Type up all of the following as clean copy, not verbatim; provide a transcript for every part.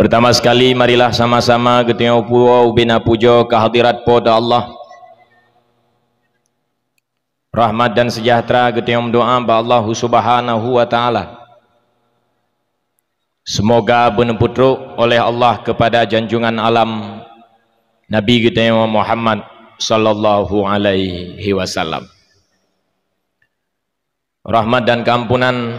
Pertama sekali marilah sama-sama kita bina puja kehadirat pada Allah. Rahmat dan sejahtera kita doa ba Allah Subhanahu wa taala. Semoga beneputruk oleh Allah kepada junjungan alam Nabi kita Muhammad sallallahu alaihi wasallam. Rahmat dan keampunan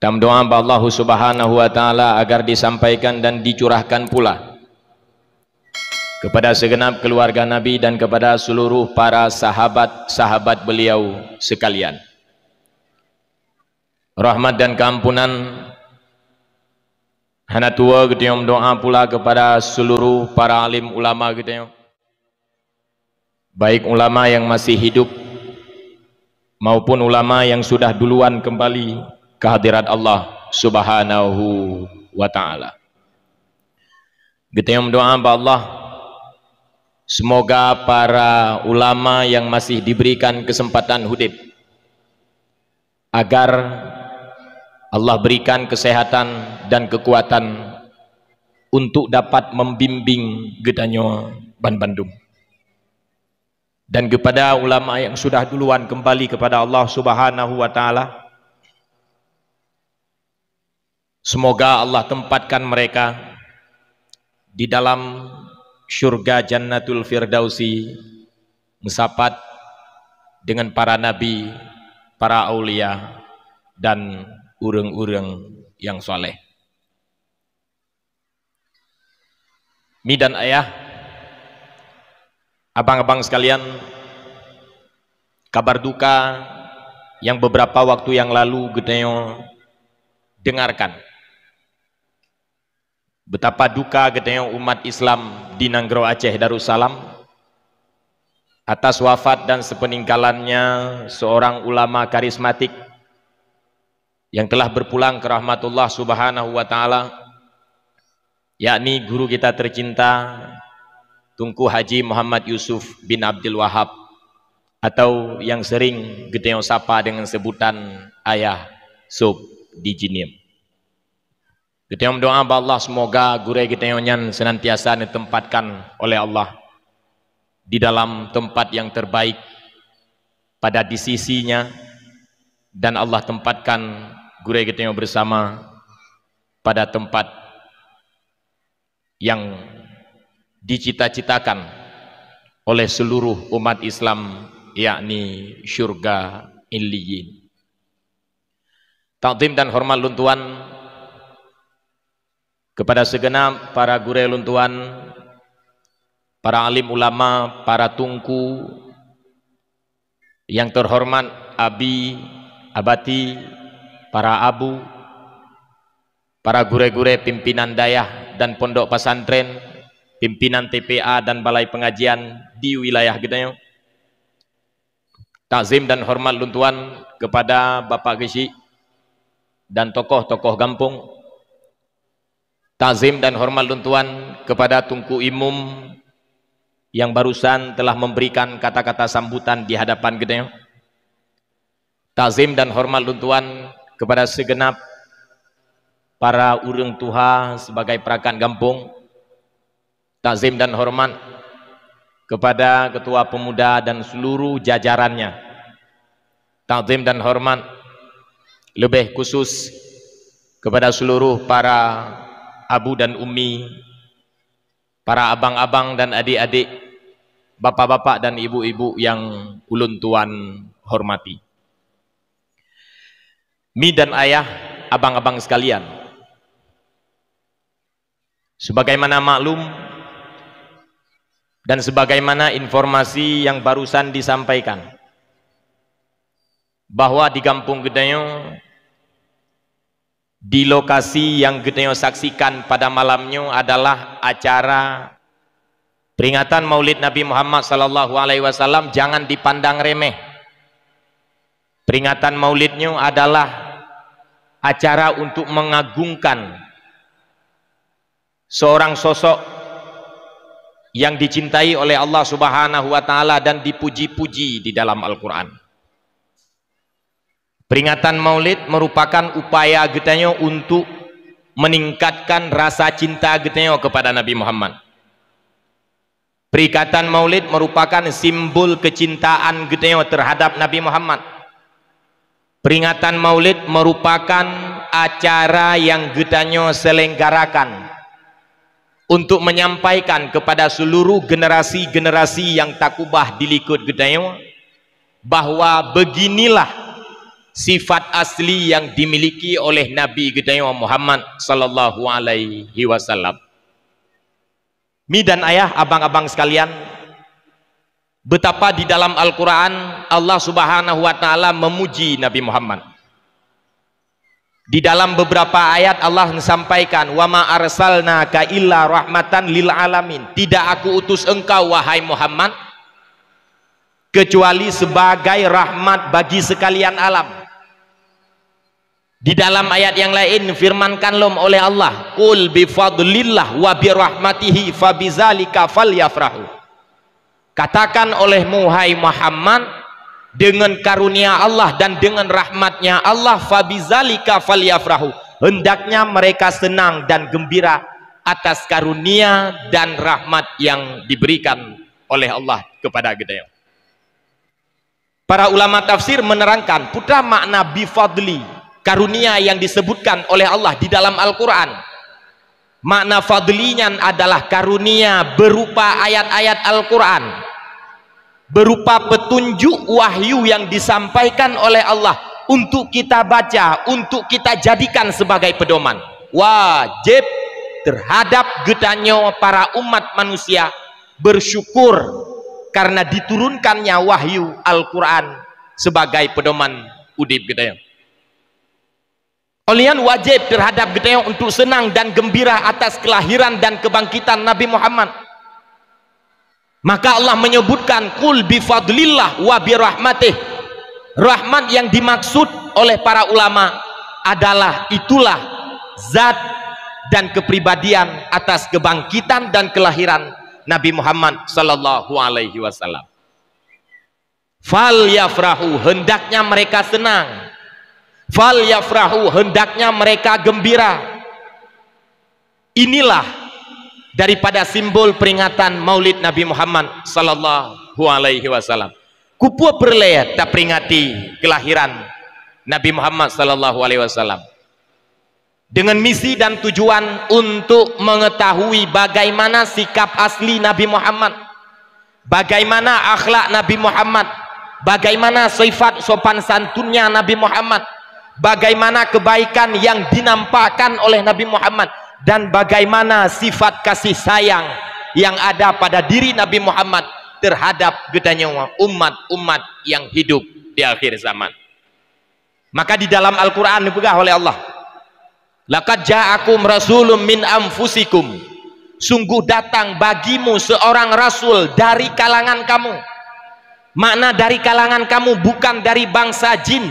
dan doa Allah Subhanahu wa taala agar disampaikan dan dicurahkan pula kepada segenap keluarga Nabi dan kepada seluruh para sahabat-sahabat beliau sekalian. Rahmat dan keampunan hana tua kita doa pula kepada seluruh para alim ulama kita, baik ulama yang masih hidup maupun ulama yang sudah duluan kembali kehadirat Allah Subhanahu wa taala. Kita doa ba Allah, semoga para ulama yang masih diberikan kesempatan hidup agar Allah berikan kesehatan dan kekuatan untuk dapat membimbing gedanyo ban Bandung. Dan kepada ulama yang sudah duluan kembali kepada Allah Subhanahu wa taala, semoga Allah tempatkan mereka di dalam syurga Jannatul Firdausi, mesapat dengan para nabi, para aulia dan urang-urang yang soleh. Mi dan ayah, abang-abang sekalian, kabar duka yang beberapa waktu yang lalu kita dengarkan, betapa duka kita umat Islam di Nanggro Aceh Darussalam atas wafat dan sepeninggalannya seorang ulama karismatik yang telah berpulang ke rahmatullah Subhanahu wa taala, yakni guru kita tercinta Tunku Haji Muhammad Yusuf bin Abdul Wahab, atau yang sering kita sapa dengan sebutan Ayah Sob di Jinim. Kita doa ba Allah, semoga guru kita nyan senantiasa ditempatkan oleh Allah di dalam tempat yang terbaik pada di sisinya, dan Allah tempatkan guru kita bersama pada tempat yang dicita-citakan oleh seluruh umat Islam, yakni syurga Illiyin. Takdim dan hormat luntuan kepada segenap para guru luntuan, para alim ulama, para tungku yang terhormat, abi, abati, para abu, para gure-gure pimpinan dayah dan pondok pesantren, pimpinan TPA dan balai pengajian di wilayah kita. Takzim dan hormat luntuan kepada Bapak Gesi dan tokoh-tokoh kampung. Takzim dan hormat luntuan kepada Tunku Imum yang barusan telah memberikan kata-kata sambutan di hadapan kita. Takzim dan hormat luntuan kepada segenap para urang tuha sebagai perakan kampung. Takzim dan hormat kepada ketua pemuda dan seluruh jajarannya. Takzim dan hormat lebih khusus kepada seluruh para abu dan umi, para abang-abang dan adik-adik, bapak-bapak dan ibu-ibu yang ulun tuan hormati. Mi dan ayah, abang-abang sekalian, sebagaimana maklum dan sebagaimana informasi yang barusan disampaikan, bahwa di kampung Gedayo, di lokasi yang Gedayo saksikan pada malamnya adalah acara peringatan Maulid Nabi Muhammad sallallahu alaihi wasallam. Jangan dipandang remeh. Peringatan Maulidnya adalah acara untuk mengagungkan seorang sosok yang dicintai oleh Allah Subhanahu wa taala dan dipuji-puji di dalam Al-Qur'an. Peringatan Maulid merupakan upaya getanya untuk meningkatkan rasa cinta geteo kepada Nabi Muhammad. Perikatan Maulid merupakan simbol kecintaan geteo terhadap Nabi Muhammad. Peringatan Maulid merupakan acara yang getanyo selenggarakan untuk menyampaikan kepada seluruh generasi-generasi yang takubah dilikut getanyo bahwa beginilah sifat asli yang dimiliki oleh Nabi getanyo Muhammad sallallahu alaihi wasallam. Mi dan ayah, abang-abang sekalian, betapa di dalam Al-Quran Allah subhanahu wa ta'ala memuji Nabi Muhammad. Di dalam beberapa ayat Allah menyampaikan, wa ma arsalnaka illa rahmatan lil alamin, tidak aku utus engkau wahai Muhammad kecuali sebagai rahmat bagi sekalian alam. Di dalam ayat yang lain firmankan oleh Allah, qul bi fadlillah wa bi rahmatihi fabizalika falyafrahu. Katakan olehmu hai Muhammad, dengan karunia Allah dan dengan rahmatnya Allah, fabizalika falyafrahu, hendaknya mereka senang dan gembira atas karunia dan rahmat yang diberikan oleh Allah kepada kita. Para ulama tafsir menerangkan putra makna bifadli, karunia yang disebutkan oleh Allah di dalam Al-Quran. Makna fadlinya adalah karunia berupa ayat-ayat Al-Quran, berupa petunjuk wahyu yang disampaikan oleh Allah untuk kita baca, untuk kita jadikan sebagai pedoman. Wajib terhadap getanyo para umat manusia bersyukur karena diturunkannya wahyu Al-Quran sebagai pedoman udip getanyo. Kalian wajib terhadap getanyo untuk senang dan gembira atas kelahiran dan kebangkitan Nabi Muhammad. Maka Allah menyebutkan qul bi fadlillah wa bi rahmatih. Rahmat yang dimaksud oleh para ulama adalah itulah zat dan kepribadian atas kebangkitan dan kelahiran Nabi Muhammad sallallahu alaihi wasallam. Fal yafrahu, hendaknya mereka senang. Fal yafrahu, hendaknya mereka gembira. Inilah daripada simbol peringatan Maulid Nabi Muhammad sallallahu alaihi wasallam. Kupua perleh tak peringati kelahiran Nabi Muhammad sallallahu alaihi wasallam dengan misi dan tujuan untuk mengetahui bagaimana sikap asli Nabi Muhammad, bagaimana akhlak Nabi Muhammad, bagaimana sifat sopan santunnya Nabi Muhammad, bagaimana kebaikan yang dinampakkan oleh Nabi Muhammad, dan bagaimana sifat kasih sayang yang ada pada diri Nabi Muhammad terhadap getanyo umat-umat yang hidup di akhir zaman. Maka di dalam Al-Quran dipegah oleh Allah, laqad ja'akum rasulun min anfusikum, sungguh datang bagimu seorang rasul dari kalangan kamu. Makna dari kalangan kamu bukan dari bangsa jin,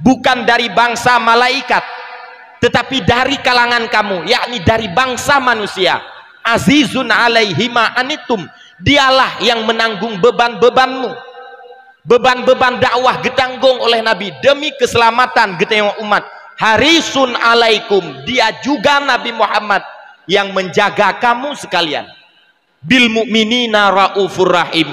bukan dari bangsa malaikat, tetapi dari kalangan kamu, yakni dari bangsa manusia. Azizun alaihi ma anitum, dialah yang menanggung beban-bebanmu, beban-beban dakwah getanggung oleh Nabi demi keselamatan getengok umat. Harisun alaikum, dia juga Nabi Muhammad yang menjaga kamu sekalian. Bil mu'minina raufur rahim,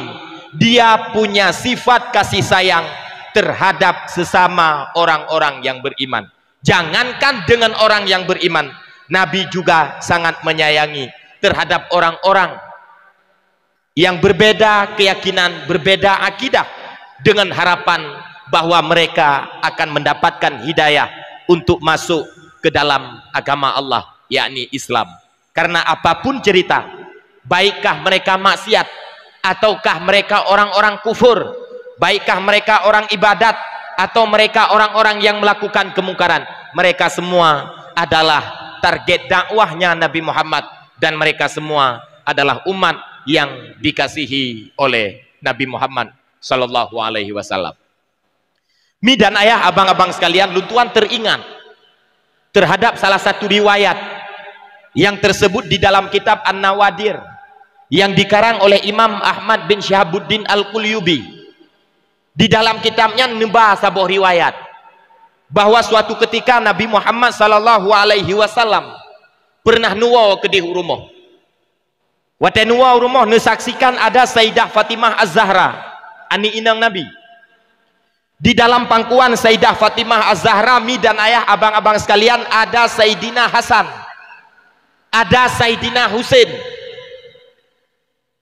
dia punya sifat kasih sayang terhadap sesama orang-orang yang beriman. Jangankan dengan orang yang beriman, Nabi juga sangat menyayangi terhadap orang-orang yang berbeda keyakinan, berbeda akidah, dengan harapan bahwa mereka akan mendapatkan hidayah untuk masuk ke dalam agama Allah, yakni Islam. Karena apapun cerita, baikkah mereka maksiat ataukah mereka orang-orang kufur, baikkah mereka orang ibadat atau mereka orang-orang yang melakukan kemungkaran, mereka semua adalah target dakwahnya Nabi Muhammad, dan mereka semua adalah umat yang dikasihi oleh Nabi Muhammad sallallahu alaihi wasallam. Mi dan ayah, abang-abang sekalian, luntuan teringat terhadap salah satu riwayat yang tersebut di dalam kitab An-Nawadir yang dikarang oleh Imam Ahmad bin Syihabuddin Al-Qulyubi. Di dalam kitabnya nembah sebuah riwayat bahwa suatu ketika Nabi Muhammad sallallahu alaihi wasallam pernah nuwa ke di rumah. Wate nuwa rumah nesaksikan ada Sayyidah Fatimah Az-Zahra, ani inang Nabi. Di dalam pangkuan Sayyidah Fatimah Az-Zahra, mi dan ayah abang-abang sekalian, ada Sayyidina Hasan, ada Sayyidina Husain.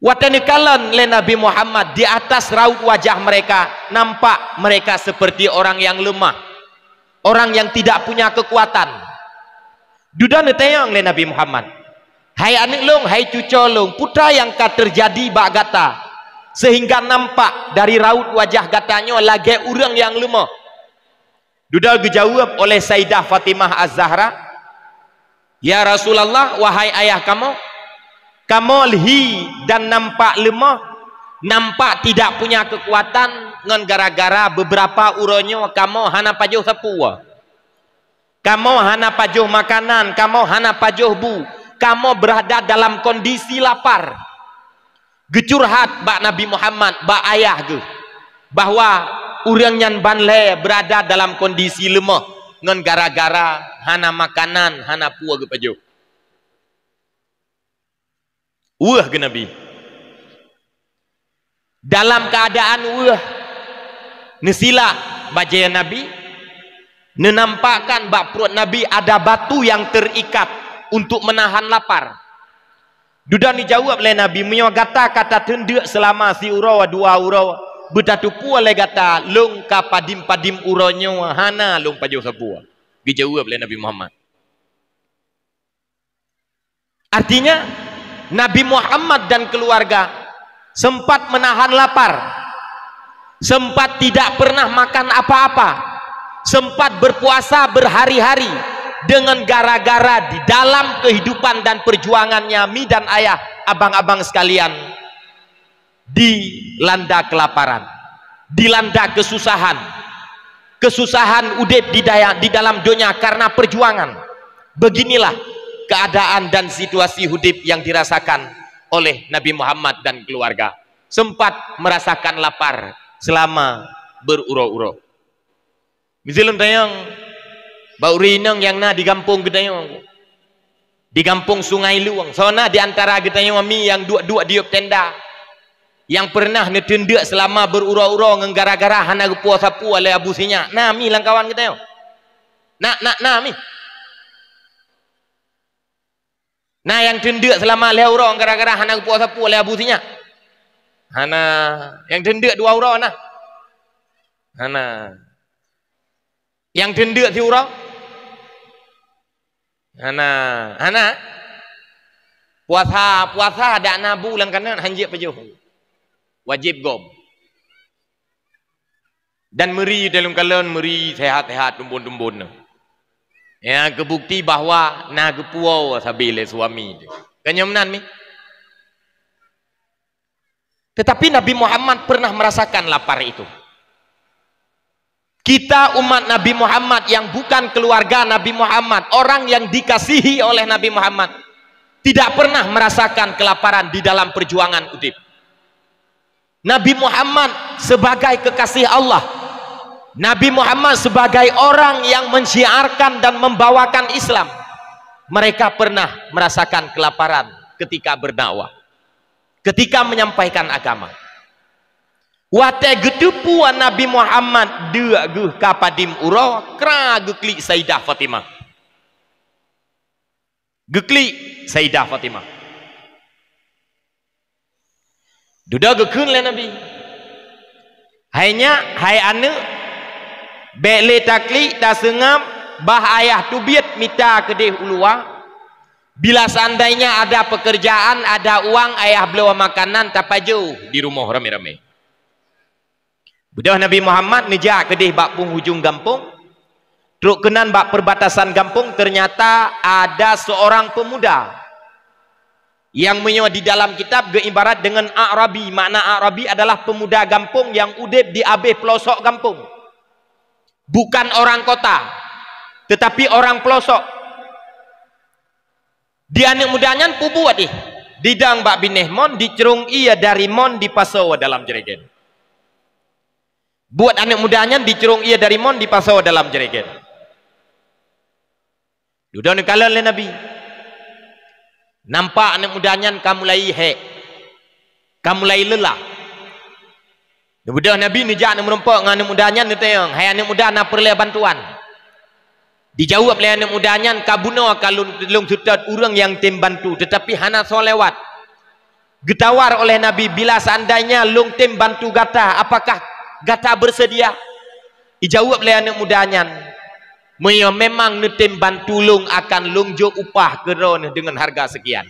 Watanikalan le Nabi Muhammad, di atas raut wajah mereka nampak mereka seperti orang yang lemah, orang yang tidak punya kekuatan. Duda neteyang le Nabi Muhammad, hai anik long, hai cuco long, putra yang ka terjadi bak gata, sehingga nampak dari raut wajah gatanya lagi orang yang lemah. Duda dijawab oleh Sayyidah Fatimah Az-Zahra, ya Rasulullah, wahai ayah kamu lihi dan nampak lemah, nampak tidak punya kekuatan, ngan gara-gara beberapa uronyo kamu hana pajuh sepua, kamu hana pajuh makanan, kamu hana pajuh bu, kamu berada dalam kondisi lapar. Gecurhat bak Nabi Muhammad, bak ayah ge, bahwa urang nyan banle berada dalam kondisi lemah, ngan gara-gara hana makanan, hana pua ge pajuh. Wah ke Nabi dalam keadaan wah nesila bajaya Nabi menampakkan bak perut Nabi ada batu yang terikat untuk menahan lapar. Duda dijawab oleh Nabi, menyo kata tendek selama si urawa dua urawa betatu pua le kata long ka padim uronyo hana long pajuh sepua. Dijawab oleh Nabi Muhammad. Artinya Nabi Muhammad dan keluarga sempat menahan lapar, sempat tidak pernah makan apa-apa, sempat berpuasa berhari-hari, dengan gara-gara di dalam kehidupan dan perjuangannya mi dan ayah abang-abang sekalian dilanda kelaparan, dilanda kesusahan udip di dalam dunia karena perjuangan. Beginilah keadaan dan situasi hudib yang dirasakan oleh Nabi Muhammad dan keluarga. Sempat merasakan lapar selama beruro-uro. Misalnya tayang bau rinang yang na di kampung gedayang, di kampung Sungai Luang, sona di antara gedayang mami yang dua diop tenda, yang pernah netendek selama beruro-uro gara-gara hana puasa pu oleh abu sinya. Nah mi lang kawan gedayang. Nah mi. Nah yang tendek selama leh urang gara-gara hana puasa pu oleh abu sinya. Hana yang tendek dua urang nah. Hana yang tendek si urang. Hana puasa ada nabu lang kanan hanjik pajuh. Wajib gom. Dan meri dalam kalian meri sehat-sehat tumbun-tumbun. Ya kebukti bahwa na gepuau sabile suami kenyamanan mi. Tetapi Nabi Muhammad pernah merasakan lapar itu. Kita umat Nabi Muhammad yang bukan keluarga Nabi Muhammad, orang yang dikasihi oleh Nabi Muhammad, tidak pernah merasakan kelaparan di dalam perjuangan udip. Nabi Muhammad sebagai kekasih Allah, Nabi Muhammad sebagai orang yang mensyiarkan dan membawakan Islam, mereka pernah merasakan kelaparan ketika berdakwah, ketika menyampaikan agama. Wate gedepu Nabi Muhammad dua guh kapadim uro kra gekli Sayyidah Fatimah. Gekli Sayyidah Fatimah. Duda gekun le Nabi. Hanya hai ane bele takli dah sengam bah ayah tubiat mita kedih ulua. Bila seandainya ada pekerjaan, ada uang, ayah beliau makanan tapaju di rumah rame-rame. Budah Nabi Muhammad nejak kedih bak penghujung kampung, truk kenan bak perbatasan kampung, ternyata ada seorang pemuda yang menyo di dalam kitab ibarat dengan Arabi. Makna Arabi adalah pemuda kampung yang udip di abeh pelosok kampung, bukan orang kota tetapi orang pelosok. Dia anak mudanya pubuat didang bak bineh mon dicerung ia dari mon di pasawa dalam jeregen. Buat anak mudanya dicerung ia dari mon di pasawa dalam jeregen. Duduk ni kala le Nabi. Nampak anak mudanya kamu mulai hek. Kamu mulai lelah. Budak Nabi ni jak nak merompak dengan anak mudanya ni tayang. Hai anak muda nak perlu bantuan. Dijawab oleh anak mudanya kabuno kalau long sutat orang yang tim bantu tetapi hana so lewat. Getawar oleh Nabi bila seandainya long tim bantu gata apakah gata bersedia? Dijawab oleh anak mudanya memang netim bantu long akan long jo upah keron dengan harga sekian.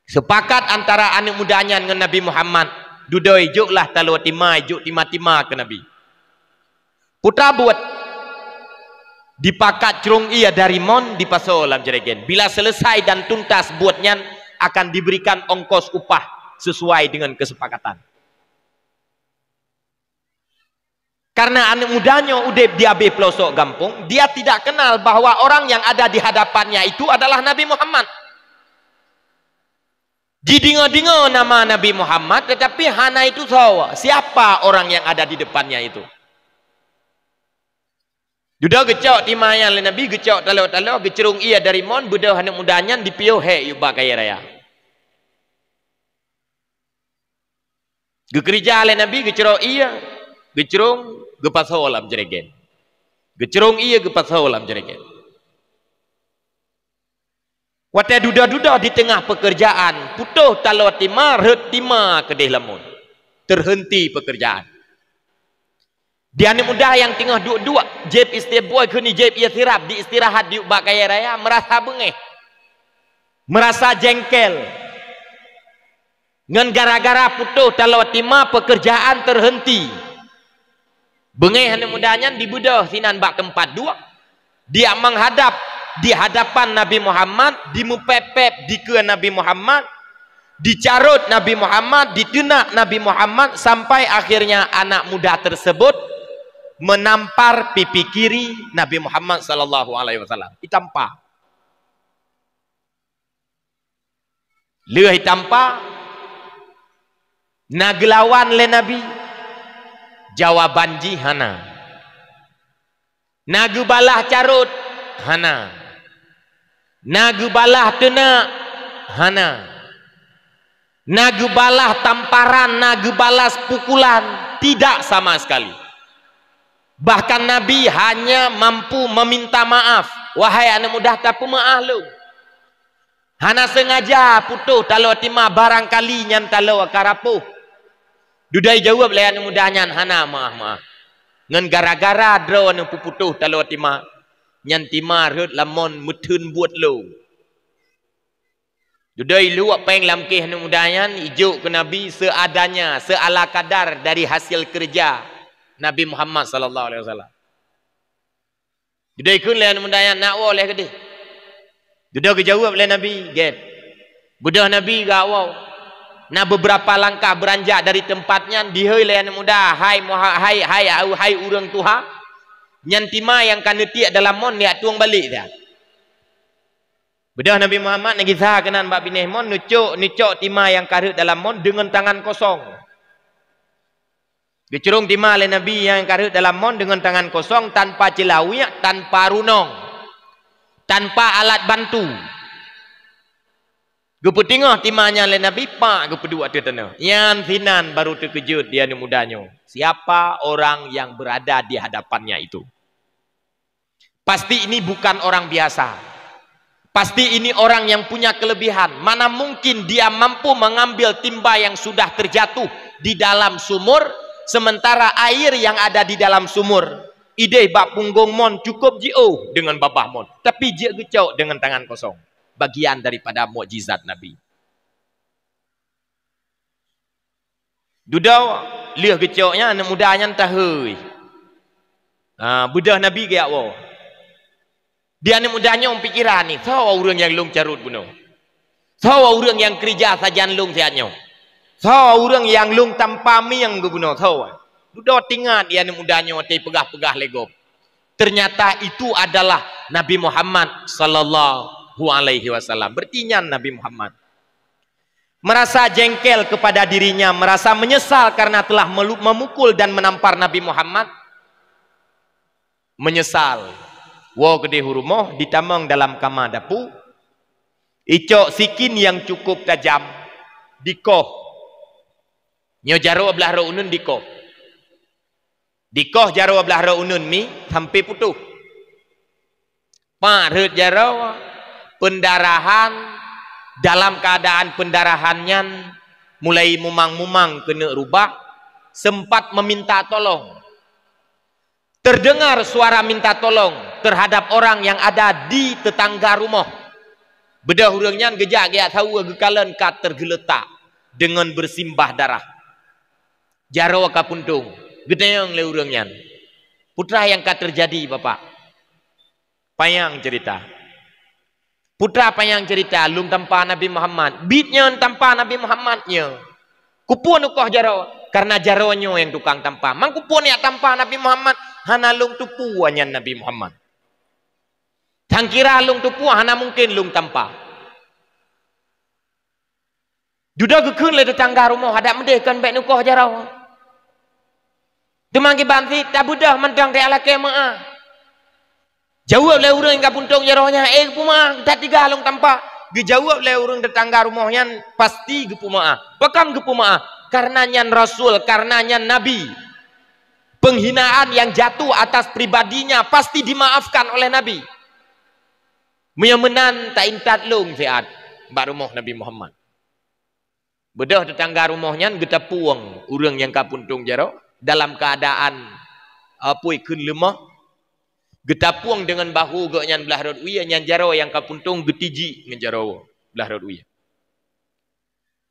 Sepakat antara anak mudanya dengan Nabi Muhammad. Dudoi juklah talu timai juk tima-tima ke Nabi. Putra buat dipakat cerung ia dari mon di pasolam jeregen. Bila selesai dan tuntas buatnya akan diberikan ongkos upah sesuai dengan kesepakatan. Karena anak mudanya udah diabe pelosok gampung, dia tidak kenal bahwa orang yang ada di hadapannya itu adalah Nabi Muhammad. Didingo-dingo nama Nabi Muhammad, tetapi hana itu sawa. Siapa orang yang ada di depannya itu? Sudah gecok timayan le Nabi, gecok talau-talau, gecerung ia dari mon, budak anak mudanya dipiuh he yuba kaya raya. Gekerja le Nabi, gecerong ia, gecerung gepasolam jeregen. Gecerung ia gepasolam jeregen. Wate duda-duda di tengah pekerjaan, putuh talau tima, ret tima kedih lamun. Terhenti pekerjaan. Dia anak muda yang tengah duduk jeb istiboy kini jeb ia tirap di istirahat di ubak kaya raya merasa bengeh. Merasa jengkel. Ngan gara-gara putuh talau tima pekerjaan terhenti. Bengeh anak mudanya di budah sinan bak tempat dua. Dia menghadap di hadapan Nabi Muhammad, dimupepep di ke Nabi Muhammad, dicarut Nabi Muhammad, ditenak Nabi Muhammad, sampai akhirnya anak muda tersebut menampar pipi kiri Nabi Muhammad sallallahu alaihi wasallam. Ditampa. Leuh ditampa. Nagelawan le Nabi. Jawaban ji hana. Nagubalah carut hana. Nagubalah tenak hana. Nagubalah tamparan, nagubalas pukulan tidak sama sekali. Bahkan Nabi hanya mampu meminta maaf. Wahai anak muda tak pemaaf lu. Hana sengaja putuh talau tima barangkali nyan talau karapuh. Dudai jawab le anak mudanya hana maaf. Ngan gara-gara drone putuh talau tima nyan tima rut lamon mutun buat lu. Dudai lu apa yang lamkih anak mudanya ijuk ke Nabi seadanya, seala kadar dari hasil kerja Nabi Muhammad sallallahu alaihi wasallam. Dudai kun le anak mudanya nak oleh ke dia. Dudai ke jawab le Nabi, get. Budah Nabi gak wow. Nah beberapa langkah beranjak dari tempatnya dihoi le anak muda, hai urang Tuhan. Nyantima yang kan tiak dalam mon dia tuang balik dia. Bedah Nabi Muhammad nak kisah kenan bab binih mon nucuk tima yang karut dalam mon dengan tangan kosong. Dicerung tima le Nabi yang karut dalam mon dengan tangan kosong tanpa celawiak, tanpa runong, tanpa alat bantu. Gepetingah timanya le Nabi pak gepedua tu tanah. Yang sinan baru terkejut dia ni mudanya. Siapa orang yang berada di hadapannya itu? Pasti ini bukan orang biasa. Pasti ini orang yang punya kelebihan. Mana mungkin dia mampu mengambil timba yang sudah terjatuh di dalam sumur, sementara air yang ada di dalam sumur ide bak punggung mon cukup jauh dengan babah mon, tapi dia gecok dengan tangan kosong. Bagian daripada mukjizat Nabi. Dudau liah gecoknya anak mudanya tahui. Budah Nabi gaya wow. Dia anak mudanya pikiran ni, sawa orang yang long carut bunuh. Sawa orang yang kerja sajan long sianyo. Sawa orang yang long tanpa miang bunuh sawa. Dudau tinggal dia anak mudanya te pegah-pegah legop. Ternyata itu adalah Nabi Muhammad sallallahu alaihi wasallam. Bertinyan Nabi Muhammad merasa jengkel kepada dirinya, merasa menyesal karena telah memukul dan menampar Nabi Muhammad. Menyesal. Wo gede hurumoh ditamang dalam kamar dapur. Icok sikin yang cukup tajam dikoh. Nyo jaro belah ro unun dikoh. Dikoh jaro belah ro unun mi sampai putuh. Parut jaro pendarahan dalam keadaan pendarahannya mulai mumang-mumang kena rubah, sempat meminta tolong. Terdengar suara minta tolong terhadap orang yang ada di tetangga rumah. Bedah urangnya gejak dia tahu gekalan kat tergeletak dengan bersimbah darah. Jaro kapuntung, gedeyang le urangnya. Putra yang kat terjadi bapak. Payang cerita. Putra payang cerita lung tanpa Nabi Muhammad. Bitnya tanpa Nabi Muhammadnya. Kupun ukoh jaro karena jaronyo yang tukang tanpa. Mang kupun ya tanpa Nabi Muhammad. Hana lung tupuannya Nabi Muhammad. Tangkira lung tupu hana mungkin lung tanpa. Duda gekun le tetangga rumah ada mendeh kan baik nukoh jaro. Demang ki banti tak budah mentang te ala kema. Jawab le urang yang kapuntung jaronya puma tak tiga lung tanpa. Dijawab le urang tetangga rumahnya pasti gepuma. Pakam gepuma karena nyan Rasul, karena nyan Nabi. Penghinaan yang jatuh atas pribadinya pasti dimaafkan oleh Nabi. Menyamenan tak intat lung fiat mbak rumah Nabi Muhammad. Bedah tetangga rumahnya geta puang urang yang kapuntung jaro dalam keadaan apoi kun lemah. Geta puang dengan bahu gak nyan belah rod uya nyan jaro yang kapuntung getiji ngan jaro belah rod uya.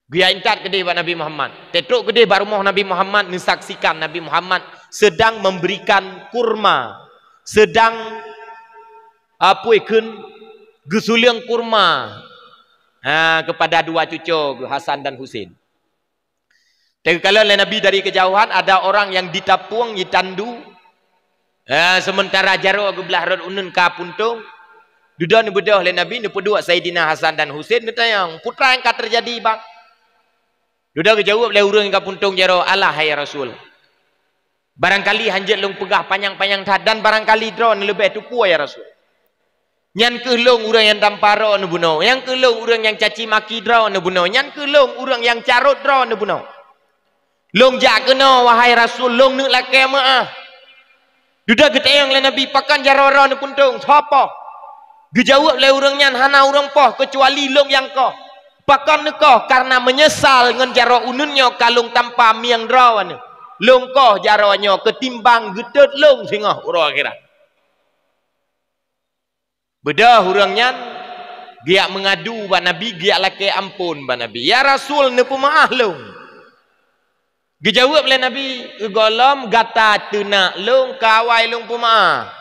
Dia intat gede pak Nabi Muhammad. Tetruk gede baru rumah Nabi Muhammad mensaksikan Nabi Muhammad sedang memberikan kurma, sedang apa ikun gesuliang kurma kepada dua cucu Hasan dan Husain. Kalau Nabi dari kejauhan ada orang yang ditapung, ditandu, sementara jaro belah rod unun kapuntung, duda ni bedah oleh Nabi ni pedua Sayyidina Hasan dan Husain ni tayang putra yang kat terjadi bang. Duda kejawab oleh urang yang kapuntung jaro Allah hai Rasul. Barangkali hanjat long pegah panjang-panjang dan barangkali drone lebih tupu ya Rasul. Nyan kelong urang yang tamparo nu buno, yang kelong urang yang caci maki drone nu buno, nyan kelong urang yang carut drone nu buno. Long jak kena wahai Rasul, long nuk lake maah. Duda geteyang le Nabi pakan jaroro nu puntung, siapa? Gejawab le urang nyan hana urang poh kecuali long yang koh. Pakan nukoh karena menyesal ngan jaro ununnya kalung tanpa miang drawan. Long koh jaronyo ketimbang gedut long singah ura akhirat. Bedah urangnya dia mengadu ba Nabi, dia laki ampun ba Nabi. Ya Rasul ne pemaah long. Dijawab oleh Nabi, golom gata tuna long kawai long pemaah.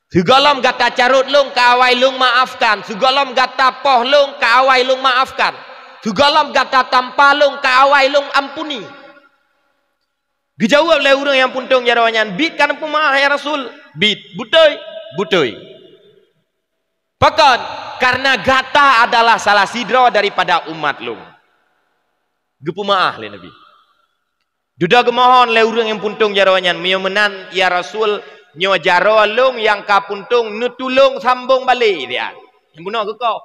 Segolom gata carut long kawai long maafkan. Segolom gata poh long kawai long maafkan. Segolom gata tanpa long kawai long ampuni. Dijawab oleh orang yang puntung jarawanya, bit kan pemaah ya Rasul. Bit, butoy, butoy. Pakan, karena gata adalah salah sidro daripada umat long. Gepemaah le Nabi. Duda gemohon le orang yang puntung jarawanya, menan ya Rasul. Nyo jaro long yang kapuntung nutulung sambung balik dia. Yang bunuh ke kau?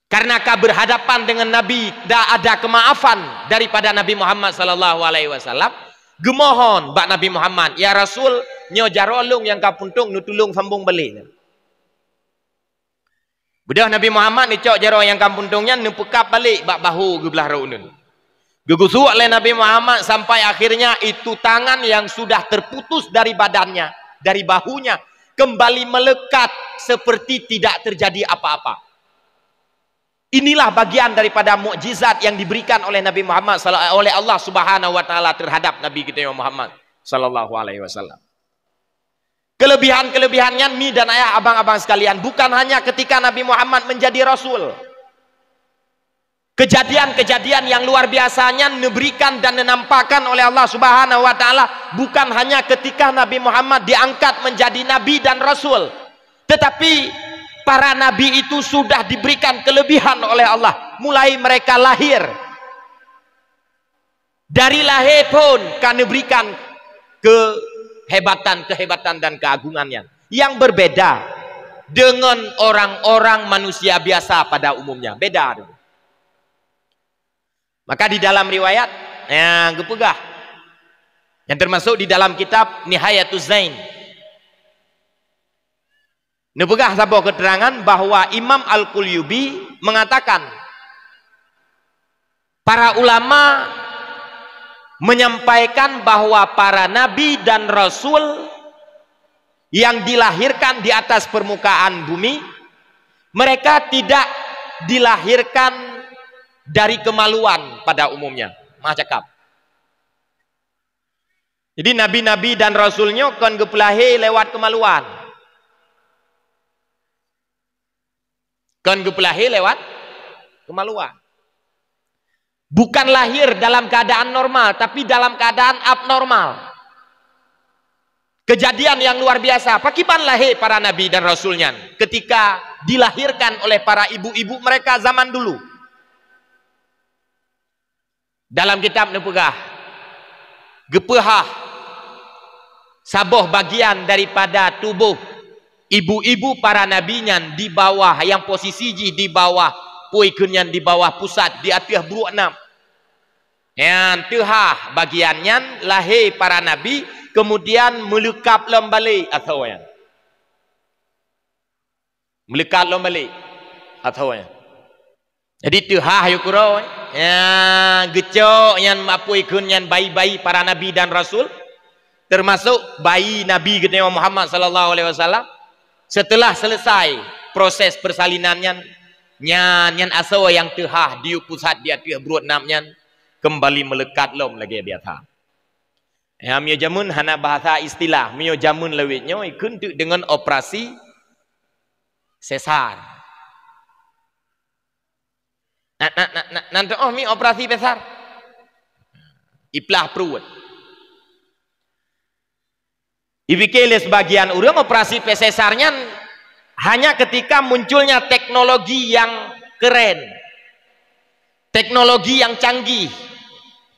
Karena kau berhadapan dengan Nabi, dah ada kemaafan daripada Nabi Muhammad sallallahu alaihi wasallam. Gemohon bak Nabi Muhammad, ya Rasul, nyo jaro long yang kapuntung nutulung sambung balik. Bedah Nabi Muhammad ni cok jaro yang kapuntungnya nepekap balik bak bahu gebelah raunun. Gegusuk oleh Nabi Muhammad sampai akhirnya itu tangan yang sudah terputus dari badannya, dari bahunya, kembali melekat seperti tidak terjadi apa-apa. Inilah bagian daripada mukjizat yang diberikan oleh Nabi Muhammad oleh Allah Subhanahu wa taala terhadap Nabi kita Muhammad sallallahu alaihi wasallam. Kelebihan-kelebihannya mi dan ayah abang-abang sekalian bukan hanya ketika Nabi Muhammad menjadi rasul. Kejadian-kejadian yang luar biasanya diberikan dan dinampakkan oleh Allah Subhanahu wa taala bukan hanya ketika Nabi Muhammad diangkat menjadi nabi dan rasul, tetapi para nabi itu sudah diberikan kelebihan oleh Allah mulai mereka lahir. Dari lahir pun kan diberikan kehebatan dan keagungannya yang berbeda dengan orang-orang manusia biasa pada umumnya. Beda. Maka di dalam riwayat yang gepegah, yang termasuk di dalam kitab Nihayatuz Zain, nepegah sebuah keterangan bahwa Imam Al-Qulyubi mengatakan para ulama menyampaikan bahwa para nabi dan rasul yang dilahirkan di atas permukaan bumi, mereka tidak dilahirkan dari kemaluan pada umumnya. Macakap. Jadi nabi-nabi dan rasulnya kan gepelahi lewat kemaluan. Kan gepelahi lewat kemaluan. Bukan lahir dalam keadaan normal, tapi dalam keadaan abnormal. Kejadian yang luar biasa. Pakipan lahir para nabi dan rasulnya ketika dilahirkan oleh para ibu-ibu mereka zaman dulu. Dalam kitab nepegah, gepehah saboh bagian daripada tubuh ibu-ibu para nabinya di bawah, yang posisi di bawah puikunyan, di bawah pusat, di atas buruk enam. Yang tehah bagiannya lahir para nabi, kemudian melekap lembali atau yang melekat lembali atau yang. Jadi tehah yukuro yang gecok yang mapuikunyan bayi-bayi para nabi dan rasul, termasuk bayi Nabi kita Muhammad sallallahu alaihi wasallam. Setelah selesai proses persalinannya, nyan asawa yang tehah di pusat di atas berut namnya kembali melekat lom lagi di atas. Ya mio jamun hana bahasa istilah mio jamun lewitnya ikut dengan operasi sesar. Nanti mi operasi besar. Iplah perut. Ibikele sebagian orang operasi sesarnya hanya ketika munculnya teknologi yang keren, teknologi yang canggih.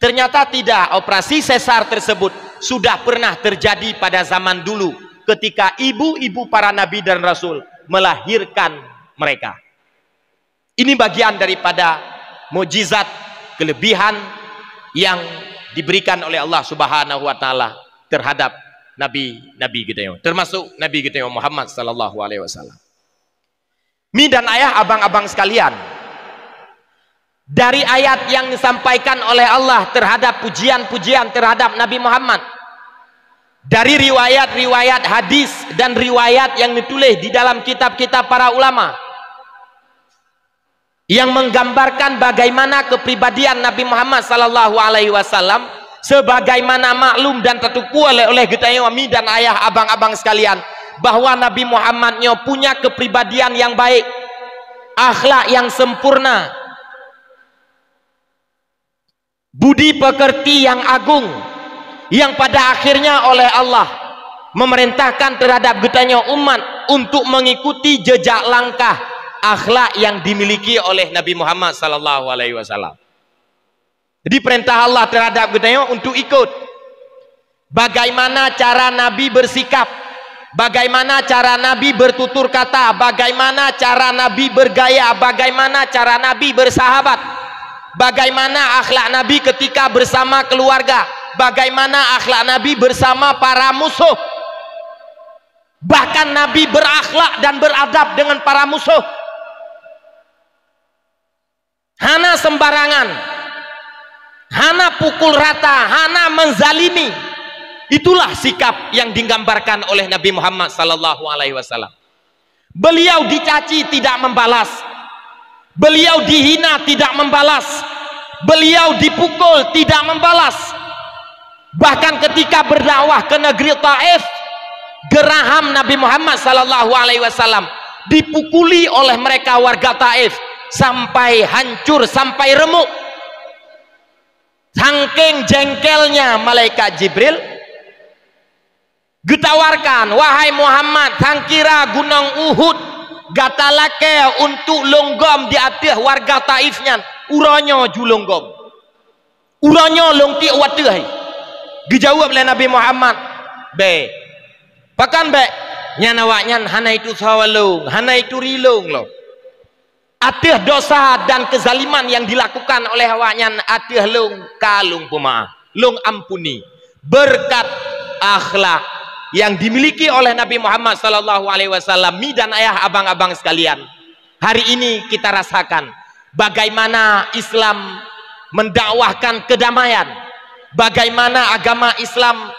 Ternyata tidak, operasi sesar tersebut sudah pernah terjadi pada zaman dulu ketika ibu-ibu para nabi dan rasul melahirkan mereka. Ini bagian daripada mukjizat, kelebihan yang diberikan oleh Allah Subhanahu wa taala terhadap nabi-nabi kita, termasuk nabi kita Muhammad sallallahu alaihi wasallam. Mi dan ayah abang-abang sekalian, dari ayat yang disampaikan oleh Allah terhadap pujian-pujian terhadap Nabi Muhammad, dari riwayat-riwayat hadis dan riwayat yang ditulis di dalam kitab-kitab para ulama yang menggambarkan bagaimana kepribadian Nabi Muhammad sallallahu alaihi wasallam, sebagaimana maklum dan tertuku oleh kita mi dan ayah abang-abang sekalian, bahwa Nabi Muhammadnya punya kepribadian yang baik, akhlak yang sempurna, budi pekerti yang agung, yang pada akhirnya oleh Allah memerintahkan terhadap getanya umat untuk mengikuti jejak langkah akhlak yang dimiliki oleh Nabi Muhammad sallallahu alaihi wasallam. Jadi perintah Allah terhadap getanya untuk ikut bagaimana cara Nabi bersikap, bagaimana cara Nabi bertutur kata, bagaimana cara Nabi bergaya, bagaimana cara Nabi bersahabat, bagaimana akhlak Nabi ketika bersama keluarga, bagaimana akhlak Nabi bersama para musuh. Bahkan Nabi berakhlak dan beradab dengan para musuh. Hana sembarangan, hana pukul rata, hana menzalimi. Itulah sikap yang digambarkan oleh Nabi Muhammad sallallahu alaihi wasallam. Beliau dicaci tidak membalas, beliau dihina tidak membalas, beliau dipukul tidak membalas. Bahkan ketika berdakwah ke negeri Taif, geraham Nabi Muhammad sallallahu alaihi wasallam dipukuli oleh mereka warga Taif sampai hancur, sampai remuk. Saking jengkelnya malaikat Jibril getawarkan, wahai Muhammad, sangkira gunung Uhud gatalake untuk longgom di atas warga Taifnya, uranyo ju longgom, uranyo longti wateh. Dijawab oleh Nabi Muhammad, be pakan be nyan awak nyan hana itu sawalung, hana itu rilung loh. Atih dosa dan kezaliman yang dilakukan oleh awak nyan atih lung kalung pemaaf, lung ampuni berkat akhlak yang dimiliki oleh Nabi Muhammad sallallahu alaihi wasallam. Mi dan ayah abang-abang sekalian, hari ini kita rasakan bagaimana Islam mendakwahkan kedamaian, bagaimana agama Islam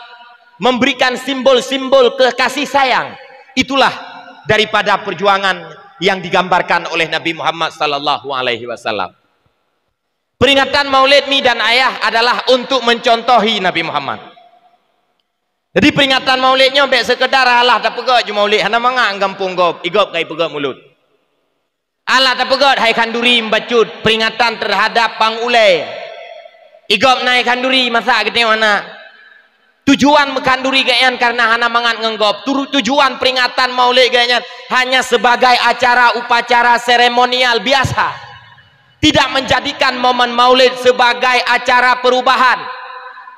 memberikan simbol-simbol kasih sayang. Itulah daripada perjuangan yang digambarkan oleh Nabi Muhammad sallallahu alaihi wasallam. Peringatan Maulid mi dan ayah adalah untuk mencontohi Nabi Muhammad. Jadi peringatan Maulidnya baik sekedar alah tak pegat je Maulid hana mangak gampung gop igop kai pegat mulut. Alah tak pegat hai kanduri membacut peringatan terhadap pangulai. Igop naik kanduri masa kita mana? Tujuan mekanduri gayan karena hana mangat ngenggop. Tujuan peringatan Maulid gayan hanya sebagai acara upacara seremonial biasa. Tidak menjadikan momen Maulid sebagai acara perubahan.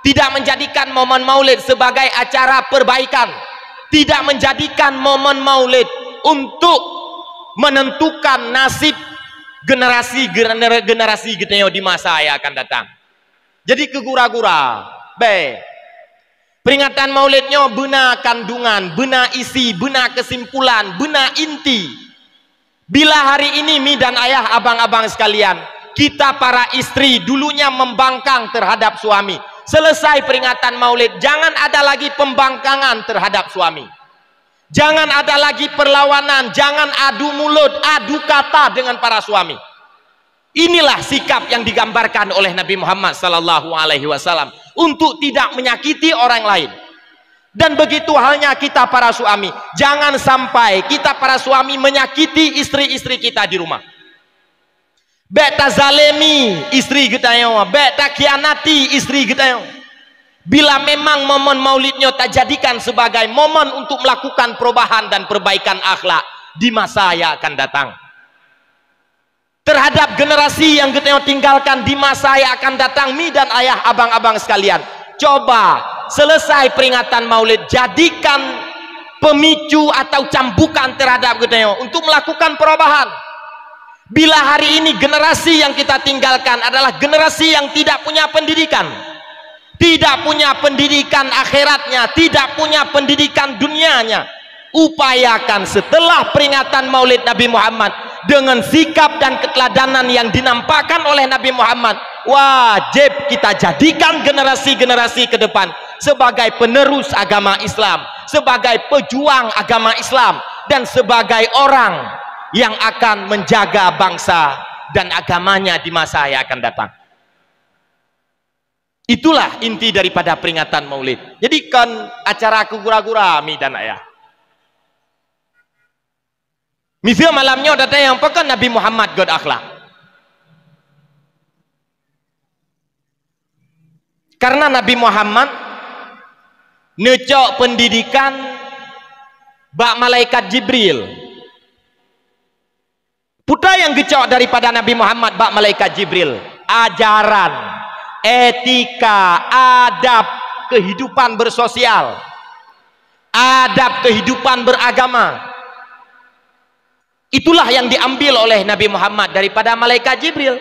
Tidak menjadikan momen Maulid sebagai acara perbaikan. Tidak menjadikan momen Maulid untuk menentukan nasib generasi gitu di masa yang akan datang. Jadi kegura-gura. Peringatan Maulidnya benar kandungan, benar isi, benar kesimpulan, benar inti. Bila hari ini mi dan ayah abang-abang sekalian, kita para istri dulunya membangkang terhadap suami. Selesai peringatan Maulid, jangan ada lagi pembangkangan terhadap suami. Jangan ada lagi perlawanan, jangan adu mulut, adu kata dengan para suami. Inilah sikap yang digambarkan oleh Nabi Muhammad sallallahu alaihi wasallam untuk tidak menyakiti orang lain. Dan begitu halnya kita para suami, jangan sampai kita para suami menyakiti istri-istri kita di rumah. Beta zalemi istri kita yo, beta khianati istri kita yo. Bila memang momen Maulidnya tak jadikan sebagai momen untuk melakukan perubahan dan perbaikan akhlak di masa yang akan datang. Terhadap generasi yang kita tinggalkan di masa yang akan datang, mi dan ayah abang-abang sekalian, coba selesai peringatan Maulid jadikan pemicu atau cambukan terhadap kita untuk melakukan perubahan. Bila hari ini generasi yang kita tinggalkan adalah generasi yang tidak punya pendidikan, tidak punya pendidikan akhiratnya, tidak punya pendidikan dunianya, upayakan setelah peringatan Maulid Nabi Muhammad dengan sikap dan keteladanan yang dinampakkan oleh Nabi Muhammad, wajib kita jadikan generasi-generasi ke depan sebagai penerus agama Islam, sebagai pejuang agama Islam, dan sebagai orang yang akan menjaga bangsa dan agamanya di masa yang akan datang. Itulah inti daripada peringatan Maulid. Jadikan acara kegura-gura mi dan ayah. Misal malamnya datang yang pekan Nabi Muhammad god akhlak. Karena Nabi Muhammad necok pendidikan bak malaikat Jibril. Putra yang gecok daripada Nabi Muhammad bak malaikat Jibril, ajaran, etika, adab kehidupan bersosial, adab kehidupan beragama. Itulah yang diambil oleh Nabi Muhammad daripada malaikat Jibril.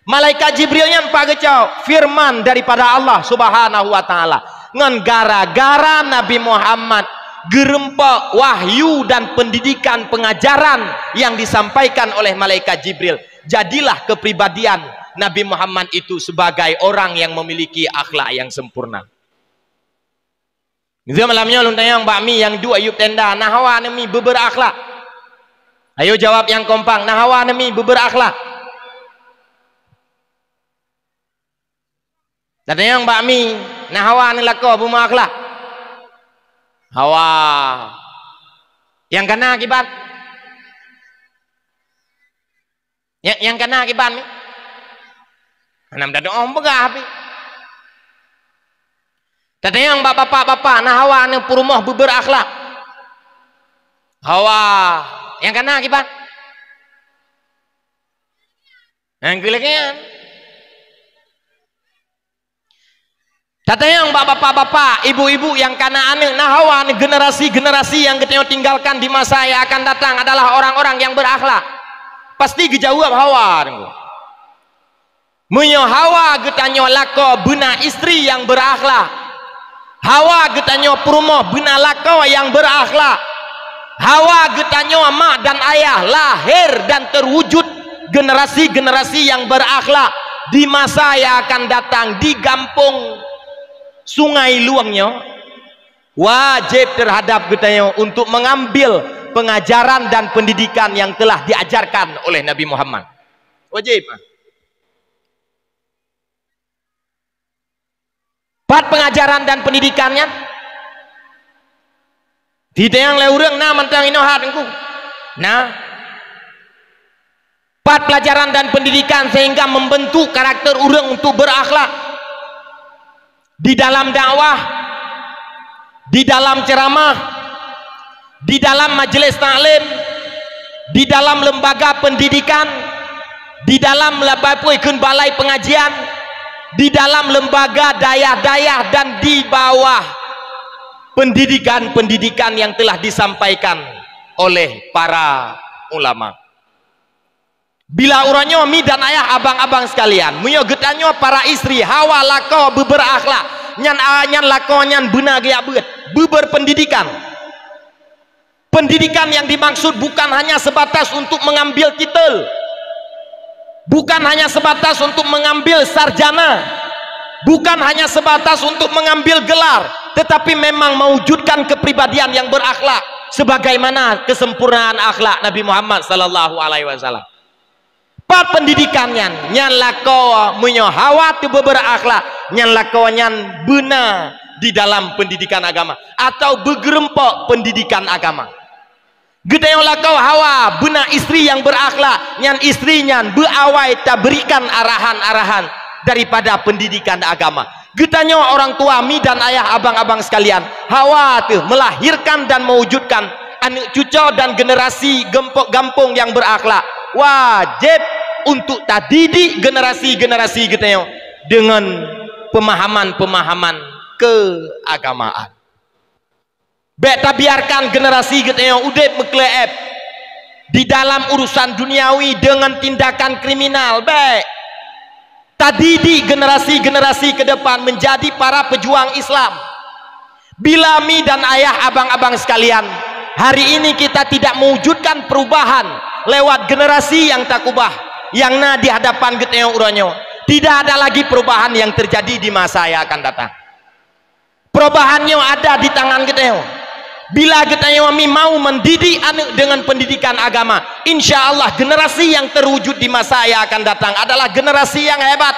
Malaikat Jibril yang pagecau firman daripada Allah Subhanahu wa taala. Ngan gara-gara Nabi Muhammad gerempak wahyu dan pendidikan pengajaran yang disampaikan oleh malaikat Jibril, jadilah kepribadian Nabi Muhammad itu sebagai orang yang memiliki akhlak yang sempurna. Itu malamnya luntang bakmi yang dua ayub tenda nahawa nami beberakhlak. Ayo jawab yang kompak, nahawa nami beberakhlak. Dan yang bakmi nahawa nilako buma akhlak. Hawa yang kena akibat yang kena akibat ni anam dah doa begah api. Tadi yang bapak-bapak nah hawa ni purumah beberakhlak. Hawa yang kena akibat yang kelekian Kata yang bapak-bapak, ibu-ibu yang kana anak nahawa generasi-generasi yang kita tinggalkan di masa yang akan datang adalah orang-orang yang berakhlak. Pasti gejawab hawa. Munyo hawa getanyo lako bena istri yang berakhlak. Hawa getanyo perumoh bena lako yang berakhlak. Hawa getanyo mak dan ayah lahir dan terwujud generasi-generasi yang berakhlak di masa yang akan datang di kampung Sungai Luangnya. Wajib terhadap kita untuk mengambil pengajaran dan pendidikan yang telah diajarkan oleh Nabi Muhammad. Wajib. Pat pengajaran dan pendidikannya tidak yang leureng na mentang inohat engku. Nah, pat pelajaran dan pendidikan sehingga membentuk karakter urang untuk berakhlak. Di dalam dakwah, di dalam ceramah, di dalam majelis taklim, di dalam lembaga pendidikan, di dalam balai pengajian, di dalam lembaga daya-daya dan di bawah pendidikan-pendidikan yang telah disampaikan oleh para ulama. Bila uranyo mi dan ayah abang-abang sekalian, munyo getanyo para istri hawa lako berakhlak, nyan lako nyan beuna gaya beber pendidikan. Pendidikan yang dimaksud bukan hanya sebatas untuk mengambil titel, bukan hanya sebatas untuk mengambil sarjana, bukan hanya sebatas untuk mengambil gelar, tetapi memang mewujudkan kepribadian yang berakhlak sebagaimana kesempurnaan akhlak Nabi Muhammad sallallahu alaihi wasallam. Pat pendidikannya nyan lako munyo hawa tu berakhlak, nyan lako nyan beuna di dalam pendidikan agama atau begerempok pendidikan agama. Gedayong lakau hawa beuna istri yang berakhlak, nyan istrinya beawai tak berikan arahan-arahan daripada pendidikan agama. Getanyo orang tua mi dan ayah abang-abang sekalian, hawa tu melahirkan dan mewujudkan anak cucu dan generasi gampung yang berakhlak. Wajib untuk tadidik generasi-generasi getanyo dengan pemahaman-pemahaman keagamaan. Beta biarkan generasi getanyo udep mekleep di dalam urusan duniawi dengan tindakan kriminal. Baik, tadidik generasi-generasi ke depan menjadi para pejuang Islam. Bila mi dan ayah abang-abang sekalian, hari ini kita tidak mewujudkan perubahan lewat generasi yang takubah yang na di hadapan getanyo uranyo, tidak ada lagi perubahan yang terjadi di masa yang akan datang. Perubahannya ada di tangan getanyo. Bila getanyo mi mau mendidik anak dengan pendidikan agama, insya Allah generasi yang terwujud di masa yang akan datang adalah generasi yang hebat.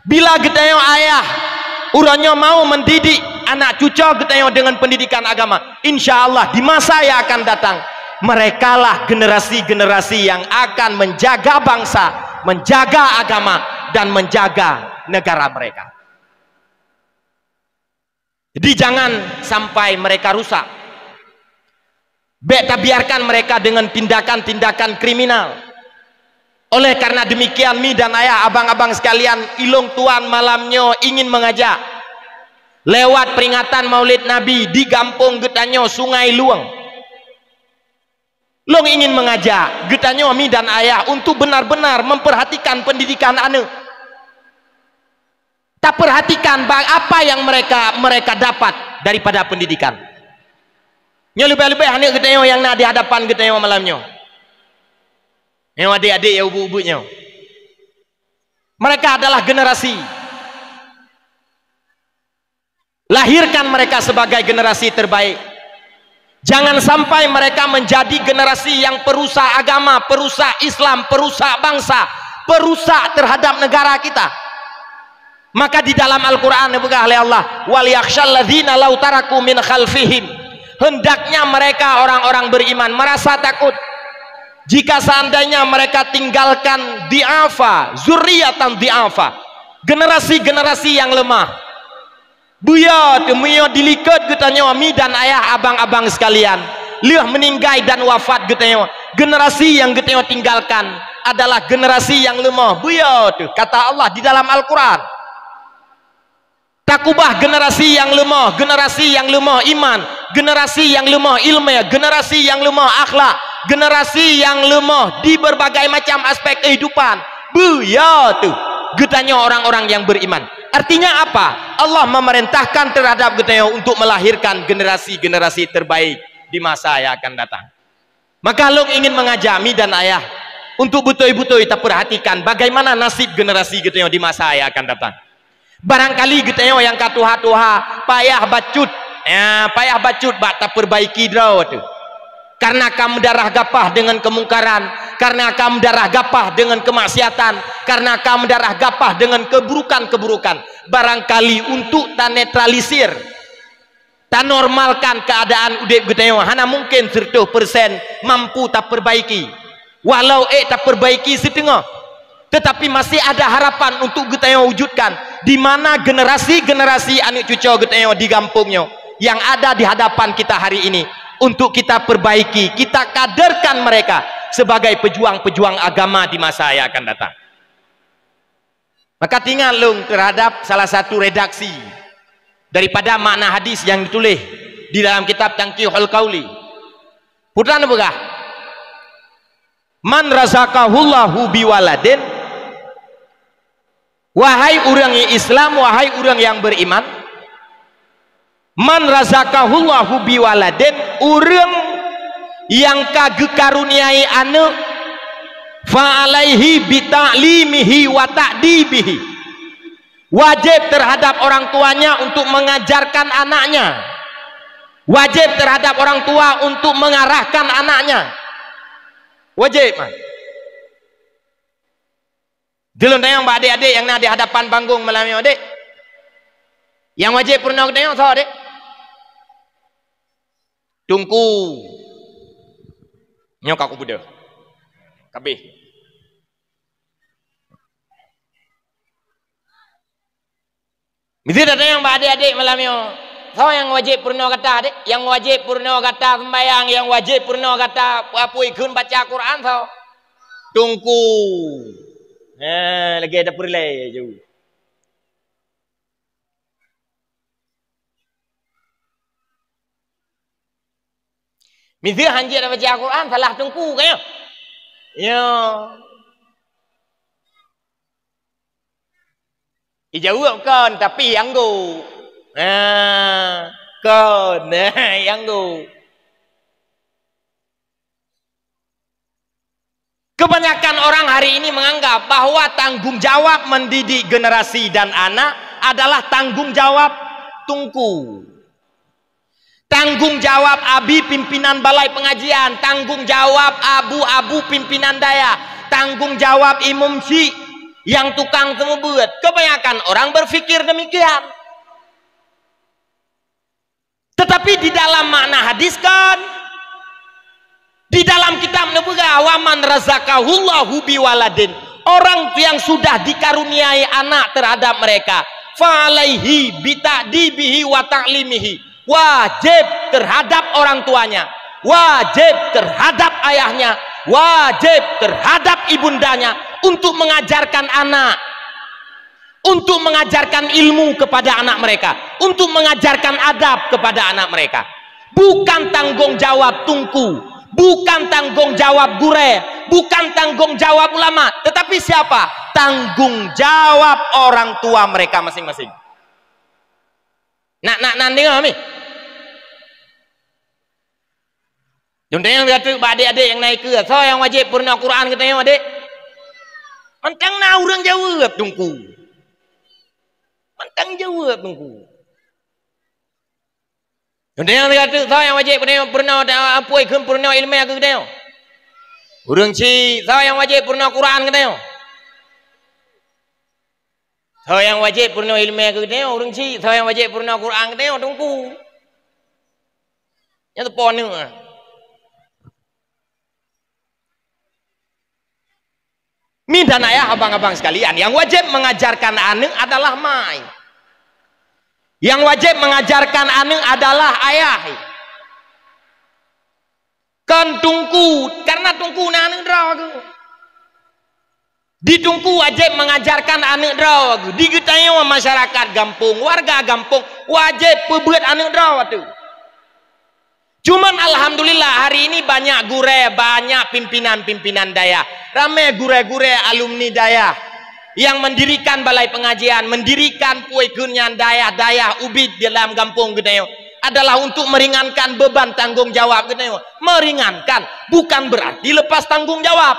Bila getanyo ayah uranyo mau mendidik anak cucu getanyo dengan pendidikan agama, insya Allah di masa yang akan datang merekalah generasi-generasi yang akan menjaga bangsa, menjaga agama, dan menjaga negara mereka. Jadi jangan sampai mereka rusak. Beta biarkan mereka dengan tindakan-tindakan kriminal. Oleh karena demikian mi dan ayah abang-abang sekalian, ilung tuan malamnya ingin mengajak lewat peringatan Maulid Nabi di kampung getanyo Sungai Luang. Long ingin mengajak getanyo mi dan ayah untuk benar-benar memperhatikan pendidikan anak. Tak perhatikan apa yang mereka dapat daripada pendidikan. Nyo lebih-lebih anak getanyo yang nak di hadapan getanyo malamnya. Yang adik-adik ya ibu-ibunya. Mereka adalah generasi. Lahirkan mereka sebagai generasi terbaik. Jangan sampai mereka menjadi generasi yang perusak agama, perusak Islam, perusak bangsa, perusak terhadap negara kita. Maka di dalam Al-Quran dibukah oleh Allah, wal yakhshal ladzina law taraku min khalfihim, hendaknya mereka orang-orang beriman merasa takut jika seandainya mereka tinggalkan di'afa, zurriyatan di'afa, generasi-generasi yang lemah. Buya temuyo dilikat getanyo mi dan ayah abang-abang sekalian, liah meninggai dan wafat getanyo, generasi yang getanyo tinggalkan adalah generasi yang lemah. Buya tu kata Allah di dalam Al-Quran. takubah generasi yang lemah, generasi yang lemah iman, generasi yang lemah ilmu, generasi yang lemah akhlak, generasi yang lemah di berbagai macam aspek kehidupan. Ya tuh getanya orang-orang yang beriman. Artinya apa? Allah memerintahkan terhadap getanya untuk melahirkan generasi-generasi terbaik di masa yang akan datang. Maka long ingin mengajak mi dan ayah untuk betul-betul kita perhatikan bagaimana nasib generasi getanya di masa yang akan datang. Barangkali getanya yang katuha-tuha payah bacut, payah bacut bak tak perbaiki draw tu. Karena kamu darah gapah dengan kemungkaran, karena kamu darah gapah dengan kemaksiatan, karena kamu darah gapah dengan keburukan-keburukan. Barangkali untuk tak netralisir, tak normalkan keadaan udip getanya, hana mungkin 100% mampu tak perbaiki. Walau tak perbaiki setengah, tetapi masih ada harapan untuk getanya wujudkan, di mana generasi-generasi anak cucu getanya di kampungnya yang ada di hadapan kita hari ini untuk kita perbaiki, kita kaderkan mereka sebagai pejuang-pejuang agama di masa yang akan datang. Maka tinggal lung terhadap salah satu redaksi daripada makna hadis yang ditulis di dalam kitab Tangqihul Qauli. Putra nebegah, man razaqahullahu biwaladin, wahai orang yang Islam, wahai orang yang beriman, man razaqahullahu biwaladin, orang yang kagekaruniai anak, fa alaihi bita'limihi wa ta'dibihi, wajib terhadap orang tuanya untuk mengajarkan anaknya, wajib terhadap orang tua untuk mengarahkan anaknya, wajib man. Dulu tayang mbak adik-adik yang nak di hadapan panggung malam ni adik, yang wajib pernah tengok so adik, tungku nyok aku budak kabeh. Mesti datang yang adik-adik malam ni. So yang wajib purna kata adik, yang wajib purna kata sembahyang, yang wajib purna kata apa ikun baca Quran so. Tungku. Lagi ada perlai je. Mesti hanjir dah baca Quran salah tungku kan? Ya. Ijawab kan tapi yang go. Kan yang go. Kebanyakan orang hari ini menganggap bahwa tanggung jawab mendidik generasi dan anak adalah tanggung jawab tungku. Tanggung jawab abi pimpinan balai pengajian, tanggung jawab abu-abu pimpinan daya, tanggung jawab imam si yang tukang temu buat. Kebanyakan orang berpikir demikian. Tetapi di dalam makna hadis kan, di dalam kitab Nabawi, waman razaqahullahu biwaladin, orang yang sudah dikaruniai anak terhadap mereka, fa alaihi bita'dibihi wa ta'limihi, wajib terhadap orang tuanya, wajib terhadap ayahnya, wajib terhadap ibundanya untuk mengajarkan anak, untuk mengajarkan ilmu kepada anak mereka, untuk mengajarkan adab kepada anak mereka. Bukan tanggung jawab tungku, bukan tanggung jawab gure, bukan tanggung jawab ulama, tetapi siapa? Tanggung jawab orang tua mereka masing-masing. Nak dengar mi? Contoh yang kata adik-adik yang naik ke, so yang wajib purna Quran katanya adik. Mentang na orang jawab tungku. Mentang jawab tungku. Contoh yang kata, so yang wajib purna apa ikut purna ilmu aku katanya. Orang si, so yang wajib purna Quran katanya. So yang wajib purna ilmu aku katanya, orang si, so yang wajib purna Quran katanya tungku. Yang tu pon ni. Mi dan ayah abang-abang sekalian, yang wajib mengajarkan anak adalah mai. Yang wajib mengajarkan anak adalah ayah. Kan tungku, karena tungku nanu draw tu. Ditungku wajib mengajarkan anak draw. Digetayo masyarakat kampung, warga kampung wajib perbuat anak draw tu. Cuman alhamdulillah hari ini banyak gure, banyak pimpinan-pimpinan daya. Ramai gure-gure alumni daya yang mendirikan balai pengajian, mendirikan puai kunyan daya ubid di dalam kampung gitu adalah untuk meringankan beban tanggung jawab gitu. Meringankan bukan berarti lepas tanggung jawab.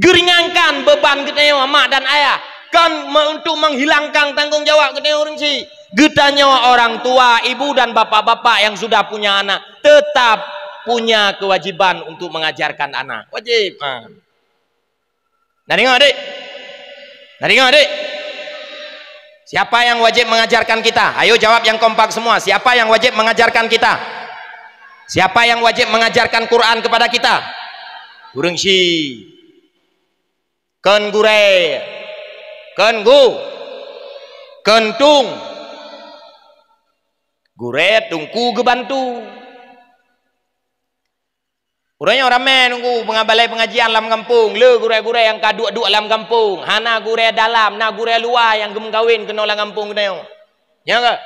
Geringankan beban gitu mak dan ayah kan untuk menghilangkan tanggung jawab gitu orang sih. Getanya orang tua, ibu dan bapak-bapak yang sudah punya anak tetap punya kewajiban untuk mengajarkan anak. Wajib. Nah, dengar adik. Nah, dengar adik. Siapa yang wajib mengajarkan kita? Ayo jawab yang kompak semua. Siapa yang wajib mengajarkan kita? Siapa yang wajib mengajarkan Quran kepada kita? Urang si. Ken gure. Ken gu. Kentung. Gure tungku gebantu. Urangnya ramai nunggu pengabalai pengajian dalam kampung. Le gure-gure yang kaduk-duk dalam kampung. Hana gure dalam, na gure luar yang gemgawin kena dalam kampung kena. Ya enggak?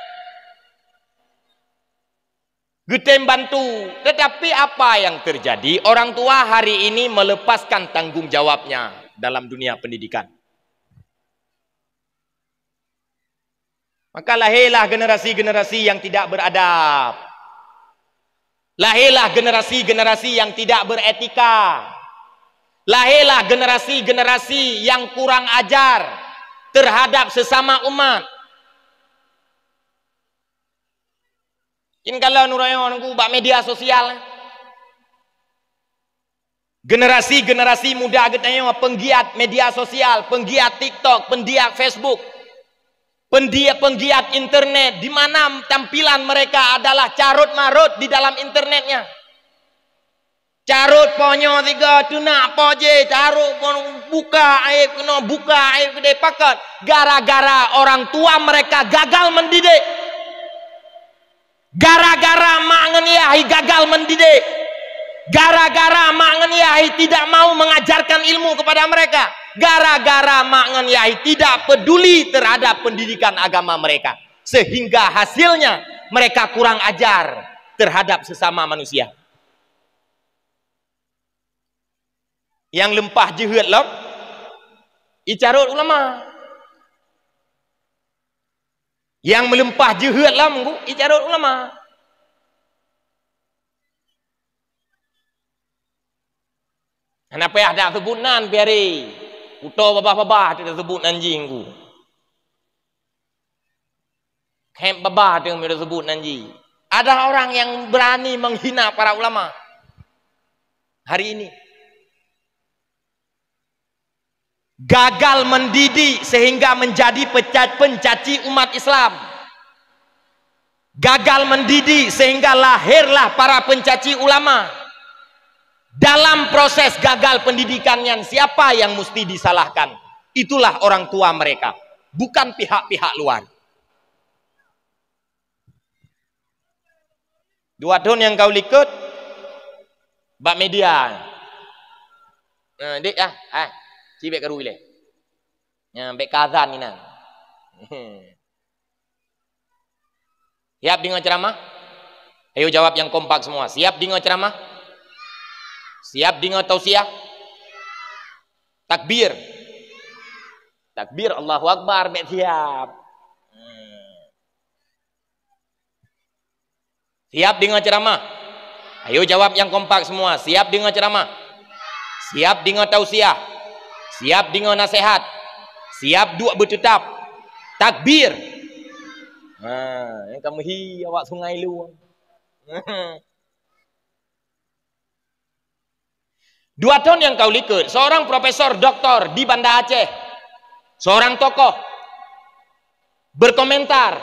Getem bantu. Tetapi apa yang terjadi? Orang tua hari ini melepaskan tanggung jawabnya dalam dunia pendidikan. Maka lahirlah generasi-generasi yang tidak beradab. Lahirlah generasi-generasi yang tidak beretika. Lahirlah generasi-generasi yang kurang ajar terhadap sesama umat. Ini kalau nurayon aku bak media sosial. Generasi-generasi muda katanya penggiat media sosial, penggiat TikTok, penggiat Facebook. Penggiat internet di mana tampilan mereka adalah carut marut di dalam internetnya. Carut ponyo tiga tuna poje carut buka air kena buka air gede pakat gara-gara orang tua mereka gagal mendidik. Gara-gara mak ngeniahi gagal mendidik. Gara-gara mak ngeniahi tidak mau mengajarkan ilmu kepada mereka. Gara-gara mak ngeniahi tidak peduli terhadap pendidikan agama mereka, sehingga hasilnya mereka kurang ajar terhadap sesama manusia. Yang lempah jihad lom icarut ulama. Yang melempah jihad lom icarut ulama. Kenapa ya ada sebutan biari? Uto babah-babah tidak sebut anjing ku. Kem babah dia tidak sebut anjing. Ada orang yang berani menghina para ulama hari ini. Gagal mendidik sehingga menjadi pencaci umat Islam. Gagal mendidik sehingga lahirlah para pencaci ulama. Dalam proses gagal pendidikannya, siapa yang mesti disalahkan? Itulah orang tua mereka, bukan pihak-pihak luar. 2 tahun yang kau likut bak media. Dik cibek keru ile. Bek kazan ni nang. Siap dengar ceramah? Ayo jawab yang kompak semua. Siap dengar ceramah? Siap dengar tausiah? Takbir. Takbir Allahu Akbar, bet siap. Siap dengar ceramah? Ayo jawab yang kompak semua. Siap dengar ceramah? Siap dengar tausiah? Siap dengar nasihat? Siap duk bertetap? Takbir. Yang kamu awak sungai lu. 2 tahun yang kau likut, seorang profesor doktor di Banda Aceh, seorang tokoh berkomentar,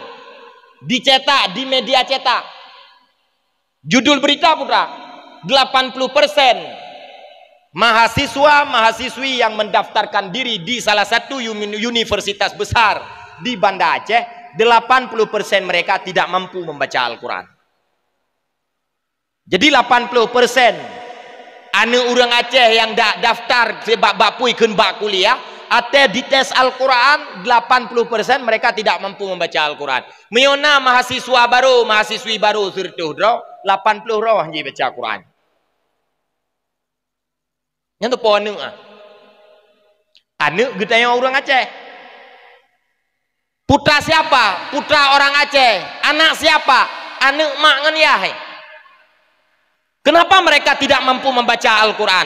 dicetak di media cetak. Judul berita putra, 80% mahasiswa-mahasiswi yang mendaftarkan diri di salah satu universitas besar di Banda Aceh, 80% mereka tidak mampu membaca Al-Quran. Jadi 80% anu orang Aceh yang daftar sebab bapui kun bak kuliah, ate dites Al-Quran 80% mereka tidak mampu membaca Al-Quran. Miona mahasiswa baru, mahasiswi baru surtuh draw 80 roh hanya baca Al-Quran. Yang tu po anu ah. Anu getanya orang Aceh. Putra siapa? Putra orang Aceh. Anak siapa? Anak mak ngan yahai. Kenapa mereka tidak mampu membaca Al-Quran?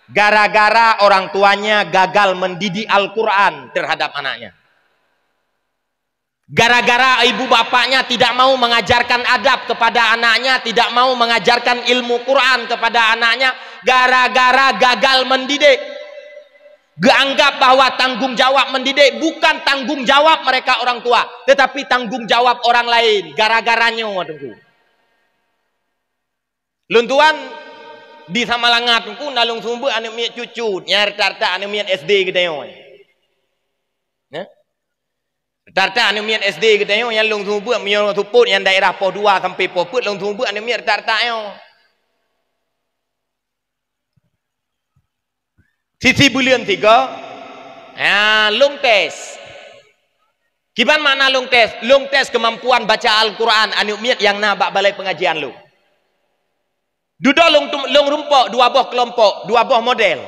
Gara-gara orang tuanya gagal mendidik Al-Quran terhadap anaknya. Gara-gara ibu bapaknya tidak mau mengajarkan adab kepada anaknya, tidak mau mengajarkan ilmu Quran kepada anaknya, gara-gara gagal mendidik. Dianggap bahwa tanggung jawab mendidik bukan tanggung jawab mereka orang tua, tetapi tanggung jawab orang lain. Gara-garanya tunggu. Luntuan di Samalangat tunggu nalung sumber anu miat cucu, nyar tarta anu miat SD gedeo. Ya? Tarta anu miat SD gedeo yang lung sumber miat suput yang daerah Poh 2 sampai Poh Put lung sumber anu miat tarta yo. Sisi bulan 3 lung tes. Kiban makna lung tes? Lung tes kemampuan baca Al-Quran anu miat yang nabak balai pengajian lu. Duda lung rumpok 2 buah kelompok, 2 buah model.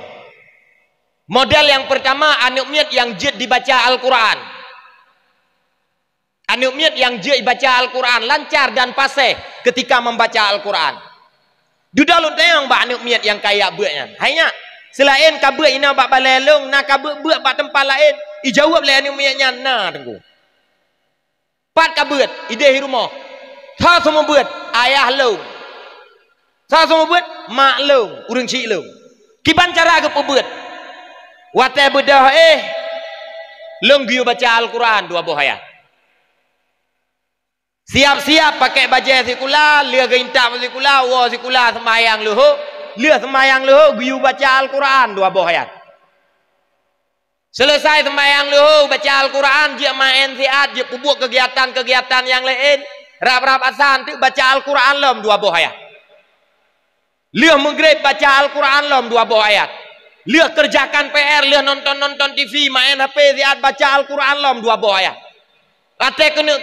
Model yang pertama anu miat yang jid dibaca Al-Quran. Anu miat yang jid baca Al-Quran lancar dan fasih ketika membaca Al-Quran. Duda lung tayang ba anu miat yang kaya buatnya. Hanya selain kabut ina bak balelong nak kabut buat bak tempat lain ijawab le anu miatnya na tengku pat kabut ide rumah tha semua buat ayah long tha semua buat mak long urang cik long kiban cara ke buat wate bedah long giu baca Al-Quran 2 buah ayat siap-siap pakai baju sekolah lia geintak sekolah wa sekolah sembahyang luhur lihat sembahyang luhur giu baca Al-Quran 2 buah ayat. Selesai sembahyang luhur baca Al-Quran dia main siat dia pubuk kegiatan-kegiatan yang lain rap-rap asan tu baca Al-Quran lom 2 buah ayat. Lihat maghrib baca Al-Quran lom 2 buah ayat. Lihat kerjakan PR, lihat nonton TV, main HP siat baca Al-Quran lom 2 buah ayat. Kata kena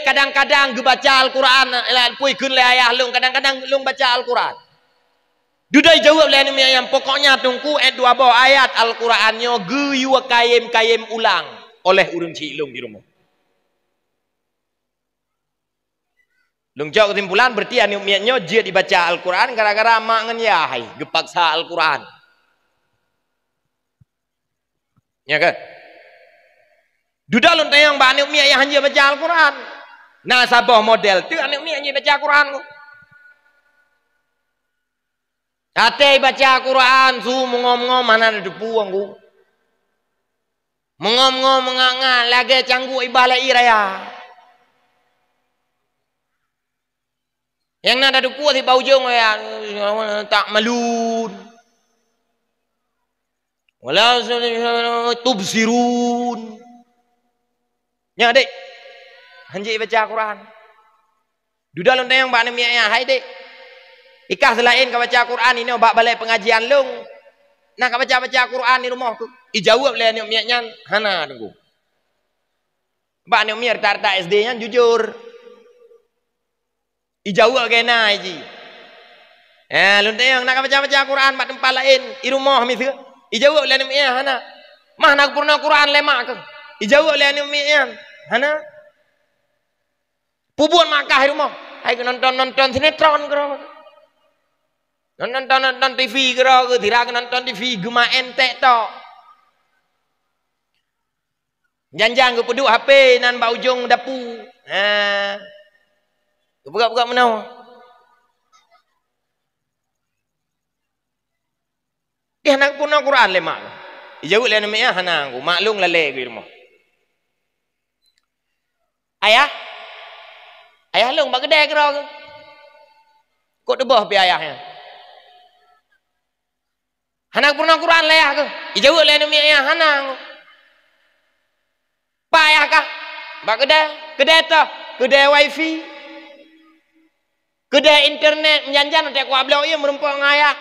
kadang-kadang gue baca Al-Quran pui kun le ayah lung kadang-kadang lung baca Al-Quran. Dudai jawab lain yang pokoknya tungku 2 buah ayat Al-Qurannya geyu kayem ulang oleh urang cilung di rumah. Lung jauh kesimpulan berarti anu miatnya dia dibaca Al-Quran gara-gara mak ngan yahai gepaksa Al-Quran. Ya kan? Duda lun tayang ba anu miat yang hanya baca Al-Quran. Nah sabah model tu anu miat hanya baca Al-Quran ku. Ate baca Quran su mengom-ngom mana ada depuang ku. Mengom-ngom mengangan lagi canggu ibalah iraya. Yang nada depu si bau jong ya tak malun. Wala tubsirun. Ya dek. Hanji baca Quran. Duda lon tayang ba mianya hai dek. Ikah selain kau baca Quran ini bak balai pengajian lung. Nak kau baca Quran di rumah tu. Ijawab le ni miatnya hana tunggu. Bak ni miat tarta SD nya jujur. Ijawab kena ji. Lunte yang nak baca Quran bak tempat lain di rumah mi tu. Ijawab le ni miatnya hana. Mah nak purna Quran lemak ke. Ijawab le ni miatnya hana. Pubuan Makkah di rumah. Hai nonton sinetron ke. Nonton TV kira ke tidak nonton TV gema entek tok. Janjang ke peduk HP nan ba ujung dapu. Buka-buka menau. Dia nak pun Quran lemak. Jauh le namanya hanang ku maklum lale ke rumah. Ayah long bak kedai kira ke. Kok debah pi ayahnya. Hanak purna Quran leh ke? Ijawab leh namanya hanang. Payah kah? Bak kedai tu, kedai wifi, kedai internet menjanjan untuk kuat belau ia merumpok ngayah.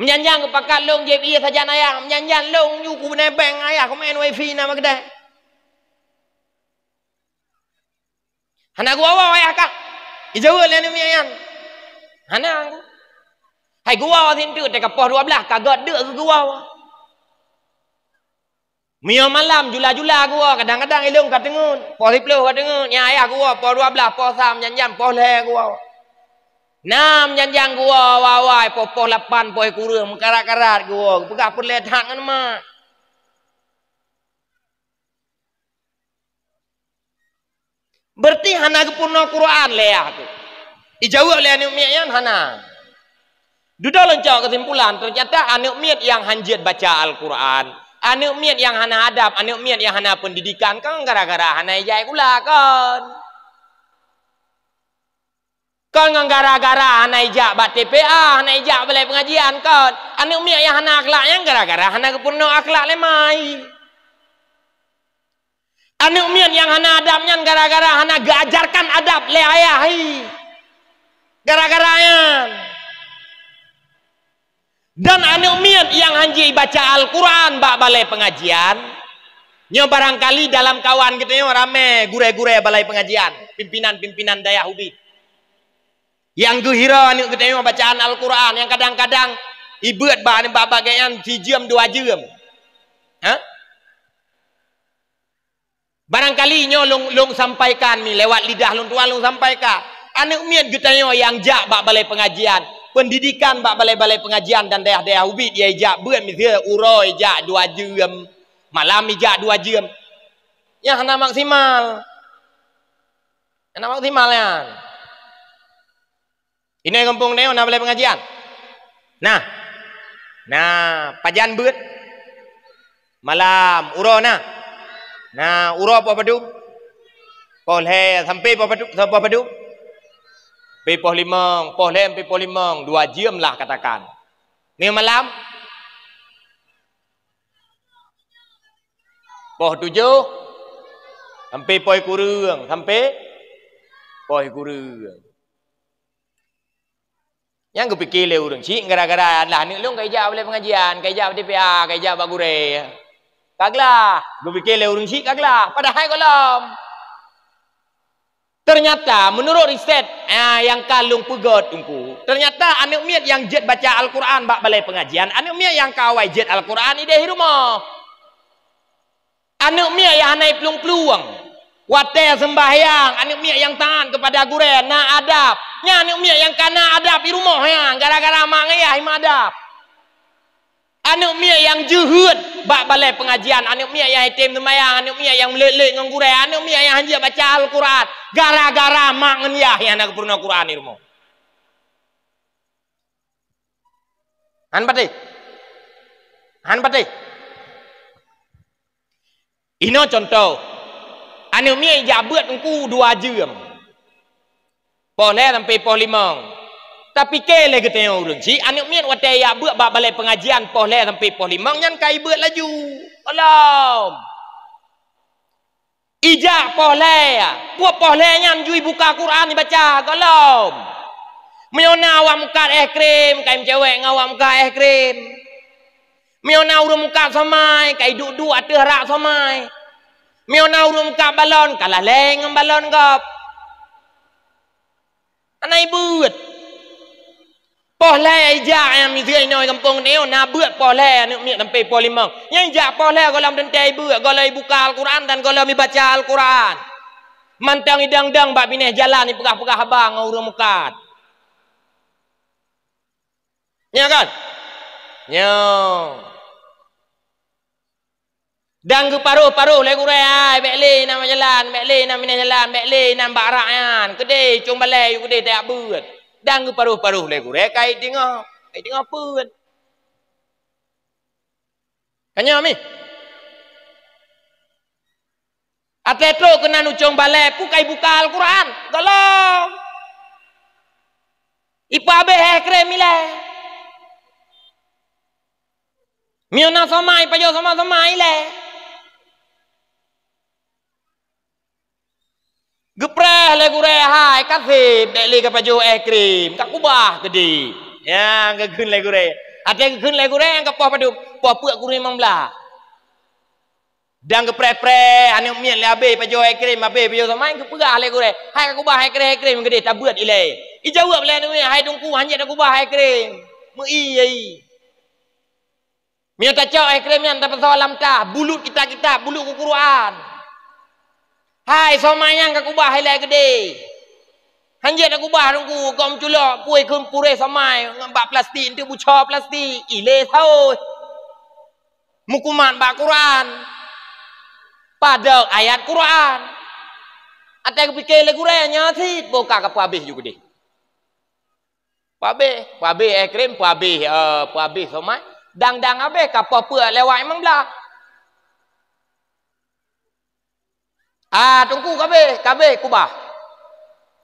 Menyanjang kepakat long jeb iya saja ayah. Menyanjang long you ku nebeng ayah ku main wifi nama kedai. Anak gua awak ayah kak. Ijawal ni mian. Anak. Hai gua sintu dekat pos 12 kagak dek ke gua. Mio malam jula-jula gua kadang-kadang ilung kat tengun. Pos 10 kat tengun. Ya ayah gua pos 12 pos 3 menyanjang pos le gua. 6 janjang gua wawai popoh 8 poh kurang karat-karat gua pegah pun letak kan mak berarti hana kepurna Quran le aku dijawab le anak miat yang hana duda lencak kesimpulan ternyata anak miat yang hanjit baca Al-Quran anak miat yang hana adab anak miat yang hana pendidikan kan gara-gara hana ijai kula kan kan gara-gara hana ijak bat TPA, hana ijak balai pengajian kan. Anak miak yang hana akhlak yang gara-gara hana kepurna akhlak lemai. Anak miak yang hana adabnya gara-gara hana gajarkan adab le ayahi. Gara-gara yang. Dan anak miak yang hanji baca Al-Quran bak balai pengajian. Nyo barangkali dalam kawan kita nyo rame gure-gure balai pengajian, pimpinan-pimpinan daya Yahudi. Yang gehira ni kita bacaan Al-Quran yang kadang-kadang ibet bagian 1 jam 2 jam. Ha? Barangkali nyo long sampaikan ni lewat lidah long tua long sampaikan. Anak miat kita yang jak bak balai pengajian, pendidikan bak balai-balai pengajian dan daerah-daerah ubit dia jak buat misalnya uroi jak 2 jam, malam jak 2 jam. Yang hana maksimal. Hana maksimal ya. Ini kampung neo nak balai pengajian. Nah, pajan beut malam uro nah uro apa padu? Polhe sampai apa padu? Pi poh 5, polhe pi poh 5, 2 jam lah katakan. Ni malam poh 7 sampai poh kurang, sampai poh kurang. Yang gue pikir le urang cik gara-gara lah ni long kaijak boleh pengajian, kaijak TPA, kaijak bagure. Kaglah, gue pikir le urang cik kaglah, padahal kolom. Ternyata menurut riset yang kalung pegot tungku, ternyata anak miat yang jet baca Al-Quran bak balai pengajian, anak miat yang kawai jet Al-Quran ide rumah. Anak miat yang hanai peluang-peluang. Wate sembahyang, anak miak yang tahan kepada gure, na adab. Nya anak miak yang kana adab di rumah ya, gara-gara mak ngayah him adab. Anak miak yang juhud bak balai pengajian, anak miak yang hitam sembahyang, anak miak yang melek-lek dengan gure, anak miak yang hanjak baca Al-Quran, gara-gara mak ngayah yang nak purna Quran di rumah. Han pati. Ini contoh. Anak miak jabat engku 2 jam. Poh le sampai poh 5. Tapi kele kita yang urang cik anak miak wate ya buat bak balai pengajian poh le sampai poh 5 nyan kai buat laju. Alam. Ijak poh le. Puak poh le nyan jui buka Quran dibaca golom. Miona awak muka krim, kai cewek ngawak muka krim. Miona urang muka samai, kai duduk ateh rak samai. Miona urung ka balon kalah leng ng balon gop. Anai buat. Poh le ijak yang mizai noi kampung ni na buat poh le nak miak sampai poh 5. Yang ijak poh le kalau dentai buat kalau buka Al-Quran dan kalau mi baca Al-Quran. Mantang idang-dang bak bineh jalan ni pegah-pegah abang urung mukat. Ya kan? Yo. Dan ke paruh-paruh le gure ai bekle nama jalan bekle nama minah jalan bekle nam baraknya kedai cung balai kedai tak buat dan ke paruh-paruh le gure kai tengok pun kanya mi atletro kena nu cung balai pu kai buka Al-Quran golong ipa be krem mile miona samai pajo sama ile gepreh le gure hai kasib dek le ka pajo krim kak kubah gede ya gegun le gure Ada keun le gureng ke poh padu. Poh puak gureng mangbelah. Dan ke pre-pre anu mian le abe pajo ekrim abe pajo samai ke pegah le gureng. Hai aku bah ekrim gede tabuat ile. Ijawab le anu hai dungku hanjat aku bah ekrim. Mu iya. Mia ta cau ekrim yang dapat salam tah bulut kita bulut ku Quran. Hai somayang ka kubah le gede. Hanjat aku bah dungku kom culok puai kum pure samai ngambak plastik tu buca plastik ile tau. Mukuman ba Quran. Pada ayat Quran. Ate pikir le gurenya thi boka ka pabeh juga deh. Pabeh ekrim pabeh samai dang abe kapal pua lewat emang belah. Tunggu kabe kubah.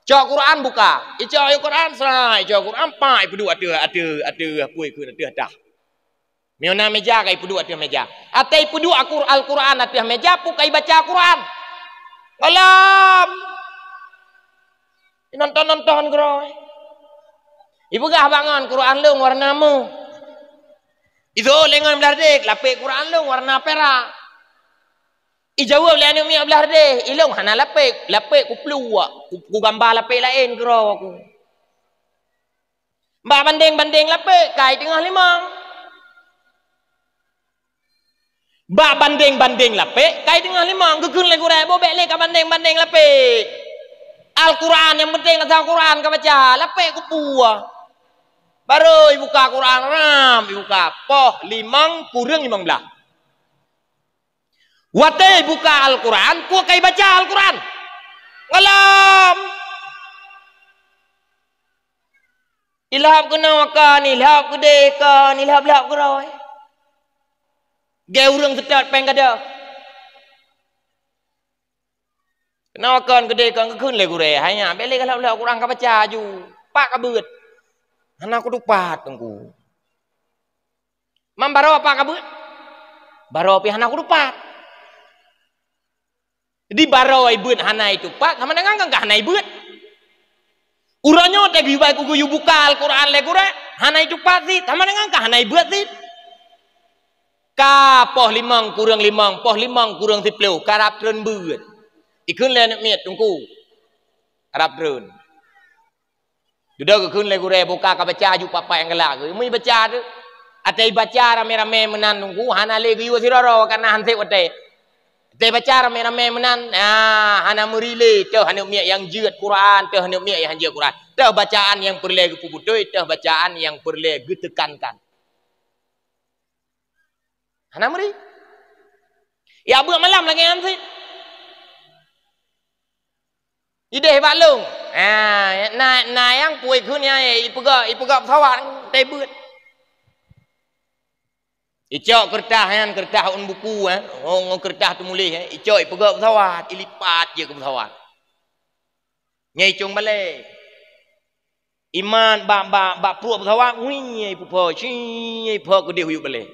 Cok Quran buka. Cok Quran selai. Cok Quran pa ipu dua ada puai ku ada dah. Miona meja ka ipu dua ada meja. Ate ipu dua Al-Quran ada meja pukai baca Quran. Alam. Nonton groy. Ibu gah bangun Quran lu warnamu. Itu lengan belah dek, lapik Quran lu warna perak. Ijawab le anu mi belah dek, ilung hana lapik ku peluak, ku gambar lapik lain kero aku. Mbak banding lapik kai tengah limang. Mbak banding lapik kai tengah limang, gekun le Quran bobek le ka banding lapik. Al-Quran yang penting asal Quran ka baca, lapik ku puah. Baru ibu buka Quran ram, ibu buka poh limang kurang 15. Wate buka Al-Quran, ku kai baca Al-Quran. Ngalam. Ilham kena makan, ilham gede kan, ilham belak gerai. Ge urang sedat peng kada. Kena makan gede kan keun le gure, hanya bele kalau belak Quran ka baca ju. Pak kabut. Anak aku dupat tunggu. Mam baro apa kabut? Baro pi anak aku dupat. Jadi baro ibut hana itu pak, sama dengan kan hana ibut. Uranya teh bibai ku guyu buka Al-Quran le gure, hana itu pati, sama dengan kan hana ibut sih. Ka poh limang kurang 10 karap tren beut. Ikun le nak miet tunggu. Karap tren. Sudah ke kun le gure buka ka baca ju papa yang gelak ke. Mui baca tu. Atai baca rame-rame menan tunggu hana le giwa siroro kana hanse wate. Atai baca rame-rame menan hana murile teh hana miak yang jeut Quran, teh hana miak yang jeut Quran. Teh bacaan yang perle ke puputoi, teh bacaan yang perle getekankan. Hana muri. Ya buat malam lagi hanse. Ide balung. Nah yang puai kunya ipegak pesawat tebut. Icok kertas un buku kertas tu mulih icok ipegak pesawat, ilipat je ke pesawat. Nyai cung balik. Iman bak puak pesawat nyai pupo, nyai pupo gede huyuk balik.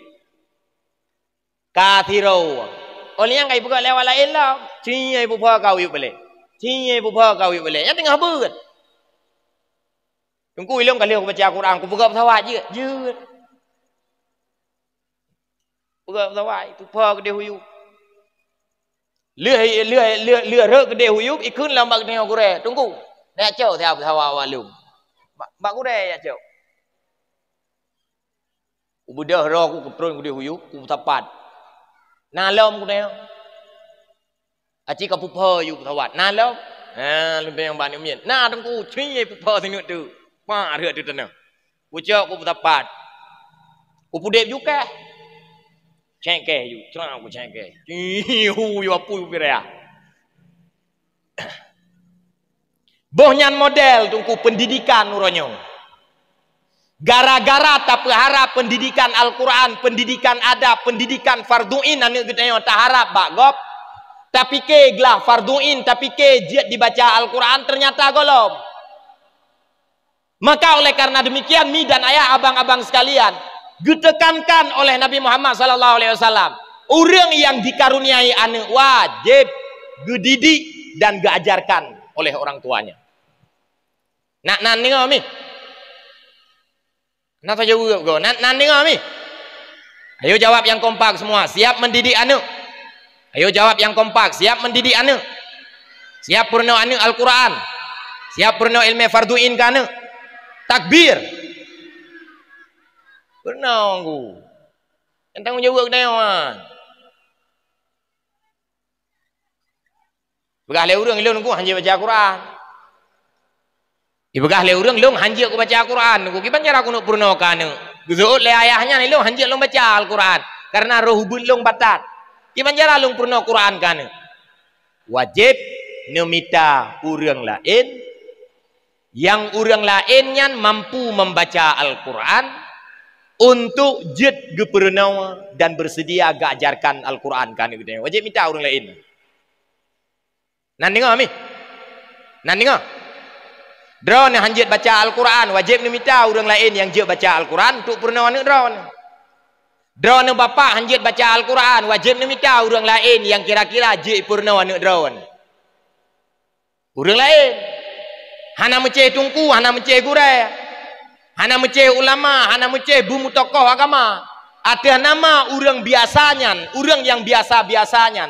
Kathiro. Oleh yang kai pegak lewat lain lah, nyai pupo kau huyuk balik. Ciye bupa kau yuk boleh. Yang tengah beut. Tunggu ilung kali aku baca Quran, aku buka pesawat je. Buka pesawat, bupa gede huyuk. Lừa rớt gede huyuk, ikun lambat tengah kure. Tunggu. Nak cau theo pesawat walum. Bak kure ya cau. Ubudah roh aku ketrun gede huyuk, aku tapat. Nalom ku tengok. Aci ka pupa yu pesawat. Nah lo. Lebih yang banyak mian. Nah tunggu ciye pupa sini tu. Pa ada tu tanah. Ucap ku tapat. Ku pudep juga. Cengkeh yu, terang ku cengkeh. Yu apu pira. Bohnyan model tunggu pendidikan uronyo. Gara-gara tak harap pendidikan Al-Quran, pendidikan adab, pendidikan farduin anu kita tak harap bak gop. Tapi ke gelah farduin, tapi ke jiat dibaca Al-Quran ternyata golom. Maka oleh karena demikian mi dan ayah abang-abang sekalian ditekankan oleh Nabi Muhammad SAW. Orang yang dikaruniai anu wajib dididik dan diajarkan oleh orang tuanya. Nak nani mi. Nak saja jawab go. Nan dengar mi. Ayo jawab yang kompak semua. Siap mendidik anak. Ayo jawab yang kompak. Siap mendidik anak. Siap purna anak Al-Quran. Siap purna ilmu farduin ke anak. Takbir. Purna aku. Yang tanggung jawab kena orang. Begah le urang ilung ku hanje baca Quran. Ibegah le urang long hanje ku baca Quran. Ku kiban cara ku nak purna ka anak. Gezuut le ayahnya ni long hanje long baca Al-Quran. Karena roh hubun long batat. Kiban cara long purna Quran ka anak. Wajib nemita urang lain yang urang lainnya mampu membaca Al-Quran untuk jid gepernau dan bersedia gajarkan Al-Quran kan gitu. Wajib minta orang lain. Nan dengar mi? Nan dengar? Drone hanjit baca Al-Quran wajib minta orang lain yang jid baca Al-Quran untuk pernau anak drone. Drone bapa hanjit baca Al-Quran wajib minta orang lain yang kira-kira jid pernau anak drone. Orang lain. Hana meceh tungku, hana meceh gurai. Hana meceh ulama, hana meceh bumu tokoh agama. Ada nama orang biasanya, orang yang biasa-biasanya.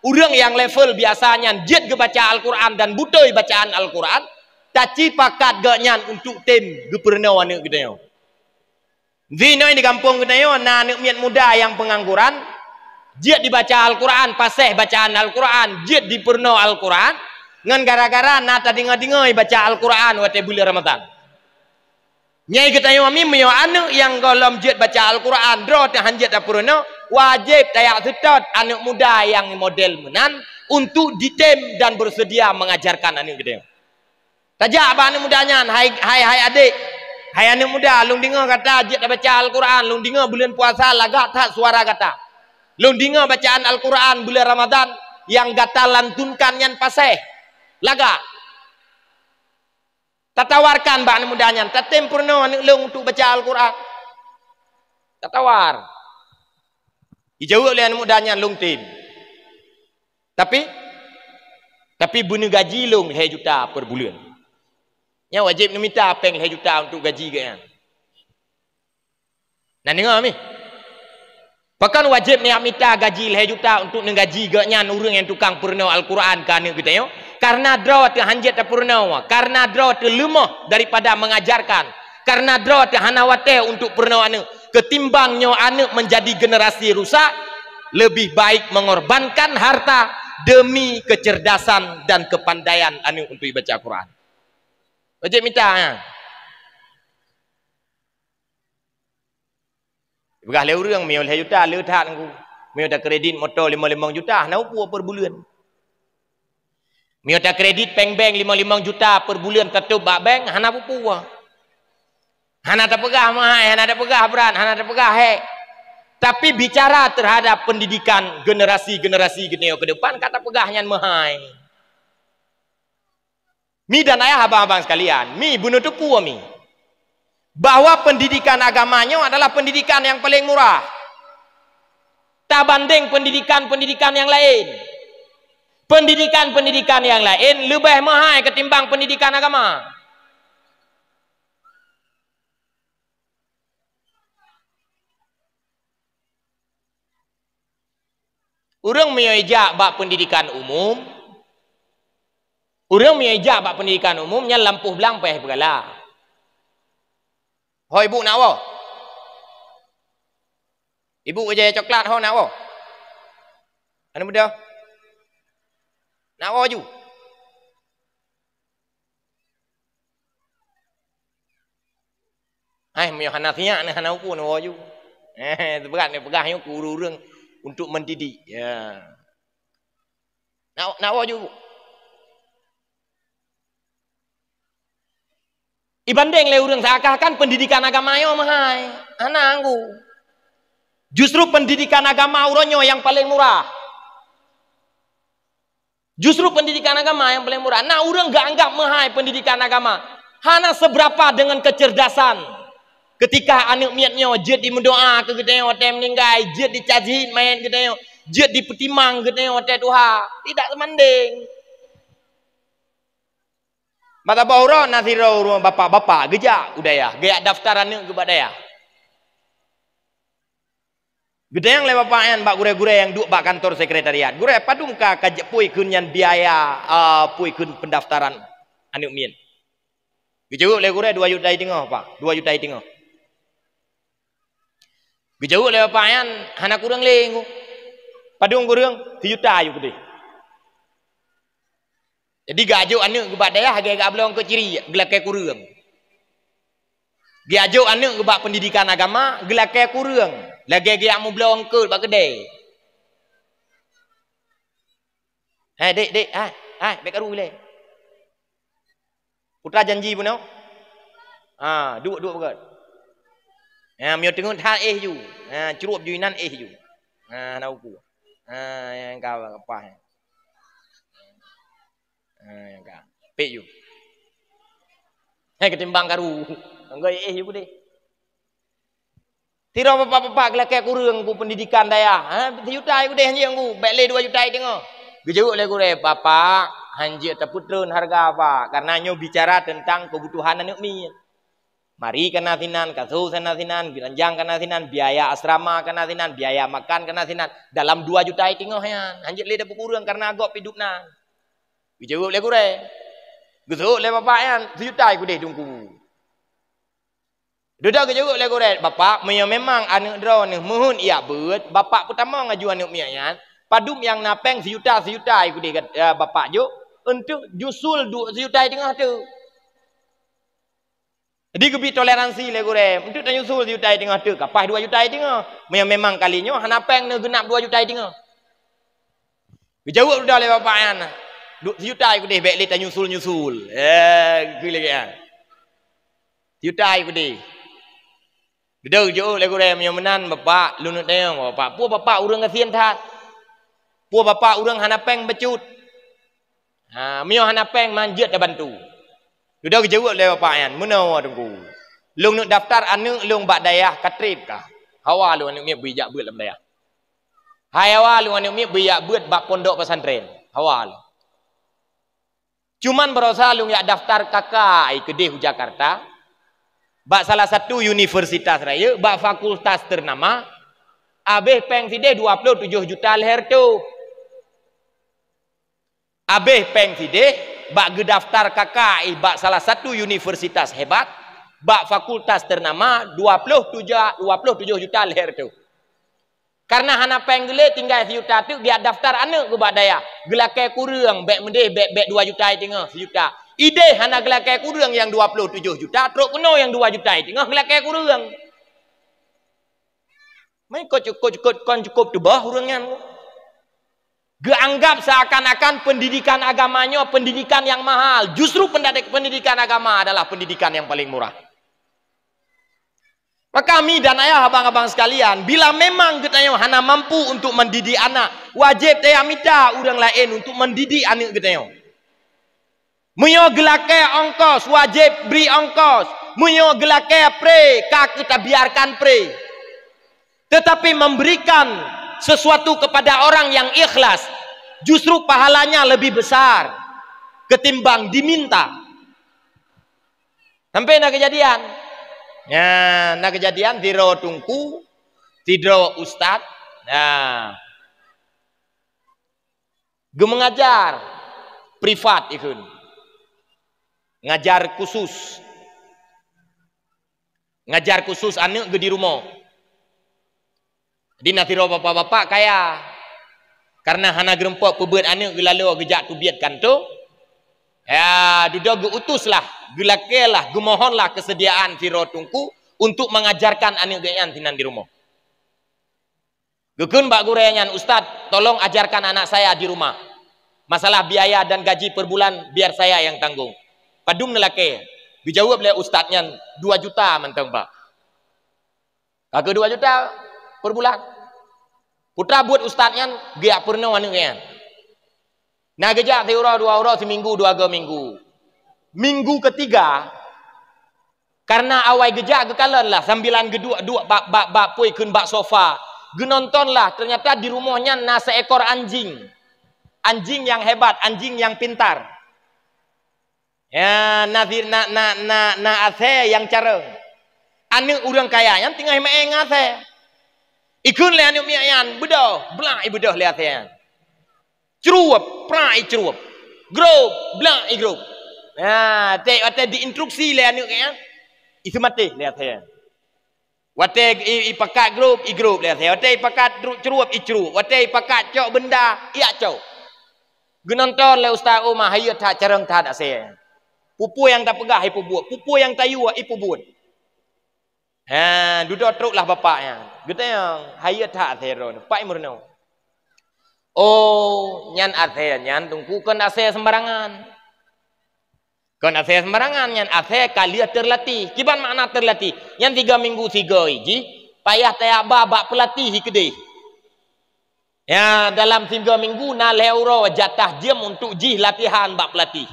Orang yang level biasanya jid baca Al-Quran dan butoi bacaan Al-Quran. Taci pakat ganyan untuk tim gepernau anak kita. Zinoi di kampung kita anak miat muda yang pengangguran. Jid dibaca Al-Quran, paseh bacaan Al-Quran, jid dipernau Al-Quran. Ngan gara-gara nata dengar-dengar baca Al-Quran waktu bulan Ramadan. Nyai kita ami mio anu yang golom jid baca Al-Quran dro teh hanjat apurno wajib tayak setot anak muda yang model menan untuk ditem dan bersedia mengajarkan anak kita. Tajak apa anak mudanya, hai adik, hai anak muda, lung dengar kata jid baca Al-Quran, lung dengar bulan puasa lagak tak suara kata. Lung dengar bacaan Al-Quran bulan Ramadan yang kata lantunkan yang paseh. Laga tatawarkan bak anak mudanya tatem purno anak long untuk baca Al-Quran tatawar dijawab oleh anak mudanya long tim tapi bunyi gaji long 2 juta per bulan yang wajib minta peng 2 juta untuk gaji ke nah dengar mi pakan wajib ni minta gaji 2 juta untuk nenggaji gaknya orang yang tukang purna Al-Quran kan kita yo karena draw te hanjat te purnawa karena draw te lemah daripada mengajarkan karena draw te hanawate untuk purnawa anu ketimbangnya anak menjadi generasi rusak lebih baik mengorbankan harta demi kecerdasan dan kepandaian anu untuk baca Quran wajib minta ya. Begah le urang mio 2 juta le that aku mio tak kredit motor 5 juta nau pu per bulan. Mio tak kredit bank 5 juta per bulan ketup bak bank hana pupuah. Hana tak pegah mahai, hana tak pegah berat, hana tak pegah hek. Tapi bicara terhadap pendidikan generasi-generasi geneo ke depan kata pegahnya mahai. Mi dan ayah abang-abang sekalian, mi bunuh tepu mi. Bahwa pendidikan agamanya adalah pendidikan yang paling murah. Tak banding pendidikan-pendidikan yang lain. Pendidikan-pendidikan yang lain lebih mahal ketimbang pendidikan agama. Urang mengejak bak pendidikan umum. Urang mengejak bak pendidikan umumnya lampuh belang peh begala. Hoi ibu nak apa? Ibu kerja coklat ho nak apa? Anak muda. Nak apa ju? Hai mio hana tiak ni hana uku nak ju. Berat ni pegah yo guru urang untuk mendidik. Ya. Nak apa ju? Ibanding le urang seakan-akan pendidikan agama yo mahal. Ana anggu. Justru pendidikan agama uronyo yang paling murah. Justru pendidikan agama yang paling murah. Nah, orang gak anggap mahal pendidikan agama. Hana seberapa dengan kecerdasan. Ketika anak miatnya jid di mendoa ke kita hotel meninggal, jid dicaji main kita, jid di petimang kita hotel Tuhan. Tidak semanding. Mata baura nasiro rumah bapak-bapak gejak udaya, gaya daftaran ke badaya. Gede yang lewat payan bak gure-gure yang duk bak kantor sekretariat. Gure padum ka kajak pui kunyan biaya pui kun pendaftaran anu mien. Gejauh le gure 2 juta tengah pak, 2 juta tengah. Gejauh lewat payan hana kurang lengu. Padung kurang 3 juta ayu gede. Jadi gajo anu ke bak daya harga gak belum ke ciri gelakai kurang. Gajo anu ke bak pendidikan agama gelakai kurang. Lagi amu belum ke bak kedai. Hai dek, hai bek karu le. Putra janji pun no. Duk begat. Mio tengok hal ju. Cerup juinan ju. Nak uku. Yang kau apa? Yang kau. Pek ju. Ketimbang karu. Enggak ju deh. Tira bapak-bapak kelakar kurang ku pendidikan daya. 3 juta aku deh hanji aku. Baik 2 juta tengok. Gejauh le gure bapak hanji terputron harga apa? Karena nyo bicara tentang kebutuhan anak mi. Mari kena sinan, kasuh kena sinan, biranjang kena sinan, biaya asrama kena sinan, biaya makan kena sinan. Dalam 2 juta tengok yan. Hanji le dah kurang karena agak hidupna. Gejauh le gure. Gejauh le bapak yan 1 juta aku deh tunggu. Dudak ke juga le korek bapak memang anak draw ni mohon ia bet bapak pertama ngaju anak mian padum yang napeng 1 juta iku dia bapak jo untuk jusul 2 juta tengah tu. Jadi kebi toleransi le korek untuk nyusul 1 juta tengah tu kapah 2 juta tengah memang kalinya hanapeng ne genap 2 juta tengah. Bijawab dah le bapak yan 1 juta iku deh bek le nyusul gile kan 1 juta iku deh. Gedau jo le gure yang menan bapak lunut tengok bapak pu bapak urang kasian that pu bapak urang hanapeng becut mio hanapeng manjet dah bantu gedau jauh le bapak yan menau tunggu lung nuk daftar anu lung bak dayah katrip kah hawa lu anu mi bijak beut lam dayah hai hawa lu anu mi bijak beut bak pondok pesantren hawa lu cuman berusaha lung ya daftar kakak ke deh Jakarta bak salah satu universitas raya, bak fakultas ternama, abeh peng side 27 juta leher tu. Abeh peng side, bak gedaftar KKI, bak salah satu universitas hebat, bak fakultas ternama 27 juta leher tu. Karena hana peng gele tinggal 1 juta tu, dia daftar anak ke bak daya. Gelakai kurang, bek mendeh, bek 2 juta tengah 1 juta. Ide hana gelakai kurang yang 27 juta, teruk kena yang 2 juta tengah gelakai kurang. Main kau cukup tu bah urangnya. Geanggap seakan-akan pendidikan agamanya pendidikan yang mahal. Justru pendidikan agama adalah pendidikan yang paling murah. Maka kami dan ayah abang-abang sekalian, bila memang kita hana mampu untuk mendidik anak, wajib saya minta orang lain untuk mendidik anak kita. Munyo gelake ongkos, wajib beri ongkos. Munyo gelake pre, kak kita biarkan pre. Tetapi memberikan sesuatu kepada orang yang ikhlas, justru pahalanya lebih besar ketimbang diminta. Sampai nak kejadian. Ya, nak kejadian tiro tungku, tiro ustad. Nah, gue mengajar privat ikun. Ngajar khusus anak ke di rumah. Jadi nanti bapak-bapak kaya karena hana gerempok pebet anak lalu gejak tu biatkan tu ya duduk geutuslah gelakelah gemohonlah kesediaan tiro tungku untuk mengajarkan anak geyan tinan di rumah. Gekun bak gureyan ustad tolong ajarkan anak saya di rumah. Masalah biaya dan gaji per bulan biar saya yang tanggung. Padum nelake, dijawab oleh ustadznya 2 juta mentang pak. Kagak 2 juta per bulan. Putra buat ustadznya dia pernah anunya. Nah gejak 2 euro seminggu 2 minggu. Minggu ketiga karena awal gejak kekalan lah sambilan gedua bak pui kun bak sofa. Genonton lah ternyata di rumahnya nasa ekor anjing. Anjing yang hebat, anjing yang pintar. Ya, na ase yang cara. Anu orang kaya yang tinggal main ase. Ikun le anu miayan, bedah, belah ibedah le ase. Ceruap, prai ceruap. Grup, belah grup. Ya, te diinstruksi le anu kaya. Itu mati le ase. Wate ipakat grup, grup le ase. Wate ipakat ceruap, ceruap. Wate ipakat cok benda, iya cok. Genonton le ustaz Umar hayat tak carang tak ase. Pupu yang tak pegah ipu buat, pupu yang tayu ipu buat. Ha, duduk teruklah bapaknya. Gitu yang hayat tak teron, pai murno. Oh, nyan ase nyan tungku kon ase sembarangan. Kon ase sembarangan nyan ase kalian terlatih. Kiban makna terlatih? Yang 3 minggu 3 iji, payah taya babak pelatih hikede. Ya, dalam 3 minggu na leuro jatah jam untuk ji latihan bak pelatih.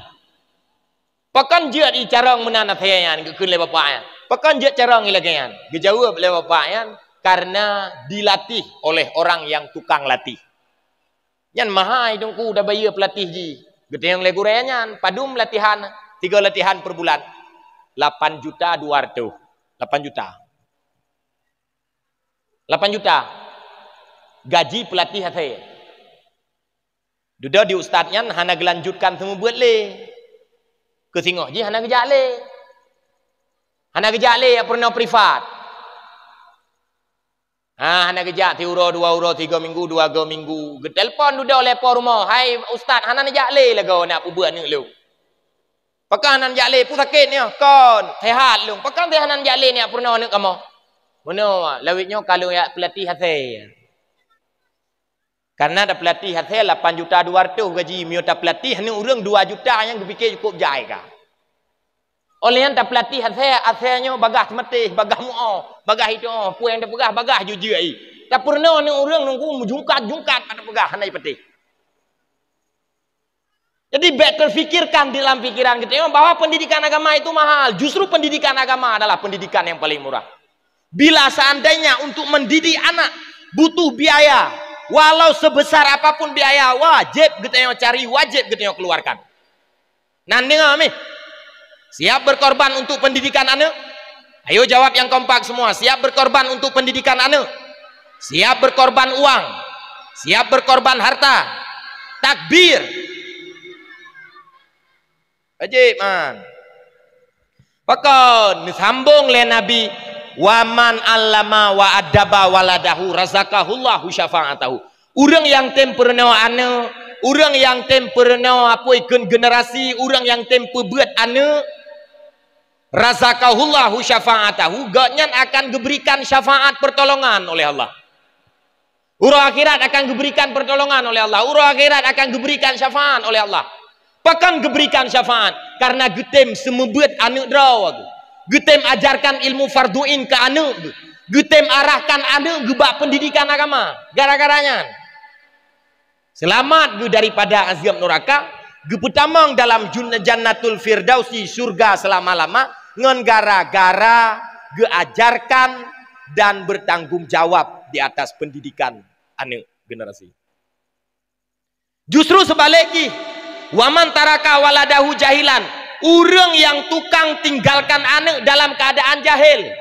Pakan je di carang menana thayan ke le bapaknya. Pakan je carang ilagian. Gejawab le bapaknya karena dilatih oleh orang yang tukang latih. Yan mahai dongku dah bayar pelatih ji. Gede yang le gureanyan padum latihan 3 latihan per bulan. 8 juta 200. 8 juta. 8 juta. Gaji pelatih saya. Duda di ustaznya hana gelanjutkan semua buat le. Ke singok je hana kejak le. Hana kejak le pernah privat. Ha hana kejak 3 euro 2 euro 3 minggu 2 minggu. Ke telefon duda lepo rumah. Hai ustaz hana kejak le lagu nak buat ni lu. Pakan hana kejak le pu sakit ni kon. Sehat lu. Pakan teh hana kejak le ni pernah ni kamu. Mana lawitnya kalau ya pelatih saya. Karena ada pelatih saya 8 juta 200 gaji miota pelatih ni orang 2 juta yang berfikir cukup jai kah. Oleh yang tak pelatih saya asalnya bagah mati, bagah mu'ah, bagah itu pu yang dah pegah bagah jujur ai. Tak pernah ni orang nunggu jungkat pada pegah hanai peti. Jadi better fikirkan di dalam pikiran kita bahwa pendidikan agama itu mahal. Justru pendidikan agama adalah pendidikan yang paling murah. Bila seandainya untuk mendidik anak butuh biaya, walau sebesar apapun biaya, wajib kita yang cari, wajib kita yang keluarkan. Nanti kami siap berkorban untuk pendidikan anak? Ayo jawab yang kompak semua. Siap berkorban untuk pendidikan anak? Siap berkorban uang? Siap berkorban harta? Takbir. Wajib man. Pakon disambung le Nabi. Waman allama wa adaba waladahu razaqahullahu syafa'atahu. Orang yang temperno ane, orang yang temperno apa ikun generasi, orang yang temper buat ane, razaqahullahu syafa'atahu, ganyan akan diberikan syafaat pertolongan oleh Allah. Urang akhirat akan diberikan pertolongan oleh Allah. Urang akhirat akan diberikan syafaat oleh Allah. Pakan diberikan syafaat karena getem semebuat ane draw. Getem ajarkan ilmu farduin ke anak. Getem arahkan anak gebak pendidikan agama. Gara-garanya. Selamat ge daripada azab neraka. Ge petamang dalam jannatul firdausi surga selama-lama. Ngan gara-gara ge ajarkan dan bertanggung jawab di atas pendidikan anak generasi. Justru sebaliknya. Waman taraka waladahu jahilan. Orang yang tukang tinggalkan anak dalam keadaan jahil.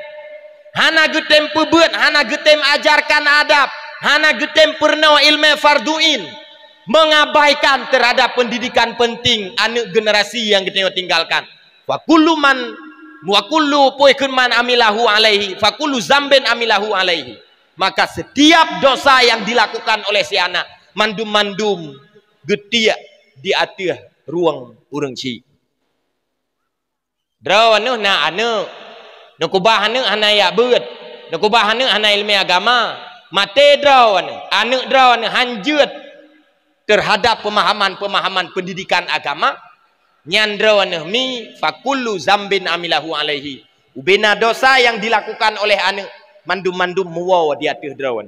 Hana getem pebut, hana getem ajarkan adab, hana getem pernah ilmu farduin. Mengabaikan terhadap pendidikan penting anak generasi yang kita tinggalkan. Wa kullu poikun man amilahu alaihi, fa kullu zambin amilahu alaihi. Maka setiap dosa yang dilakukan oleh si anak, mandum-mandum getiak di atas ruang urang ci. Draw anu na anu nakubah anu hana ya beut nakubah anu hana ilmu agama mate draw anu draw anu hanjut terhadap pemahaman pendidikan agama nyan draw anu mi fakullu zambin amilahu alaihi ubena dosa yang dilakukan oleh anu mandum-mandum muwa di atas draw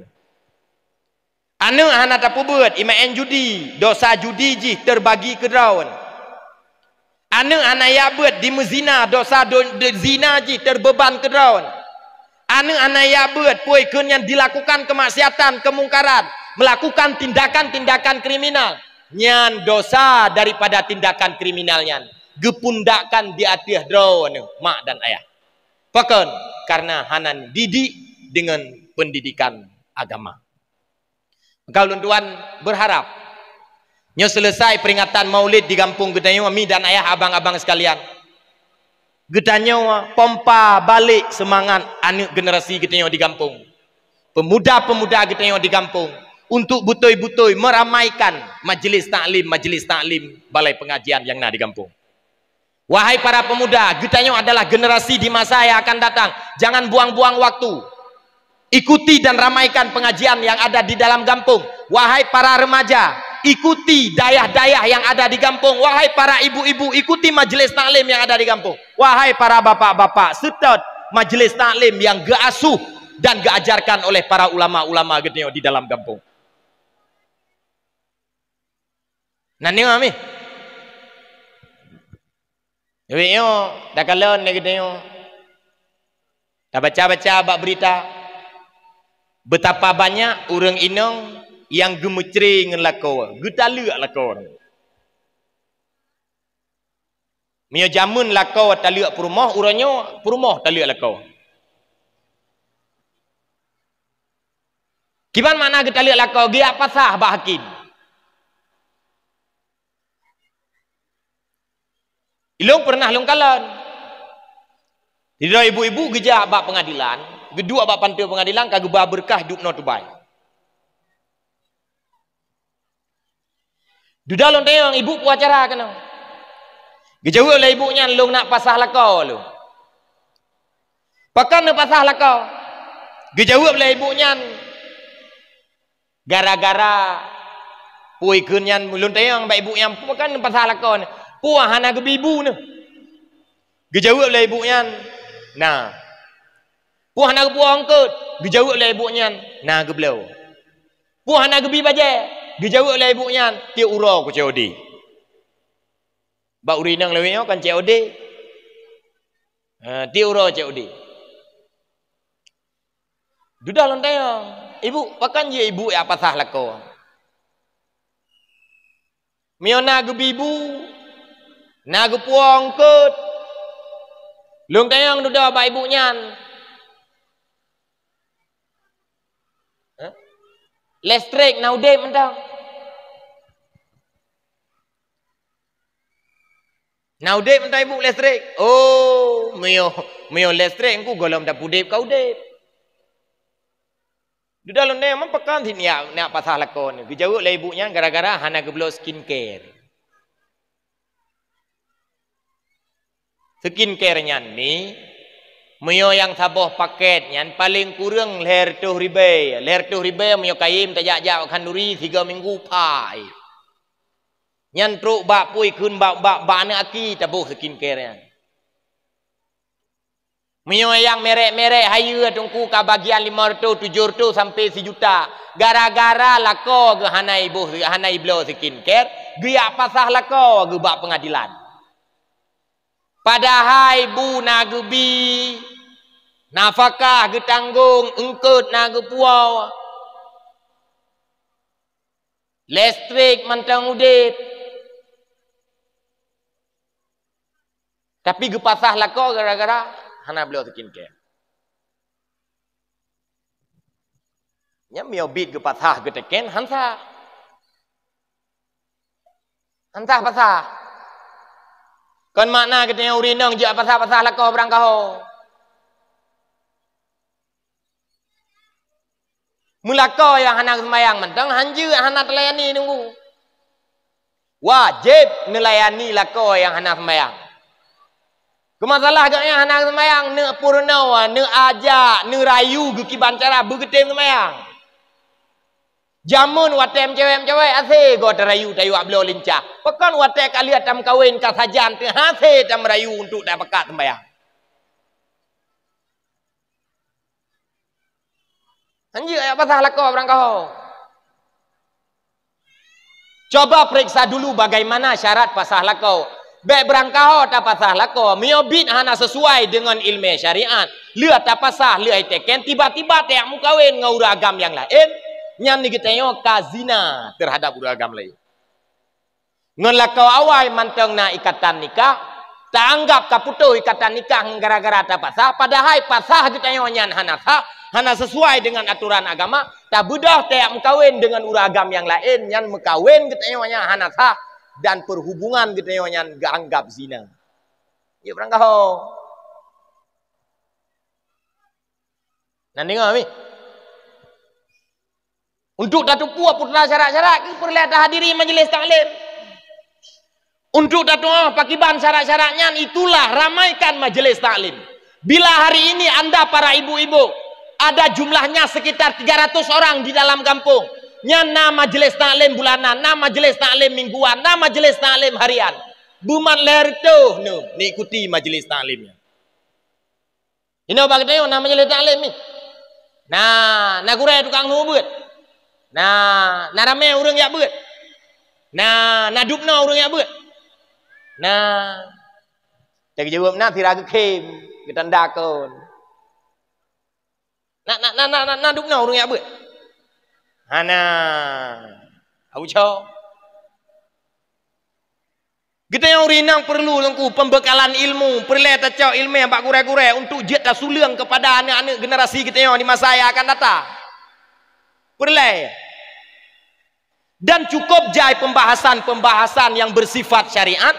anu hana tapubeut imaen judi dosa judi ji terbagi ke draw Anu anaya buat di mezina dosa zina ji terbeban ke drawn. Anu anaya buat poikun yang dilakukan kemaksiatan, kemungkaran, melakukan tindakan-tindakan kriminal. Nyan dosa daripada tindakan kriminalnya. gepundakan di atas drone mak dan ayah. Bahkan karena hanan didik dengan pendidikan agama. Kalau tuan berharap nyo selesai peringatan Maulid di kampung Gedanyo, mi dan ayah abang-abang sekalian. Gedanyo pompa balik semangat anak generasi Gedanyo di kampung. Pemuda-pemuda Gedanyo di kampung untuk butoi-butoi meramaikan majelis taklim balai pengajian yang ada di kampung. Wahai para pemuda, Gedanyo adalah generasi di masa yang akan datang. Jangan buang-buang waktu. Ikuti dan ramaikan pengajian yang ada di dalam kampung. Wahai para remaja, ikuti dayah-dayah yang ada di kampung. Wahai para ibu-ibu, ikuti majelis taklim yang ada di kampung. Wahai para bapak-bapak, setot majelis taklim yang geasuh dan geajarkan oleh para ulama-ulama Gedanyo di dalam kampung. Nani mami? Yo, dah kalon ni Gedanyo. Dah baca-baca bab berita. Betapa banyak orang inong yang gemetri dengan lakau, getalak lakau. Mio jamun lakau talak perumah, uranyo perumah talak lakau. Kiban mana getalak lakau? Dia apa sah bah hakim? Ilong pernah long kalon. Tidak ibu-ibu gejak bab pengadilan. Gedua bab pantai pengadilan kagubah berkah hidup no tubai. Duda long tayang ibu puacara kena. Gejawa lah ibunya long nak pasah lakau lu. Pakan nak pasah lakau. Gejawa lah ibunya gara-gara pui kunyan long tayang bab ibunya pakan nak pasah lakau. Puah hana gebibu ni. Gejawa lah ibunya. Nah. Puah nak puang kot, dijawab oleh ibunya, nak geblau. Puah nak gebi baje, dijawab oleh ibunya, dia urau ku COD. Bak urinang lewenya kan COD. Dia urau COD. Dudah lontayang, ibu pakan je ibu apa sah lakau. Miona gebi ibu, nak puang kot. Lontayang dudah bak ibunya. Listrik nowadays mentang. Nowadays mentang ibu listrik. Oh, mio listrik aku golong dah pudip kau dep. Di dalam ni memang pekan sini nak pasal lakon. Dijawab lah ibunya gara-gara hana geblo skincare. Skincare-nya ni mio yang saboh paket yang paling kurang leher tuh ribe mio kaim tajak-jak kanduri 3 minggu pai. Nyan truk bak pui kun bak ana aki tabuh skincare-nya. Mio yang merek-merek hayu tungku ka bagian 500 700 sampai 1 juta. Gara-gara lako ge hanai blo skincare, giak pasah lako ge bak pengadilan. Padahal bu nagebi nafkah getanggung engkut nagu puau listrik mantang udip tapi gepasah lako gara-gara hana beliau skincare nya mio bit gepasah geteken hansa pasah kan makna katanya urinang je pasah-pasah lako berangkau. Mulako yang hana sembayang mentang hanju hana telayani nunggu. Wajib nelayani lako yang hana sembayang. Kemasalah agaknya hana sembayang ne purna ne ajak ne rayu ge kiban cara begetem sembayang. Jamun watem cewek-cewek ase go terayu tayu ablo lincah. Pekan watek kali atam kawin ka sajan te hase tam rayu untuk dah pekat sembayang. Anjir apa salah kau berangkau? Coba periksa dulu bagaimana syarat pasah lakau. Baik berangkau tak pasah lakau. Miobit hana sesuai dengan ilmu syariat. Lihat tak pasah, lihat teken. Tiba-tiba tak mukawin dengan uragam yang lain. Yang ni kita tengok kazina terhadap uragam lain. Ngan lakau awal mantang na ikatan nikah. tak anggap kaputuh ikatan nikah gara-gara tak pasah, padahal pasah kita nyan hana sah, hana sesuai dengan aturan agama, tak budah tak mengkawin dengan uragam yang lain, yang mengkawin kita nyan hana sah, dan perhubungan kita nyan gak anggap zina. Ya berangkat ho. Nanti ngami. Untuk datu puak putra syarat-syarat, perlihat hadiri majlis taklim. Untuk datu pakiban syarat-syaratnya, itulah ramaikan majlis taklim. Bila hari ini anda para ibu-ibu, ada jumlahnya sekitar 300 orang di dalam kampung. Nyana majlis taklim bulanan, na majlis taklim mingguan, na majlis taklim harian. Buman leher itu, ni ikuti majlis taklimnya. Ini apa kita na majlis taklim ni? Nah, kurai tukang hubut. Nah, rame orang yang buat. Nah, dupna orang yang buat. Nah, tak jawab nak tiraga kem, kita ndakon. Nah, dupna orang yang buat. Hana, aku cow. Kita yang rinang perlu lengku pembekalan ilmu, perlihat cak ilmu yang bak kurai-kurai untuk jeta sulang kepada anak-anak generasi kita yang di masa yang akan datang. Perlihat. Dan cukup jai pembahasan-pembahasan yang bersifat syariat,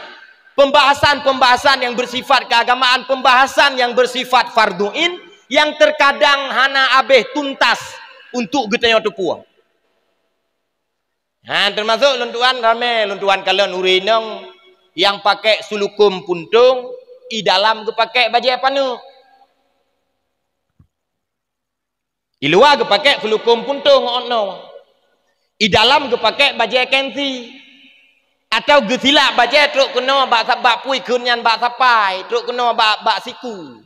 pembahasan-pembahasan yang bersifat keagamaan, pembahasan yang bersifat farduin, yang terkadang hana abeh tuntas untuk kita yang terpuang. Nah, termasuk luntuan rame, luntuan kalian urinong yang pakai sulukum puntung, i dalam ke pakai baju panu. I luar ke pakai sulukum puntung ono. I dalam ke pakai baju kensi. Atau ke silap baju truk kena bak pui kunyan bak sapai, truk kena bak siku.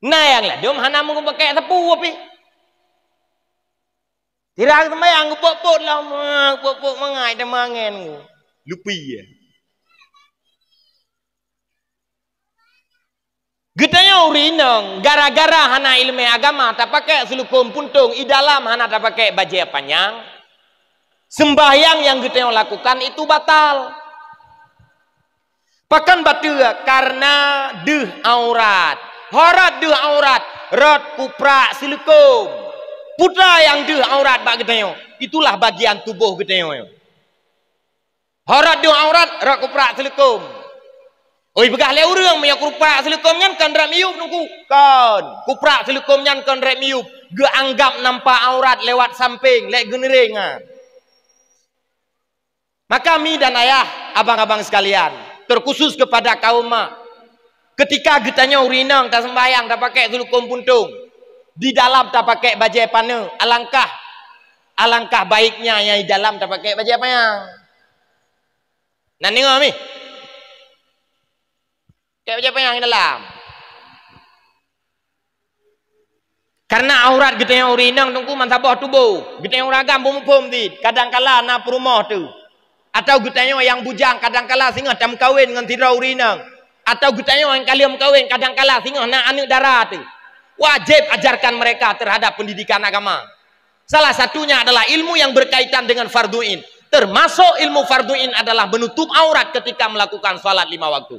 Nah yang lah dom hana mu pakai sapu api. Tirang sembayang pok-pok lah, pok-pok mangai dah mangen. Lupi ya. Getanya urinang gara-gara hana ilmu agama tak pakai sulukum puntung, i dalam hana tak pakai baju panjang. Sembahyang yang getanya lakukan itu batal. Pakan batu karena deh aurat. Horat deh aurat, rot kuprak sulukum. Putra yang deh aurat bak getanya, itulah bagian tubuh getanya. Horat deh aurat, rot kuprak sulukum. Oi begah le urang me kuprak sulukum nyan kan rek miup nungku. Kan kuprak sulukum nyan kan rek miup. Ge anggap nampak aurat lewat samping, lek genering. Maka mi dan ayah, abang-abang sekalian, terkhusus kepada kaum mak. Ketika getanya urinang tak sembahyang, tak pakai sulukum puntung. Di dalam tak pakai baju pana, alangkah baiknya yang di dalam tak pakai baju panjang. Nah tengok mi. Pakai baju panjang di dalam. Karena aurat getanya urinang tungku mansabah tubuh. Getanya uragam bum-bum di. Kadang-kala na perumah tu. Atau getanya yang bujang kadang-kala singa tam kawin dengan tidak urinang. Atau getanya yang kalian kawin kadang-kala singa nak anak darah tu. Wajib ajarkan mereka terhadap pendidikan agama. Salah satunya adalah ilmu yang berkaitan dengan farduin. Termasuk ilmu farduin adalah menutup aurat ketika melakukan salat 5 waktu.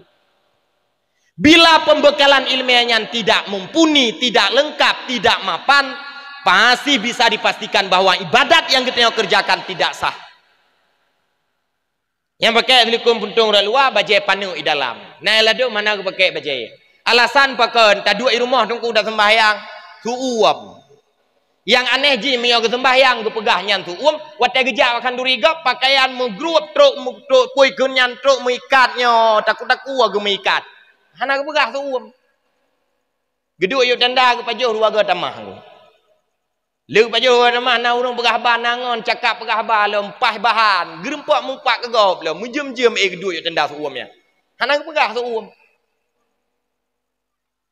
Bila pembekalan ilmiahnya tidak mumpuni, tidak lengkap, tidak mapan, pasti bisa dipastikan bahwa ibadat yang kita kerjakan tidak sah. Yang pakai sulukum puntung rak luar, baju panu di dalam. Nah ladu mana aku pakai baju? Alasan pakai tak dua di rumah tunggu dah sembahyang, suuam. Yang aneh ji mio ke sembahyang ke pegahnya suuam, watai gejak akan duriga pakaian mugrup truk pui kunyan truk mengikatnya, takut-takut aku mengikat. Hana ke pegah suuam. Geduk yo tanda ke pajuh ruaga tamah aku. Lu pajuh tamah na urang pegah banangon cakap pegah ba lempah bahan, gerempak mumpak ke gop le, menjem-jem geduk yo tanda suuamnya. Hana ke pegah suuam.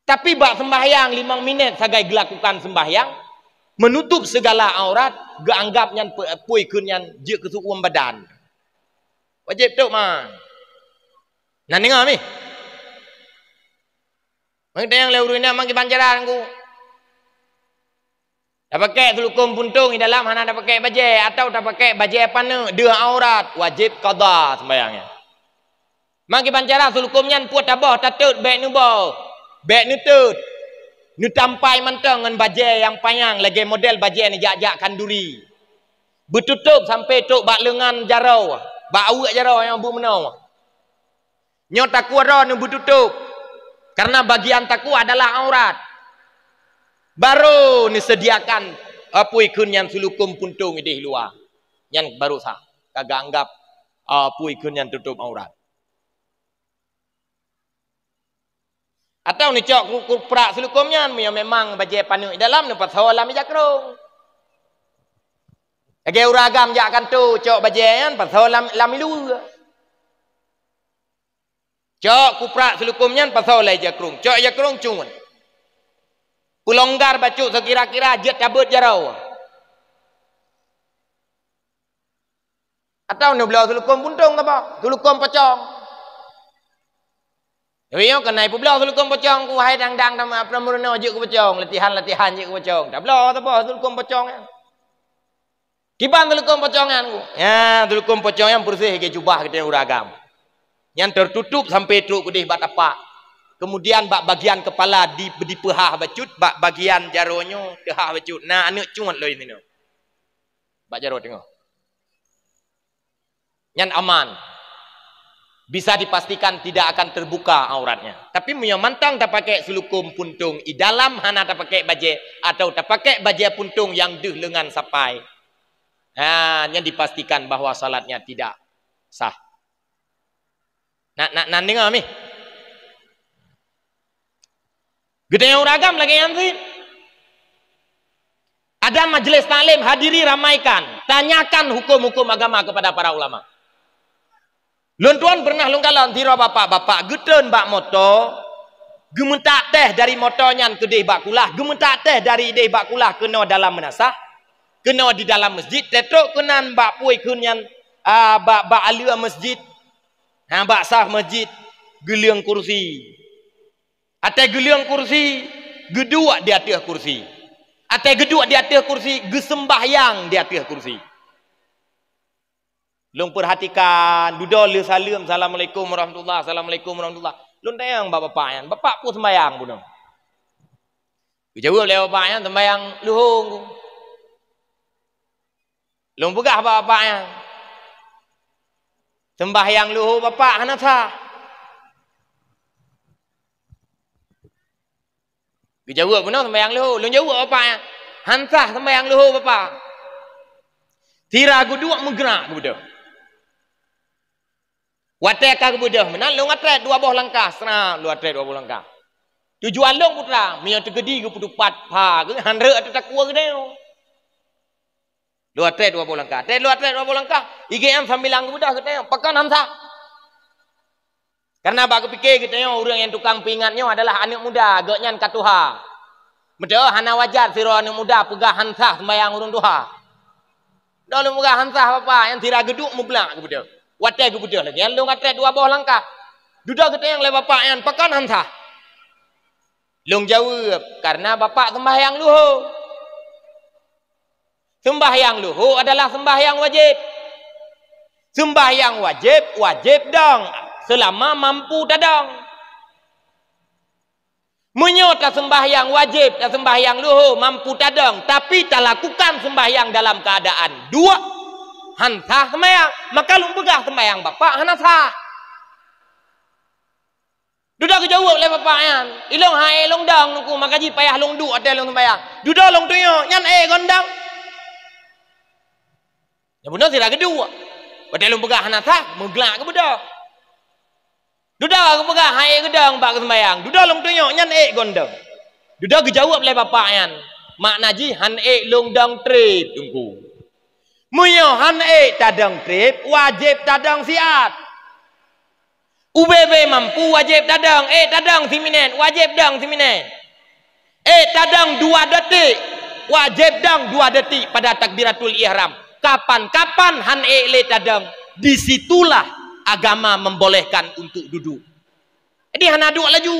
Tapi bak sembahyang 5 minit sagai dilakukan sembahyang, menutup segala aurat, geanggapnya pui kunyan je ke suuam badan. Wajib tu mah. Nah dengar mi. Mangda yang leurina mangki panjaran ku. Dah pakai sulukum puntung di dalam hana dah pakai baju atau dah pakai baju pana dua aurat, wajib qada sembayangnya. Mangki bancara sulukum nyan puat tabah tatut bek nu bo. Bek nu tut. Nu tampai mantang ngan baje yang payang lagi model baje ni jak-jak kanduri. Bertutup sampai tok bak lengan jarau. Bak awak jarau yang bu menau. Nyo takwa ro nu bertutup. Karena bagian takwa adalah aurat. Baru ni sediakan apui kun yang sulukum puntung di luar. Yang baru sah. Kagak anggap apui kun yang tutup aurat. Atau ni cok kuprak sulukumnya memang baje panu dalam ni pasal lam jakrong. Age uragam jak kan tu cok baje kan pasal lam lu. Cok kuprak sulukumnya pasal lai jakrong. Cok jakrong cun. Pulonggar bacuk sekira-kira jet cabut jarau. Atau ni belau sulukum puntung apa? Sulukum pocong. Tapi yo kenai publau sulukum pocong ku hai dang-dang sama pramurna je ku pocong, latihan-latihan je ku pocong. Tak belau apa sulukum pocong kan. Kiban sulukum pocongan ku. Ya, sulukum pocong yang bersih ke jubah kita uragam. Yang tertutup sampai truk kudih bat apa. Kemudian bak bagian kepala di pehah bacut, bak bagian jaronyo tehah bacut. Nah, anak cuat loh ini. Bak jaro tengok. Yang aman. Bisa dipastikan tidak akan terbuka auratnya. Tapi punya mantang tak pakai sulukum puntung. I dalam hana tak pakai baje. Atau tak pakai baje puntung yang deh lengan sapai. Yang dipastikan bahwa salatnya tidak sah. Nak dengar mi? Gede yang uragam lagi yang sih. Ada majelis taklim, hadiri ramaikan. Tanyakan hukum-hukum agama kepada para ulama. Lun tuan pernah lun kalau tiro bapak-bapak geden bak moto gementak teh dari motonya ke deh bak kulah, gementak teh dari deh bak kulah kena dalam menasah, kena di dalam masjid, tetok kenan bak puai kunyan bak alia masjid, bak sah masjid, geliang kursi. Ate geliang kursi, gedua di atas kursi. Ate gedua di atas kursi, gesembahyang di atas kursi. Lung perhatikan, duduk lu salam, assalamualaikum warahmatullahi, assalamualaikum warahmatullahi. Lung tayang bapak yang, bapak pun sembahyang pun. Jauh lewat bapak yang sembahyang luhung. Lung pegah bapak yang sembahyang luhung bapak hanasa. Jauh pun sembahyang luhung, lung jauh bapak yang hansa sembahyang luhung bapak. Tira guduk menggerak kemudian. Watek kebudah menang long atret dua boh langkah serang lu atret dua boh langkah. Tujuan long putra mian tegedi ke putupat pa ke handre atau takwa ke deo. Lu atret dua boh langkah. Lu atret dua boh langkah. IGM sambilang kebudah ke deo. Pakan hamsa. Karena bak kepikir kita orang yang tukang pingatnya adalah anak muda, gaknyan katuha. Betul hana wajar siro anak muda pegah hansah sembayang urung duha. Dah lu pegah hansah apa yang tira geduk mubelak kebudah. Watai ke budak lagi. Yang lu ngatret dua bawah langkah. Duda kita yang le bapak yang pakan hansah. Long jawab. Karena bapak sembahyang luhur. Sembahyang luhur adalah sembahyang wajib. Sembahyang wajib dong. Selama mampu tadang. Menyota sembahyang wajib dan sembahyang luhur mampu tadang. Tapi tak lakukan sembahyang dalam keadaan dua. Hansah sembahyang, maka lu pegah sembahyang bapak hanasah. Duda kejauh oleh bapaknya. Ilong hai long dang nuku maka ji payah long du ada long sembahyang. Duda long tuyo nyan gondang. Ya benar sira kedua. Pada lu pegah hanasah meglak ke budak. Duda aku pegah hai gedang bak sembahyang. Duda long tuyo nyan gondang. Duda kejauh oleh bapaknya. Makna ji han long dang trip tunggu. Muyohan tadang trip wajib tadang siat. UBB mampu wajib tadang tadang siminen wajib dang siminen. Tadang 2 detik wajib dang 2 detik pada takbiratul ihram. Kapan-kapan han le tadang disitulah agama membolehkan untuk duduk. Jadi han aduk laju.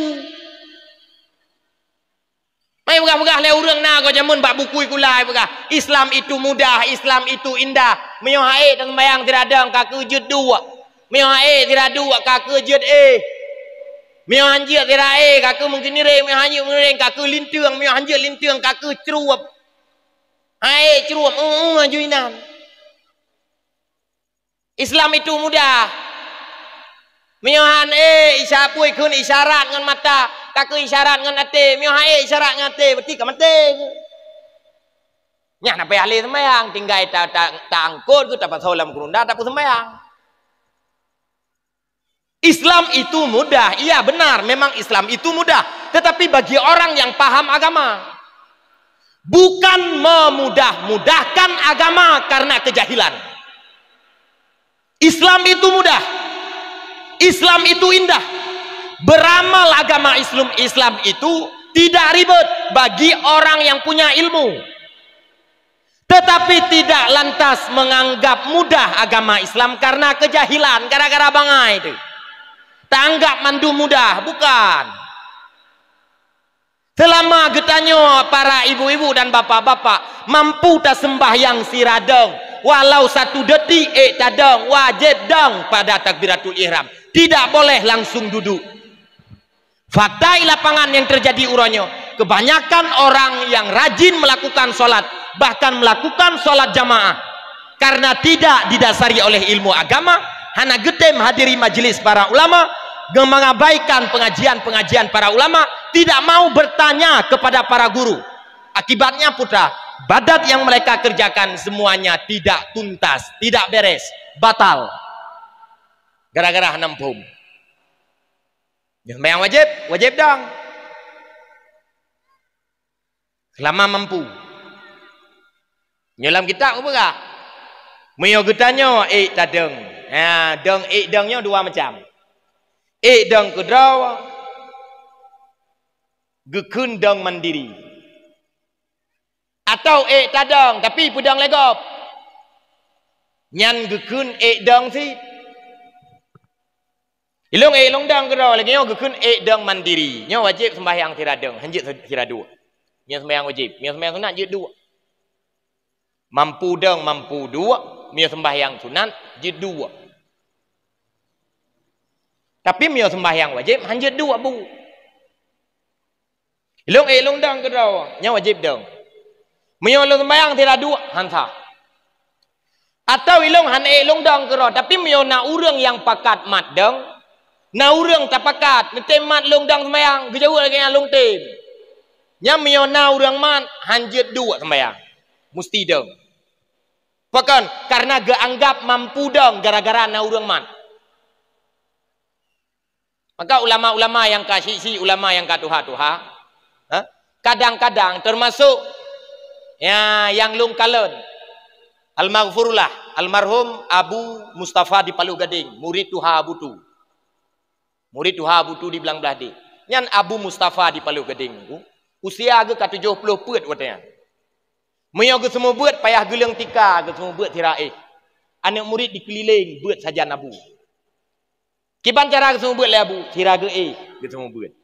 Mai begah-begah le urang na ko jamun bak bukui kulai begah. Islam itu mudah, Islam itu indah. Meyo hae dan mayang tiradang ka kejut dua. Mio tira dua kake jet mio hanjir tira kake mungkin ni re mio hanjir mungkin kake lintiang mio hanjir lintiang kake ceruap ceruap juinan. Islam itu mudah. Mio han isapui kun isyarat ngan mata kake isyarat ngan ate mio isyarat ngan ate berarti ka mate. Nya na payah le sembayang tinggal tak angkut ku tak pasal dalam kerunda tak pun sembayang. Islam itu mudah, iya benar, memang Islam itu mudah. Tetapi bagi orang yang paham agama, bukan memudah-mudahkan agama karena kejahilan. Islam itu mudah, Islam itu indah. Beramal agama Islam itu tidak ribet bagi orang yang punya ilmu. Tetapi tidak lantas menganggap mudah agama Islam karena kejahilan, gara-gara bangai itu. Tak anggap mandu mudah, bukan. Selama getanyo para ibu-ibu dan bapak-bapak mampu tak sembahyang siradeng walau 1 detik tadeng wajib dong pada takbiratul ihram. Tidak boleh langsung duduk. Fakta di lapangan yang terjadi uronyo, kebanyakan orang yang rajin melakukan sholat, bahkan melakukan sholat jamaah karena tidak didasari oleh ilmu agama, hana getem hadiri majelis para ulama, mengabaikan pengajian-pengajian para ulama, tidak mau bertanya kepada para guru. Akibatnya putra, badat yang mereka kerjakan semuanya tidak tuntas, tidak beres, batal. Gara-gara nampum. Yang wajib dong. Selama mampu. Nyolam kita apa kah? Mio getanyo tadeng. Dengnya dua macam. Deng kedua gekun deng mandiri. Atau tadeng tapi pedang legop. Nyan gekun deng si. Ilong deng kedua lagi nyo gekun deng mandiri. Nyo wajib sembahyang tiradeng, hanjit tiradua. Nyo sembahyang wajib, nyo sembahyang sunat jid dua. Mampu deng mampu dua, nyo sembahyang sunat jid dua. Tapi mio sembahyang wajib hanjit dua bu. Ilong dang kedua, nya wajib dong. Mio sembahyang tidak dua hansa. Atau ilong dang kedua, tapi mio na urang yang pakat mat dong. Na urang tak pakat, netem mat long dang sembahyang, gejauh lagi long tem. Nya mio na urang mat hanjit dua sembahyang. Mesti dong. Pakan karena geanggap mampu dong gara-gara na urang mat. Maka ulama-ulama yang kasih ulama yang katuha-tuha, kadang-kadang termasuk yang lung kalon, almarhumlah, almarhum Abu Mustafa di Palu Gading, murid Tuha Butu. Murid Tuha Butu di Belang Beladi. Nyan Abu Mustafa di Palu Gading. Usia ke 70 pet watanya. Mio ke semua buat payah geleng tika ke semua buat tiraih. Anak murid dikeliling buat saja nabu. Kiban cara ke semua buat labu tira ke ke semua buat.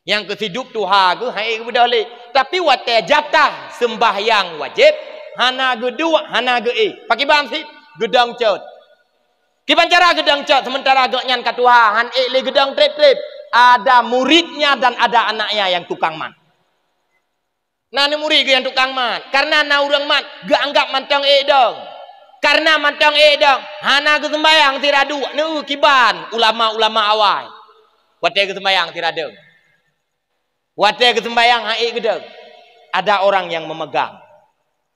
Yang kesiduk Tuha ke hai ke bedale. Tapi wate jatah sembahyang wajib hana ke dua hana ke pakiban sit gedang cot. Kiban cara gedang cot sementara gak nyan katuha han le gedang trip-trip. Ada muridnya dan ada anaknya yang tukang man. Nah ni murid yang tukang man. Karena na urang man gak anggap mantang dong. Karena mantang dong. Hana ke sembayang tira dua. Nu kiban ulama-ulama awal. Wate ke sembayang tira dong. Wate ke sembayang hai gedang. Ada orang yang memegang.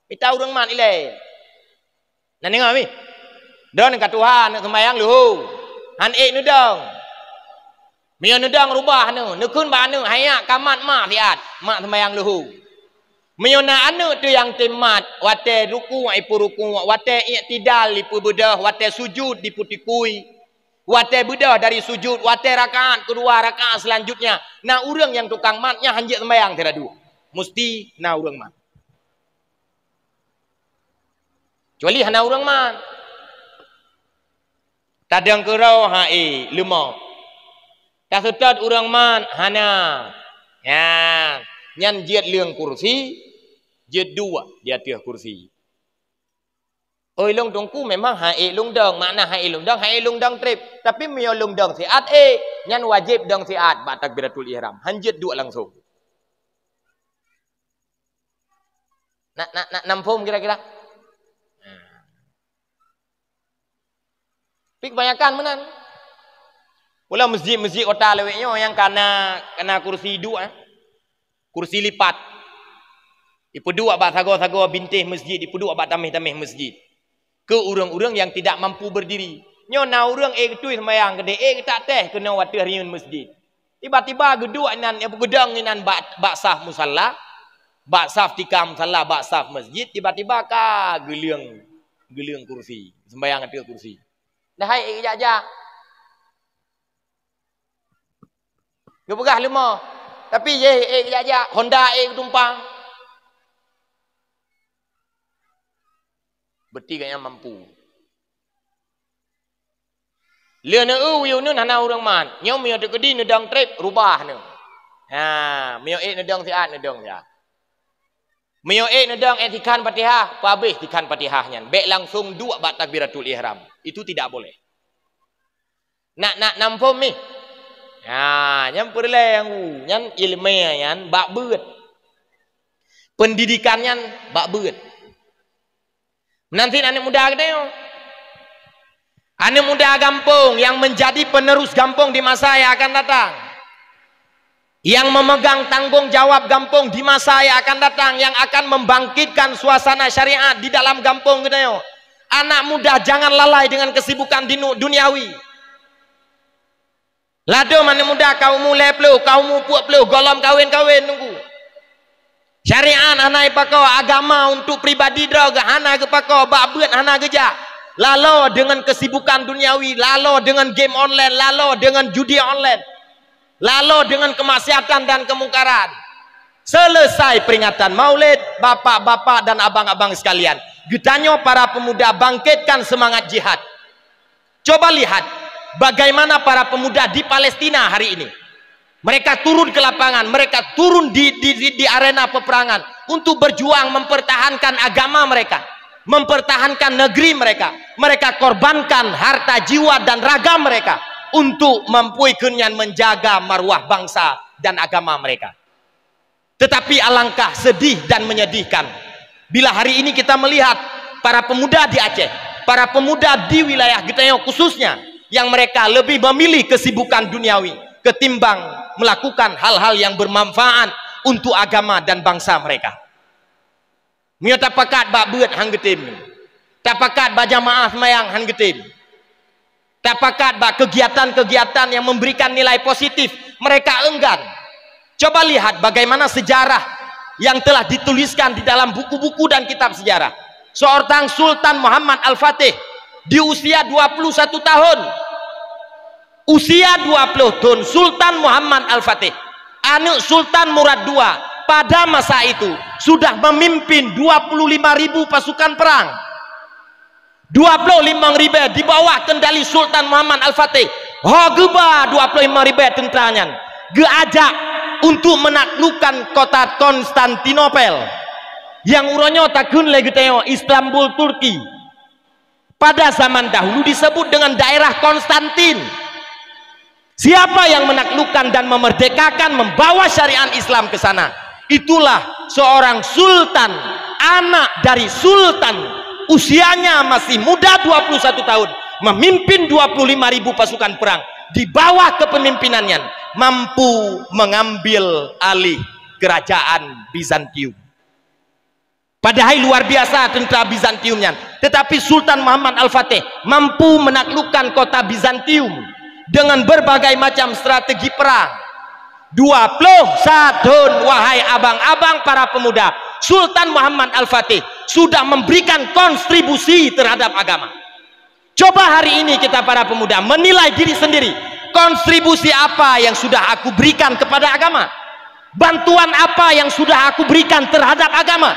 Kita urang man ile. Nah nengok mi. Don ka Tuhan nak sembahyang luhu. Han nu dong. Mio nu dong rubah nu. Nekun ba nu hayak kamat mak liat. Mak sembahyang luhu. Mio na anu tu yang temat wate ruku ipu ruku wate i'tidal ipu bedah wate sujud diputikui. Wate bedah dari sujud wate rakaat kedua rakaat selanjutnya. Nah urang yang tukang matnya hanjit sembahyang tidak dua. Mesti na urang mat. Kecuali hana urang mat. Tadang kerau lemah. Tak setat urang man hana. Ya, nyan jiat leung kursi, jiat dua di atas kursi. Oi long dongku memang hai long dong, makna hai long dong trip. Tapi mio long dong siat nyan wajib dong siat ba takbiratul ihram. Hanjit dua langsung. Nak nampum kira-kira. Tapi kebanyakan menan. Pula masjid-masjid kota leweknya yang kena kursi dua, kursi lipat. Ipu dua bak sago-sago bintih masjid, ipu dua bak tamih-tamih masjid. Ke urang-urang yang tidak mampu berdiri. Nyo na urang ketui semayang gede tak teh kena watih riun masjid. Tiba-tiba geduk nan gedang nan bak saf musalla, bak saf tikam musalla, bak saf masjid, tiba-tiba ka geliang kursi, sembayang atil kursi. Dah hai aja. Gepegah lima. Tapi ye aja Honda tumpang. Berarti kayaknya mampu. Leuna wiu nun hana urang man. Nyau mio teu kedi nedang trip rubah nu. Ha, mio nedang siat nedang ya. Mio nedang etikan Fatihah, habis tikan Fatihah nyan. Bek langsung dua bak takbiratul ihram. Itu tidak boleh. Nak nampum ni. Ha, nyan perle yang nyan ilmiah nyan bak beut. Pendidikan nyan bak beut. Nanti anak muda gede yo. Anak muda kampung yang menjadi penerus kampung di masa yang akan datang. Yang memegang tanggung jawab kampung di masa yang akan datang, yang akan membangkitkan suasana syariat di dalam kampung gede yo. Anak muda jangan lalai dengan kesibukan duniawi. Lado anak muda kau mulai pelu, kau mu puak pelu, golom kawin nunggu. Syariat hanai pakau agama untuk pribadi droga hana ke pakau bak beut hana geja. Lalu dengan kesibukan duniawi, lalu dengan game online, lalu dengan judi online, lalu dengan kemaksiatan dan kemungkaran. Selesai peringatan Maulid, bapak-bapak dan abang-abang sekalian, getanyo para pemuda bangkitkan semangat jihad. Coba lihat bagaimana para pemuda di Palestina hari ini. Mereka turun ke lapangan, mereka turun di arena peperangan untuk berjuang mempertahankan agama mereka, mempertahankan negeri mereka. Mereka korbankan harta, jiwa dan raga mereka untuk mempuikunyan menjaga marwah bangsa dan agama mereka. Tetapi alangkah sedih dan menyedihkan bila hari ini kita melihat para pemuda di Aceh, para pemuda di wilayah Getayo khususnya, yang mereka lebih memilih kesibukan duniawi ketimbang melakukan hal-hal yang bermanfaat untuk agama dan bangsa mereka. Mio tapakat bak beut hang getim. Tapakat bak jamaah semayang hang getim. Tapakat bak kegiatan-kegiatan yang memberikan nilai positif, mereka enggan. Coba lihat bagaimana sejarah yang telah dituliskan di dalam buku-buku dan kitab sejarah. Seorang Sultan Muhammad Al-Fatih di usia 21 tahun. Usia 20 tahun Sultan Muhammad Al-Fatih, anak Sultan Murad II, pada masa itu sudah memimpin 25.000 pasukan perang. 25.000 di bawah kendali Sultan Muhammad Al-Fatih. Hogeba 25.000 tentaranya geajak untuk menaklukkan kota Konstantinopel yang uronyo takun legeteo Istanbul Turki. Pada zaman dahulu disebut dengan daerah Konstantin. Siapa yang menaklukkan dan memerdekakan, membawa syariat Islam ke sana? Itulah seorang sultan, anak dari sultan, usianya masih muda 21 tahun, memimpin 25.000 pasukan perang. Di bawah kepemimpinannya mampu mengambil alih kerajaan Bizantium. Padahal luar biasa tentara Bizantiumnya. Tetapi Sultan Muhammad Al-Fatih mampu menaklukkan kota Bizantium dengan berbagai macam strategi perang. 21 wahai abang-abang para pemuda, Sultan Muhammad Al-Fatih sudah memberikan kontribusi terhadap agama. Coba hari ini kita para pemuda menilai diri sendiri. Kontribusi apa yang sudah aku berikan kepada agama? Bantuan apa yang sudah aku berikan terhadap agama?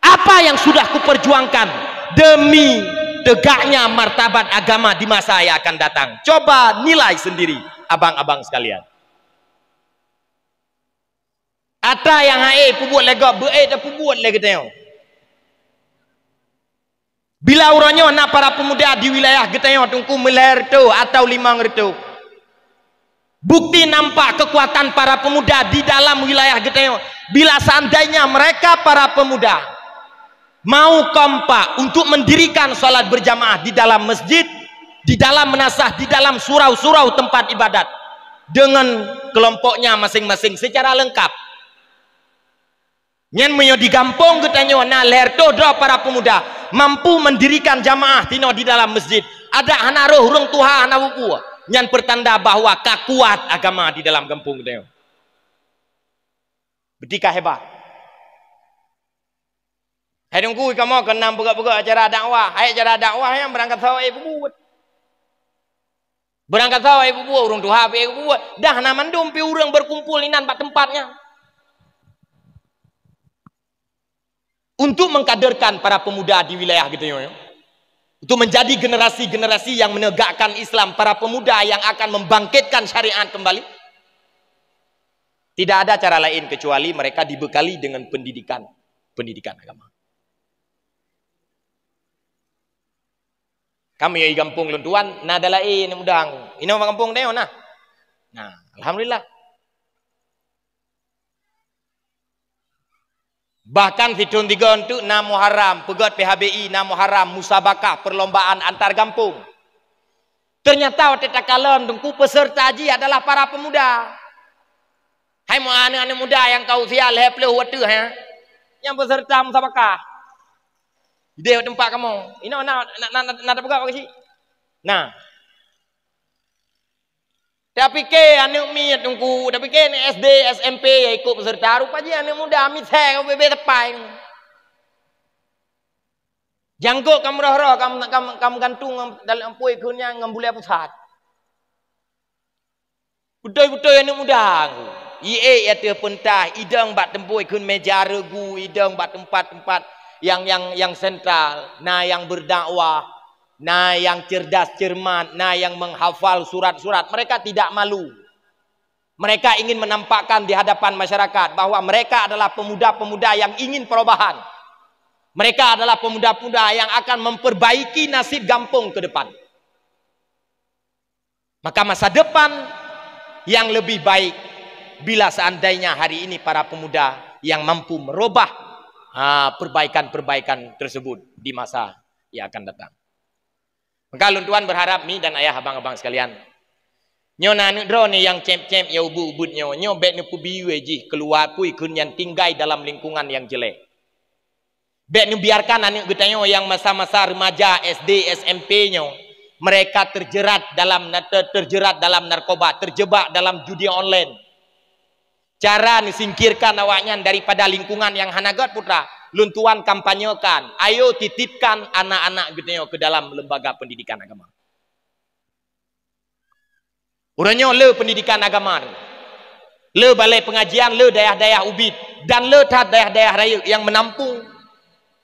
Apa yang sudah aku perjuangkan demi tegaknya martabat agama di masa yang akan datang? Coba nilai sendiri abang-abang sekalian. Ada yang pubuat lega beet dah pubuat lagi tengok. Bila orangnya nak para pemuda di wilayah Getayo tungku meler tu atau limang itu. Bukti nampak kekuatan para pemuda di dalam wilayah Getayo. Bila seandainya mereka para pemuda mau kompak untuk mendirikan salat berjamaah di dalam masjid, di dalam menasah, di dalam surau-surau tempat ibadat dengan kelompoknya masing-masing secara lengkap. Nyen menyo di kampung Getayo na ler tu do para pemuda mampu mendirikan jamaah tino di dalam masjid. Ada hanaruh urang tuha hanawu yang pertanda bahwa kakuat agama di dalam kampung Getayo. Betika hebat. Hai dongku kamu kena buka-buka acara dakwah. Hai acara dakwah yang berangkat sawah ibu buat. Berangkat sawah ibu buat urang tuha ibu buat. Dah na mandum pi urang berkumpul inan pak tempatnya. Untuk mengkaderkan para pemuda di wilayah gitu ya. Untuk menjadi generasi-generasi yang menegakkan Islam, para pemuda yang akan membangkitkan syariat kembali. Tidak ada cara lain kecuali mereka dibekali dengan pendidikan agama. Kami di kampung Luntuan, nada lain mudang. Ini orang kampung dia nah. Nah, alhamdulillah. Bahkan fitun 3 untuk na Muharram, pegot PHBI na Muharram, musabakah perlombaan antar kampung. Ternyata waktu takalon dengku peserta haji adalah para pemuda. Hai mu anak-anak muda yang kau sial heple waktu yang peserta musabakah. Dia tempat kamu. Ini nak buka apa sih? Nah. Tapi ke anak mi tungku, tapi ke SD, SMP ya ikut peserta rupanya anak muda amit saya kau bebe tepai. Jangkuk kamu roh kamu gantung dalam puai kunya ngambulai pusat. Betul-betul anak muda. Ie ya tu pentah idang bat tempuai kun meja regu, idang bat tempat-tempat yang sentral, nah yang berdakwah. Nah yang cerdas cermat, nah yang menghafal surat-surat, mereka tidak malu. Mereka ingin menampakkan di hadapan masyarakat bahwa mereka adalah pemuda-pemuda yang ingin perubahan. Mereka adalah pemuda-pemuda yang akan memperbaiki nasib kampung ke depan. Maka masa depan yang lebih baik bila seandainya hari ini para pemuda yang mampu merubah perbaikan-perbaikan tersebut di masa yang akan datang. Maka Luntuan berharap mi dan ayah abang-abang sekalian. Nyo nanu dro ni yang cem-cem ya ubud nyo bet nu pubiu ji keluar pui kun yang tinggai dalam lingkungan yang jelek. Bet nu biarkan anak Getayo yang masa-masa remaja SD SMP nyo mereka terjerat dalam narkoba, terjebak dalam judi online. Cara ni singkirkan awaknya daripada lingkungan yang hanagat putra. Luntuan kampanyekan, ayo titipkan anak-anak Getayo ke dalam lembaga pendidikan agama. Urangnya le pendidikan agama, le balai pengajian, le daerah-daerah ubid, dan le daerah-daerah raya yang menampung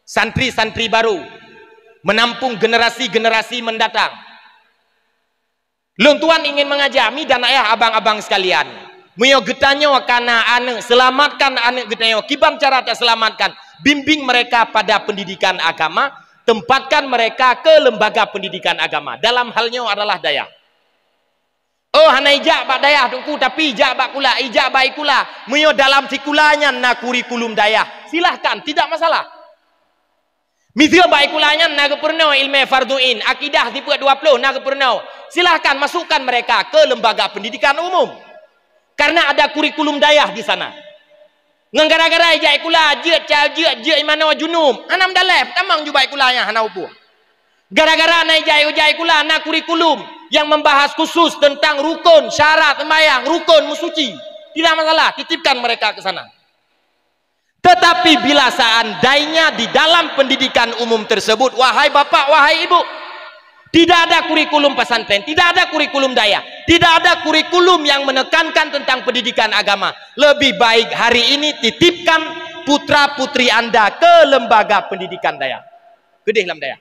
santri-santri baru, menampung generasi-generasi mendatang. Luntuan ingin mengajami dan ayah abang-abang sekalian, muyo Getayo karena anak selamatkan anak Getayo, kibang cara tak selamatkan. Bimbing mereka pada pendidikan agama, tempatkan mereka ke lembaga pendidikan agama. Dalam halnya adalah daya. Oh, hana ijak bak daya tungku, tapi ijak bak kula, ijak baik kula. Muyo dalam sikulanya na kurikulum daya. Silahkan, tidak masalah. Misal baik kulanya na kepernau ilmu farduin, akidah tipe 20 na kepernau. Silahkan masukkan mereka ke lembaga pendidikan umum. Karena ada kurikulum daya di sana. Ngara-gara ijai kula je mana junum anam dalef tamang jubai kulanya hana upu gara-gara na ijai kula na kurikulum yang membahas khusus tentang rukun syarat sembahyang rukun musuci tidak masalah titipkan mereka ke sana. Tetapi bila seandainya di dalam pendidikan umum tersebut wahai bapak wahai ibu tidak ada kurikulum pesantren, tidak ada kurikulum daya, tidak ada kurikulum yang menekankan tentang pendidikan agama. Lebih baik hari ini titipkan putra-putri Anda ke lembaga pendidikan daya. Gede lam daya.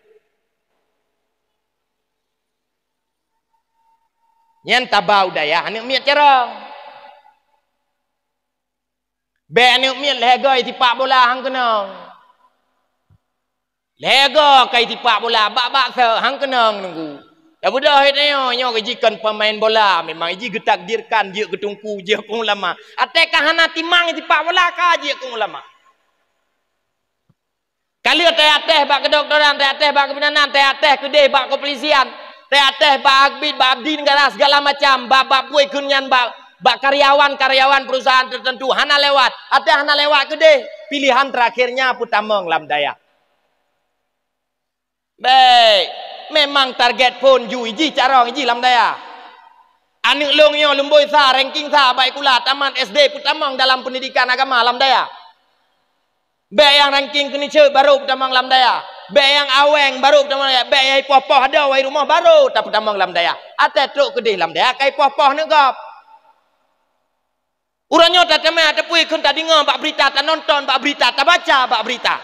Nyen tabau daya, anak miat cerong. Be anak miat lehagoi tipak bola hang kenong. Lega kai tipak bola bak-bak se hang kenang nunggu. Ya budak hitnya nyo kejikan pemain bola memang iji getakdirkan dia ketungku dia kong ulama. Atekah hana timang tipak bola ka dia kong ulama. Kali teh bak kedokteran, teh bak kebenaran, teh kedai bak kepolisian, teh bak agbid, bak abdi negara segala macam, bak puai kunyan bak karyawan perusahaan tertentu hana lewat. Hana lewat kedai. Pilihan terakhirnya putamong lam daya. Baik, memang target pun ju iji carong iji lam daya. Anik long yo lemboi sa ranking sa baik kula taman SD putamong dalam pendidikan agama lam daya. Baik yang ranking kenice baru putamong lam daya. Baik yang aweng baru putamong lam daya. Baik yang poh-poh ada wai rumah baru tak putamong lam daya. Ate truk kedih lam daya kai poh-poh ne gap. Urangnya tak temai ada pui kun tak dengar bak berita tak nonton bak berita tak baca bak berita.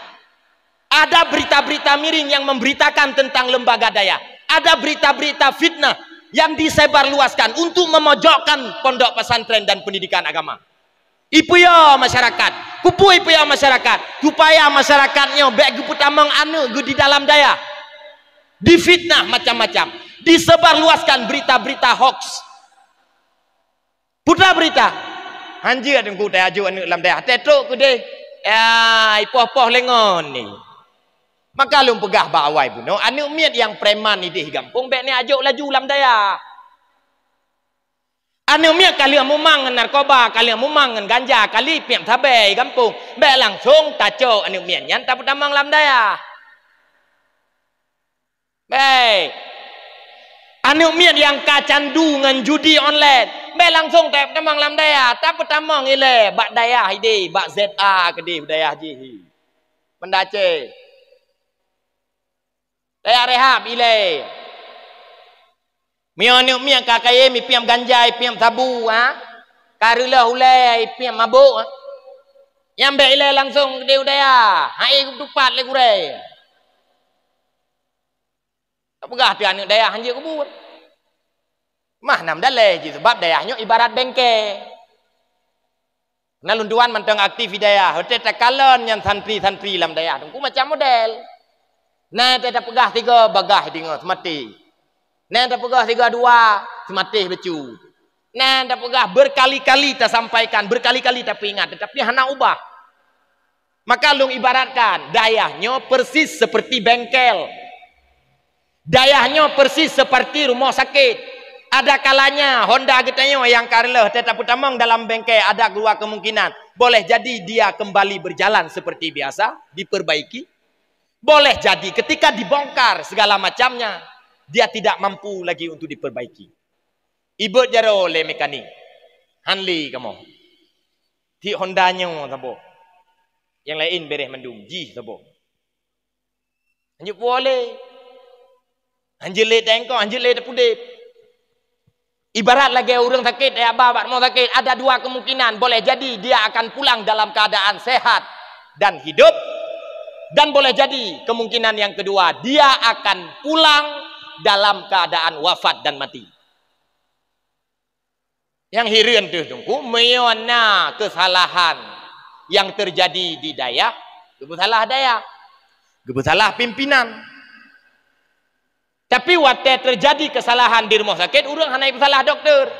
Ada berita-berita miring yang memberitakan tentang lembaga daya. Ada berita-berita fitnah yang disebarluaskan untuk memojokkan pondok pesantren dan pendidikan agama. Ipuya masyarakat, kupu ipuya masyarakat, supaya masyarakatnya baik putamang anu di dalam daya. Difitnah macam-macam, disebarluaskan berita-berita hoax. Putra berita, anjir dengku daya aju anu dalam daya. Tetok ku deh, ya ipoh-poh lengon ni. Maka lum pegah bawai buno anu miat yang preman ni di gampung bek ni ajuk laju lam daya. Anu miat kali mu mangan narkoba, kali mu mangan ganja, kali piam tabai gampung bek langsung tacok anu miat nyan tak putamang lam daya. Baik. Anu miat yang kacandu ngan judi online bek langsung tak putamang lam daya, tak putamang ile bak daya hide, bak ZA kedih daya ji. Mendace. Daya rehab ile. Mianuk mian kakaye mi piam ganjai piam tabu ha. Karula hulai piam mabuk ha. Yang be ile langsung dia udaya. Hai tupat le kurai. Tak pegah tu anak daya hanje kubur. Mah nam daleh je sebab dayahnya ibarat bengke. Nalunduan mantang aktif daya. Hotel takalon yang santri-santri lam daya. Tunggu macam model. Nah, tak pegah tiga bagah dengar semati. Nah, tak pegah tiga dua semati becu. Nah, tak pegah berkali-kali tak sampaikan, berkali-kali tapi ingat, tetapi hana ubah. Maka lung ibaratkan dayahnya persis seperti bengkel. Dayahnya persis seperti rumah sakit. Ada kalanya Honda katanya yang karela tetap utamang dalam bengkel ada dua kemungkinan. Boleh jadi dia kembali berjalan seperti biasa, diperbaiki. Boleh jadi ketika dibongkar segala macamnya, dia tidak mampu lagi untuk diperbaiki. Ibu jaro le mekanik. Hanli kamu. Ti Hondanya sabo. Yang lain bereh mendung ji sabo. Anjuk boleh. Anjuk le tengko, anjuk le tepudip. Ibarat lagi orang sakit, abah mau sakit, ada dua kemungkinan. Boleh jadi dia akan pulang dalam keadaan sehat dan hidup. Dan boleh jadi kemungkinan yang kedua, dia akan pulang dalam keadaan wafat dan mati. Yang hirian tu tunggu, meona kesalahan yang terjadi di daya, salah daya, salah pimpinan. Tapi waktu terjadi kesalahan di rumah sakit, orang hanya salah dokter.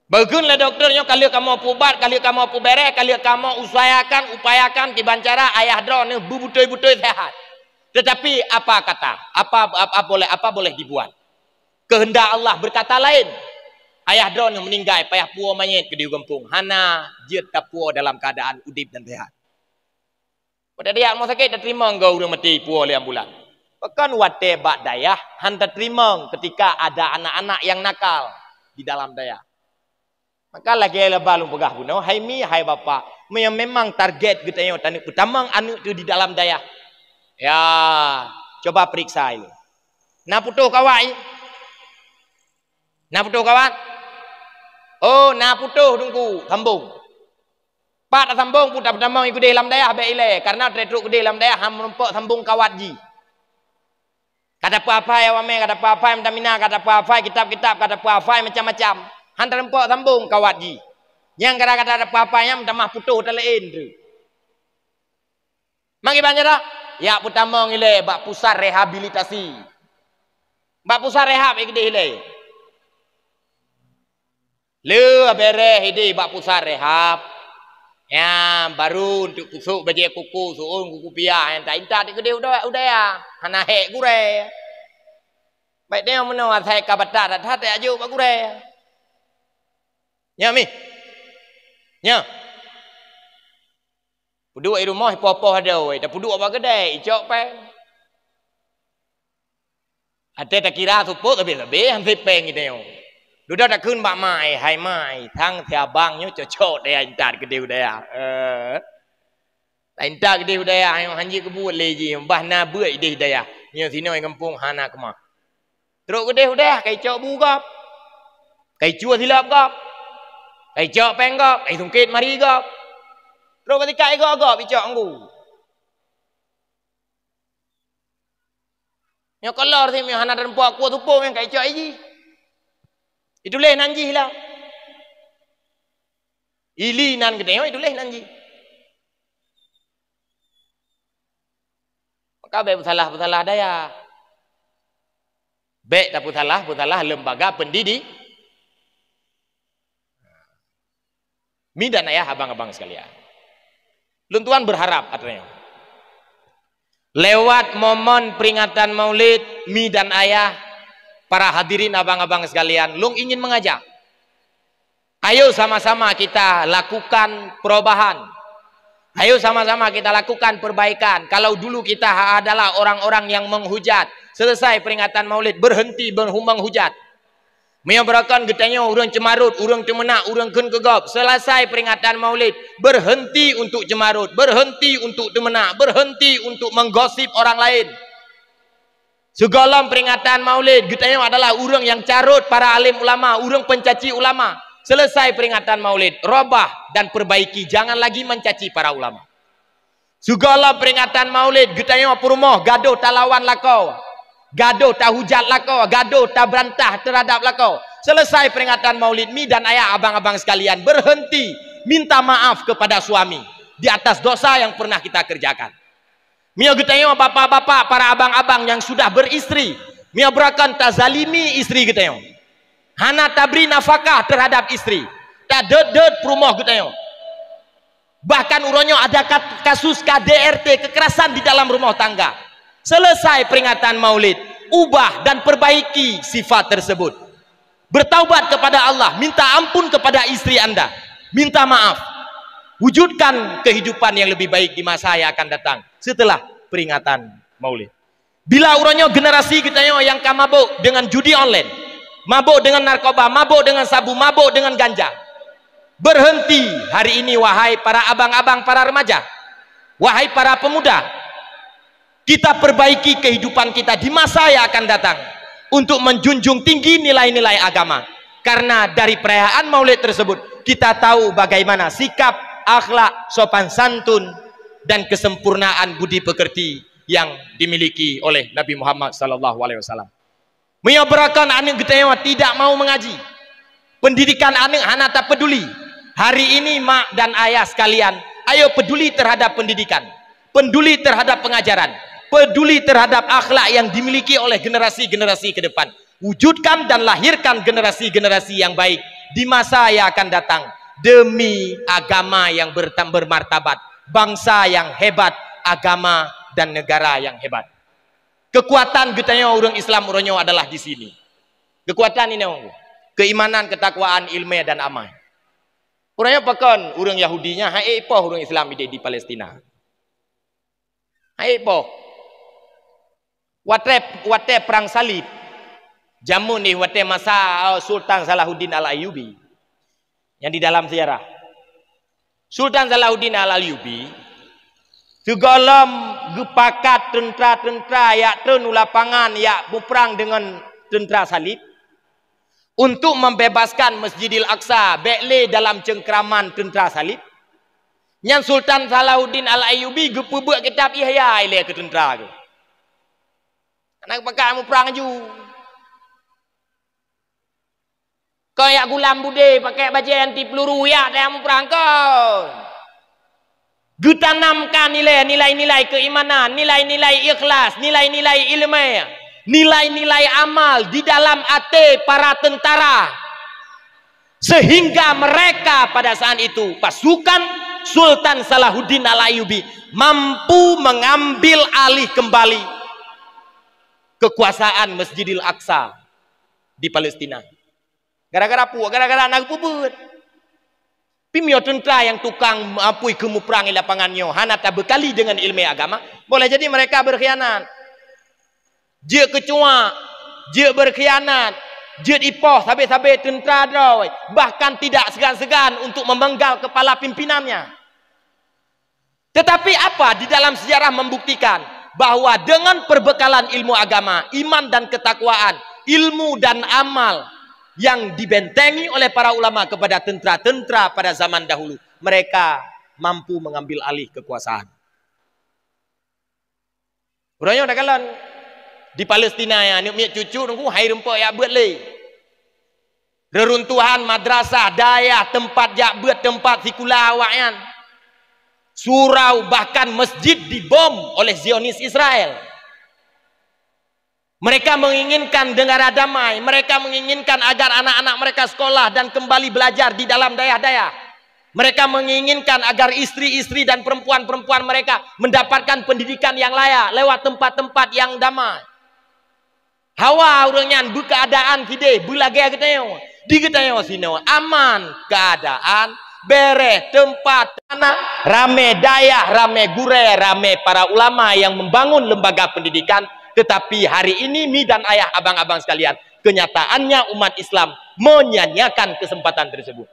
Bagunlah dokternya kalau kamu pubat, kalau kamu pubere, kalau kamu upayakan kibancara ayah drone bubutoi sehat. Tetapi apa kata? Apa boleh dibuat? Kehendak Allah berkata lain. Ayah drone yang meninggal payah puo mayit ke di kampung. Hana jiat puo dalam keadaan udip dan sehat. Pada dia mau sakit tak terima engkau udah mati puo oleh ambulan. Bahkan wate bak dayah hanta terima ketika ada anak-anak yang nakal di dalam dayah. Maka lagi lebalung pegah buno, hai mi, hai bapa, memang target kita yang tani utamang anu itu di dalam daya. Ya, coba periksa ini. Nak putuh kawan? Nak putuh kawan? Oh, nak putuh tunggu, sambung. Pak tak sambung, putar utamang ikut dalam daya, beile, karena terus ke dalam daya, ham menumpuk sambung kawat ji. Kata apa ya wame, kata apa yang tamina, kata apa kitab-kitab, kata apa macam-macam. Hantar empok sambung kawat ji. Yang kata-kata ada apa-apanya minta mah putuh talain tu. Mari banyak dah. Ya pertama ngile bak pusat rehabilitasi. Bak pusat rehab ikde hile. Le beres ide bak pusat rehab. Ya baru untuk kusuk baje kuku suun kuku pia yang tak inta dik gede udah ya. Hana hek gure. Baik dia meno asai kabata dah tak aju bak gure. Nya mi. Nya. Puduk di rumah popoh ada we, dah puduk apa kedai, icok pe. Ate tak kira suput lebih hampir peng gitu. Duda tak kun bak mai, hai mai, thang thia bangnya cocok dia intar gede udaya. Intar gede udaya, yang hanji kebuat leji, bah na buat ide daya. Nyo sini orang kampung hana kemah. Teruk gede udaya, kai cok bugap. Kai cua silap gap. Kai cok peng gap, kai sungkit mari gap. Terus ketika ego-ego bicok anggu. Yang kolor sih yang hana dan puak kuat tupu yang kai cok aji. Itu leh nanji lah. Ili nan gede itu leh nanji. Maka baik salah daya. Baik tak salah lembaga pendidik. Mi dan ayah abang-abang sekalian. Luntuan berharap katanya. Lewat momen peringatan Maulid, mi dan ayah, para hadirin abang-abang sekalian, lung ingin mengajak. Ayo sama-sama kita lakukan perubahan. Ayo sama-sama kita lakukan perbaikan. Kalau dulu kita adalah orang-orang yang menghujat, selesai peringatan Maulid berhenti menghujat. Menyabarakan getanya orang cemarut, orang temenak, orang kun kegop. Selesai peringatan Maulid, berhenti untuk cemarut, berhenti untuk temenak, berhenti untuk menggosip orang lain. Segala peringatan Maulid, getanya adalah orang yang carut para alim ulama, orang pencaci ulama. Selesai peringatan Maulid, robah dan perbaiki, jangan lagi mencaci para ulama. Segala peringatan Maulid, getanya perumoh, gaduh talawan lakau. Gaduh tak hujat lakau, gaduh tak berantah terhadap lakau. Selesai peringatan Maulid, mi dan ayah abang-abang sekalian berhenti minta maaf kepada suami di atas dosa yang pernah kita kerjakan. Mia getanya bapak-bapak, para abang-abang yang sudah beristri, mia berakan tazalimi istri getanya. Hana tabri nafkah terhadap istri. Tak dedet perumoh getanya. Bahkan uronyo ada kasus KDRT, kekerasan di dalam rumah tangga. Selesai peringatan Maulid, ubah dan perbaiki sifat tersebut. Bertaubat kepada Allah, minta ampun kepada istri Anda, minta maaf. Wujudkan kehidupan yang lebih baik di masa yang akan datang setelah peringatan Maulid. Bila uronyo generasi kita yang mabuk dengan judi online, mabuk dengan narkoba, mabuk dengan sabu, mabuk dengan ganja. Berhenti hari ini wahai para abang-abang, para remaja, wahai para pemuda. Kita perbaiki kehidupan kita di masa yang akan datang untuk menjunjung tinggi nilai-nilai agama. Karena dari perayaan Maulid tersebut kita tahu bagaimana sikap, akhlak, sopan santun dan kesempurnaan budi pekerti yang dimiliki oleh Nabi Muhammad SAW. Menyabarakan anak kita tidak mau mengaji. Pendidikan anak hana tak peduli. Hari ini mak dan ayah sekalian, ayo peduli terhadap pendidikan, peduli terhadap pengajaran, peduli terhadap akhlak yang dimiliki oleh generasi-generasi ke depan. Wujudkan dan lahirkan generasi-generasi yang baik di masa yang akan datang demi agama yang bermartabat, bangsa yang hebat, agama dan negara yang hebat. Kekuatan getanya orang Islam orangnya adalah di sini. Kekuatan ini keimanan, ketakwaan, ilmu dan amal. Orangnya pakan orang Yahudinya, hai po orang Islam di Palestina. Hai po. Wate perang salib. Jamu nih wate masa Sultan Salahuddin Al-Ayyubi. Yang di dalam sejarah. Sultan Salahuddin Al-Ayyubi segala gepakat tentera-tentera ya trenu lapangan ya berperang dengan tentera salib untuk membebaskan Masjidil Aqsa bekle dalam cengkraman tentera salib. Yang Sultan Salahuddin Al-Ayyubi gepubuat kitab Ihya ile ke tentera tu. Anak pakai mu perang ju. Kau ya gulam bude pakai baju anti peluru ya dia mu perang kau. Getanamkan nilai-nilai keimanan, nilai-nilai ikhlas, nilai-nilai ilmu, nilai-nilai amal di dalam hati para tentara. Sehingga mereka pada saat itu, pasukan Sultan Salahuddin Al-Ayyubi mampu mengambil alih kembali kekuasaan Masjidil Aqsa di Palestina. Gara-gara apa? Gara-gara anak puput. Pimio tentara yang tukang apui kemu perang di lapangannya, hana tak bekali dengan ilmu agama, boleh jadi mereka berkhianat. Dia kecoa, dia berkhianat, dia ipoh habis-habis tentara drawai, bahkan tidak segan-segan untuk memenggal kepala pimpinannya. Tetapi apa di dalam sejarah membuktikan bahwa dengan perbekalan ilmu agama, iman dan ketakwaan, ilmu dan amal yang dibentengi oleh para ulama kepada tentara-tentara pada zaman dahulu, mereka mampu mengambil alih kekuasaan. Orangnya dah kalan di Palestina ya, ni miak cucu nunggu hai rempok ya buat le. Reruntuhan madrasah, daya, tempat jak buat tempat sekolah awaknya. Surau bahkan masjid dibom oleh Zionis Israel. Mereka menginginkan negara damai, mereka menginginkan agar anak-anak mereka sekolah dan kembali belajar di dalam daerah-daerah. Mereka menginginkan agar istri-istri dan perempuan-perempuan mereka mendapatkan pendidikan yang layak lewat tempat-tempat yang damai. Hawa orangnya berkeadaan fide, belagaya ketanya, di ketanya sini aman keadaan, beres tempat tanah, rame daya, rame gure, rame para ulama yang membangun lembaga pendidikan. Tetapi hari ini mi dan ayah abang-abang sekalian, kenyataannya umat Islam menyanyiakan kesempatan tersebut.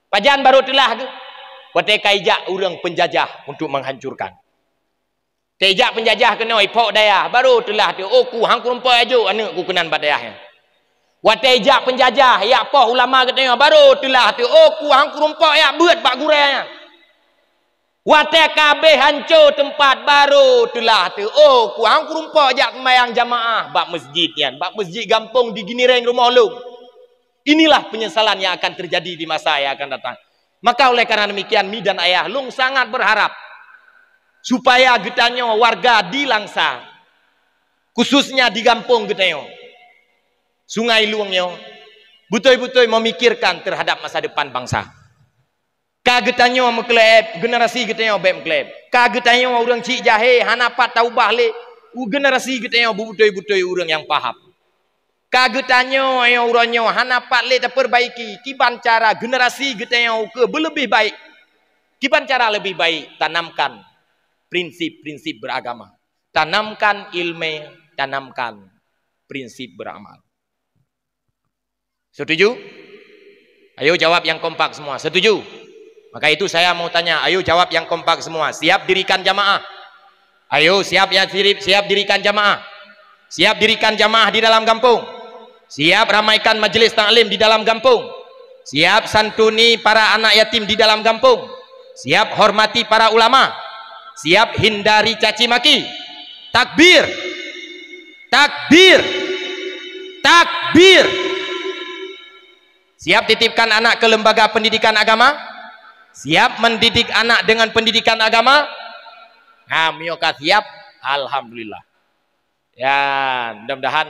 Pajan baru telah tu, watai kaijak orang penjajah untuk menghancurkan. Kaijak penjajah kena ipok daya, baru telah tu, oh ku hang kurumpai aja, anak ku kenan bad dayahnya. Watai jak penjajah, ya poh ulama katanya, baru telah tu, oh ku hang kurumpai ya buat bak gurainya. Watai kabeh hancur tempat baru telah tu. Oh, ku hang kurumpak jak sembahyang jamaah bab masjid yan, bab masjid gampung di Ginireng rumah lu. Inilah penyesalan yang akan terjadi di masa yang akan datang. Maka oleh karena demikian mi dan ayah lung sangat berharap supaya getanyo warga di Langsa, khususnya di kampung getanyo, Sungai Luangnya, betul-betul memikirkan terhadap masa depan bangsa. Kagetanyo mengklep, generasi getanyo mengklep. Kagetanyo orang cik jahe, hanapat taubah le, generasi getanyo betul-betul orang yang paham. Kagetanyo ayo uranyo hanapat le terperbaiki, kiban cara generasi getanyo ke lebih baik. Kiban cara lebih baik, tanamkan prinsip-prinsip beragama. Tanamkan ilmu, tanamkan prinsip beramal. Setuju? Ayo jawab yang kompak semua. Setuju? Maka itu saya mau tanya, ayo jawab yang kompak semua. Siap dirikan jamaah? Ayo siap dirikan jamaah. Siap dirikan jamaah di dalam kampung. Siap ramaikan majelis taklim di dalam kampung. Siap santuni para anak yatim di dalam kampung. Siap hormati para ulama. Siap hindari caci maki. Takbir. Takbir. Takbir. Siap titipkan anak ke lembaga pendidikan agama? Siap mendidik anak dengan pendidikan agama? Nah, mioka siap, alhamdulillah. Ya, mudah-mudahan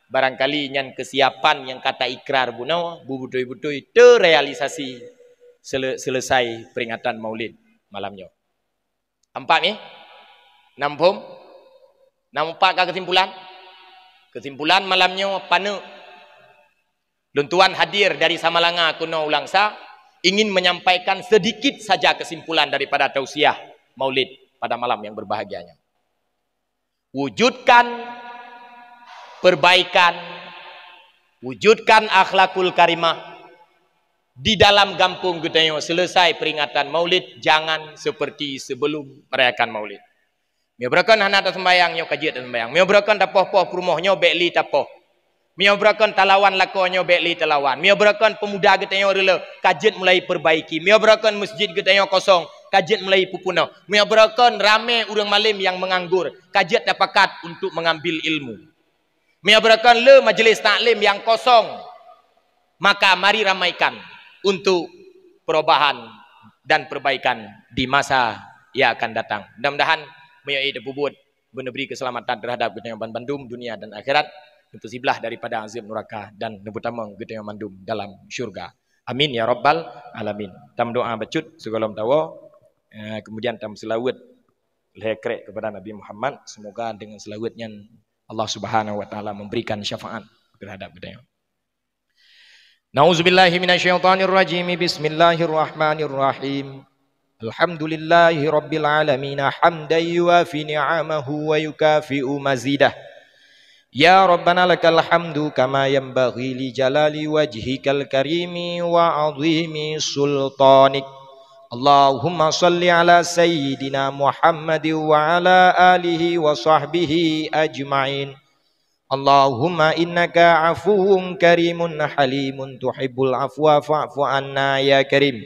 barangkali nyan kesiapan yang kata ikrar bunau, betul-betul terrealisasi selesai peringatan Maulid malamnya. Empat ni, nampum, nampak ke kesimpulan? Kesimpulan malamnya pana. Luntuan hadir dari Samalanga kuno Langsa ingin menyampaikan sedikit saja kesimpulan daripada tausiah Maulid pada malam yang berbahagianya. Wujudkan perbaikan, wujudkan akhlakul karimah di dalam kampung getanyo. Selesai peringatan Maulid, jangan seperti sebelum merayakan Maulid. Mio berakan hana ta sembayang nyo kajiat sembayang. Mio berakan ta poh-poh perumohnyo bekli ta poh. Mio berakan talawan lakonyo bekli talawan. Mio berakan pemuda getanyo rela kajiat mulai perbaiki. Mio berakan masjid getanyo kosong, kajiat mulai pupuna. Mio berakan rame urang malim yang menganggur, kajiat dapakat untuk mengambil ilmu. Mio berakan le majelis taklim yang kosong, maka mari ramaikan untuk perubahan dan perbaikan di masa yang akan datang. Mudah-mudahan menyai buat beri keselamatan terhadap kita Bandung dunia dan akhirat, untuk siblah daripada azab neraka dan nebutama kita Bandung dalam syurga. Amin ya rabbal alamin. Tam doa bacut segala tawa, kemudian tam selawat lekrek kepada Nabi Muhammad, semoga dengan selawatnya Allah Subhanahu wa taala memberikan syafaat terhadap kita. Nauzubillahi minasyaitonir rajim. Bismillahirrahmanirrahim. Alhamdulillahi rabbil alamin hamdan yuwafi ni'amahu wa yukafi'u mazidah. Ya Rabbana lakal hamdu kama yanbaghi li jalali wajhikal karimi wa 'azimi sultanik. Allahumma salli ala sayyidina Muhammad wa ala alihi wa sahbihi ajma'in. Allahumma innaka afuwun karimun halimun tuhibbul afwa fa'fu anna ya karim.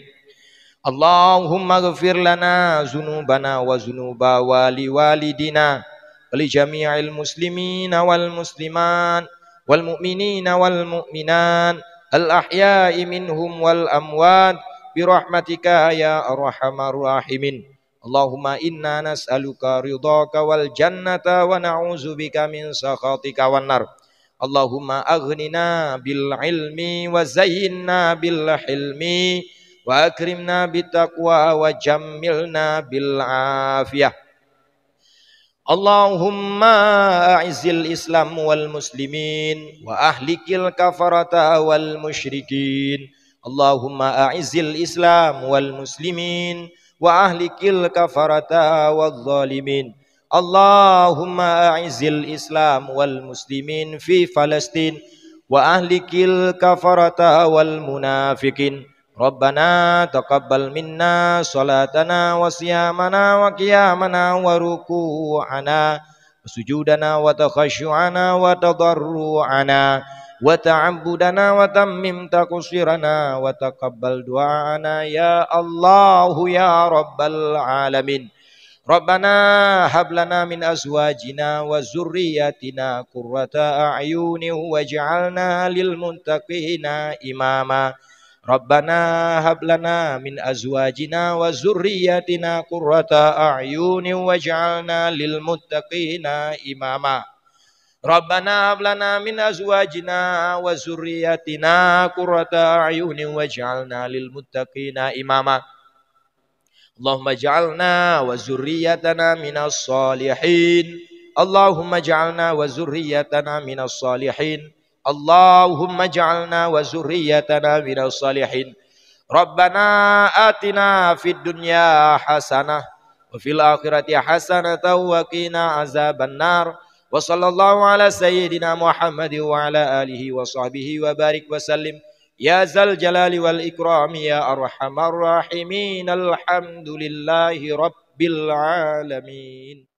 Allahumma ghfir lana zunubana wa zunuba waliwalidina wa li jami'il muslimina wal musliman wal mu'minina wal mu'minat al ahya'i minhum wal amwat birahmatika ya arhamar rahimin. Allahumma inna nas'aluka ridhaka wal jannata wa na'udzubika min sakhatika wan nar. Allahumma aghnina bil ilmi wa zayyinna bil hilmi wa akrimna bit taqwa wa jammilna bil afiyah. Allahumma a'izzil islam wal muslimin wa ahlikil kafarata wal musyrikin. Allahumma a'izzil islam wal muslimin wa ahlikil kafarata wal zalimin. Allahumma a'izzil islam wal muslimin fi Palestin wa ahlikil kafarata wal munafikin. Rabbana taqabbal minna salatana wa siyamana wa qiyamana wa ruku'ana wa sujudana wa takhashu'ana wa tadarru'ana wa ta'abbudana wa tammim taqsirana wa taqabbal du'ana ya Allahu ya Rabbal alamin. Rabbana hab lana min azwajina wa zurriyyatina qurrata a'yunin waj'alna lil muttaqina imama. Rabbana hab lana min azwajina wa zurriyyatina qurrata a'yunin waj'alna lil muttaqina imama. Rabbana hab lana min azwajina wa zurriyyatina qurrata a'yunin waj'alna lil muttaqina imama. Allahumma ja'alna wa zurriyyatana minas salihin. Allahumma ja'alna wa zurriyyatana minas salihin. Allahumma ja'alna wa zurriyyatana minas salihin. Rabbana atina fid dunya hasanah wa fil akhirati hasanah wa qina azabannar. Wa sallallahu ala sayyidina Muhammad wa ala alihi wa sahbihi wa barik wa sallim. Ya zal jalali wal ikram ya arhamar rahimin. Alhamdulillahi rabbil alamin.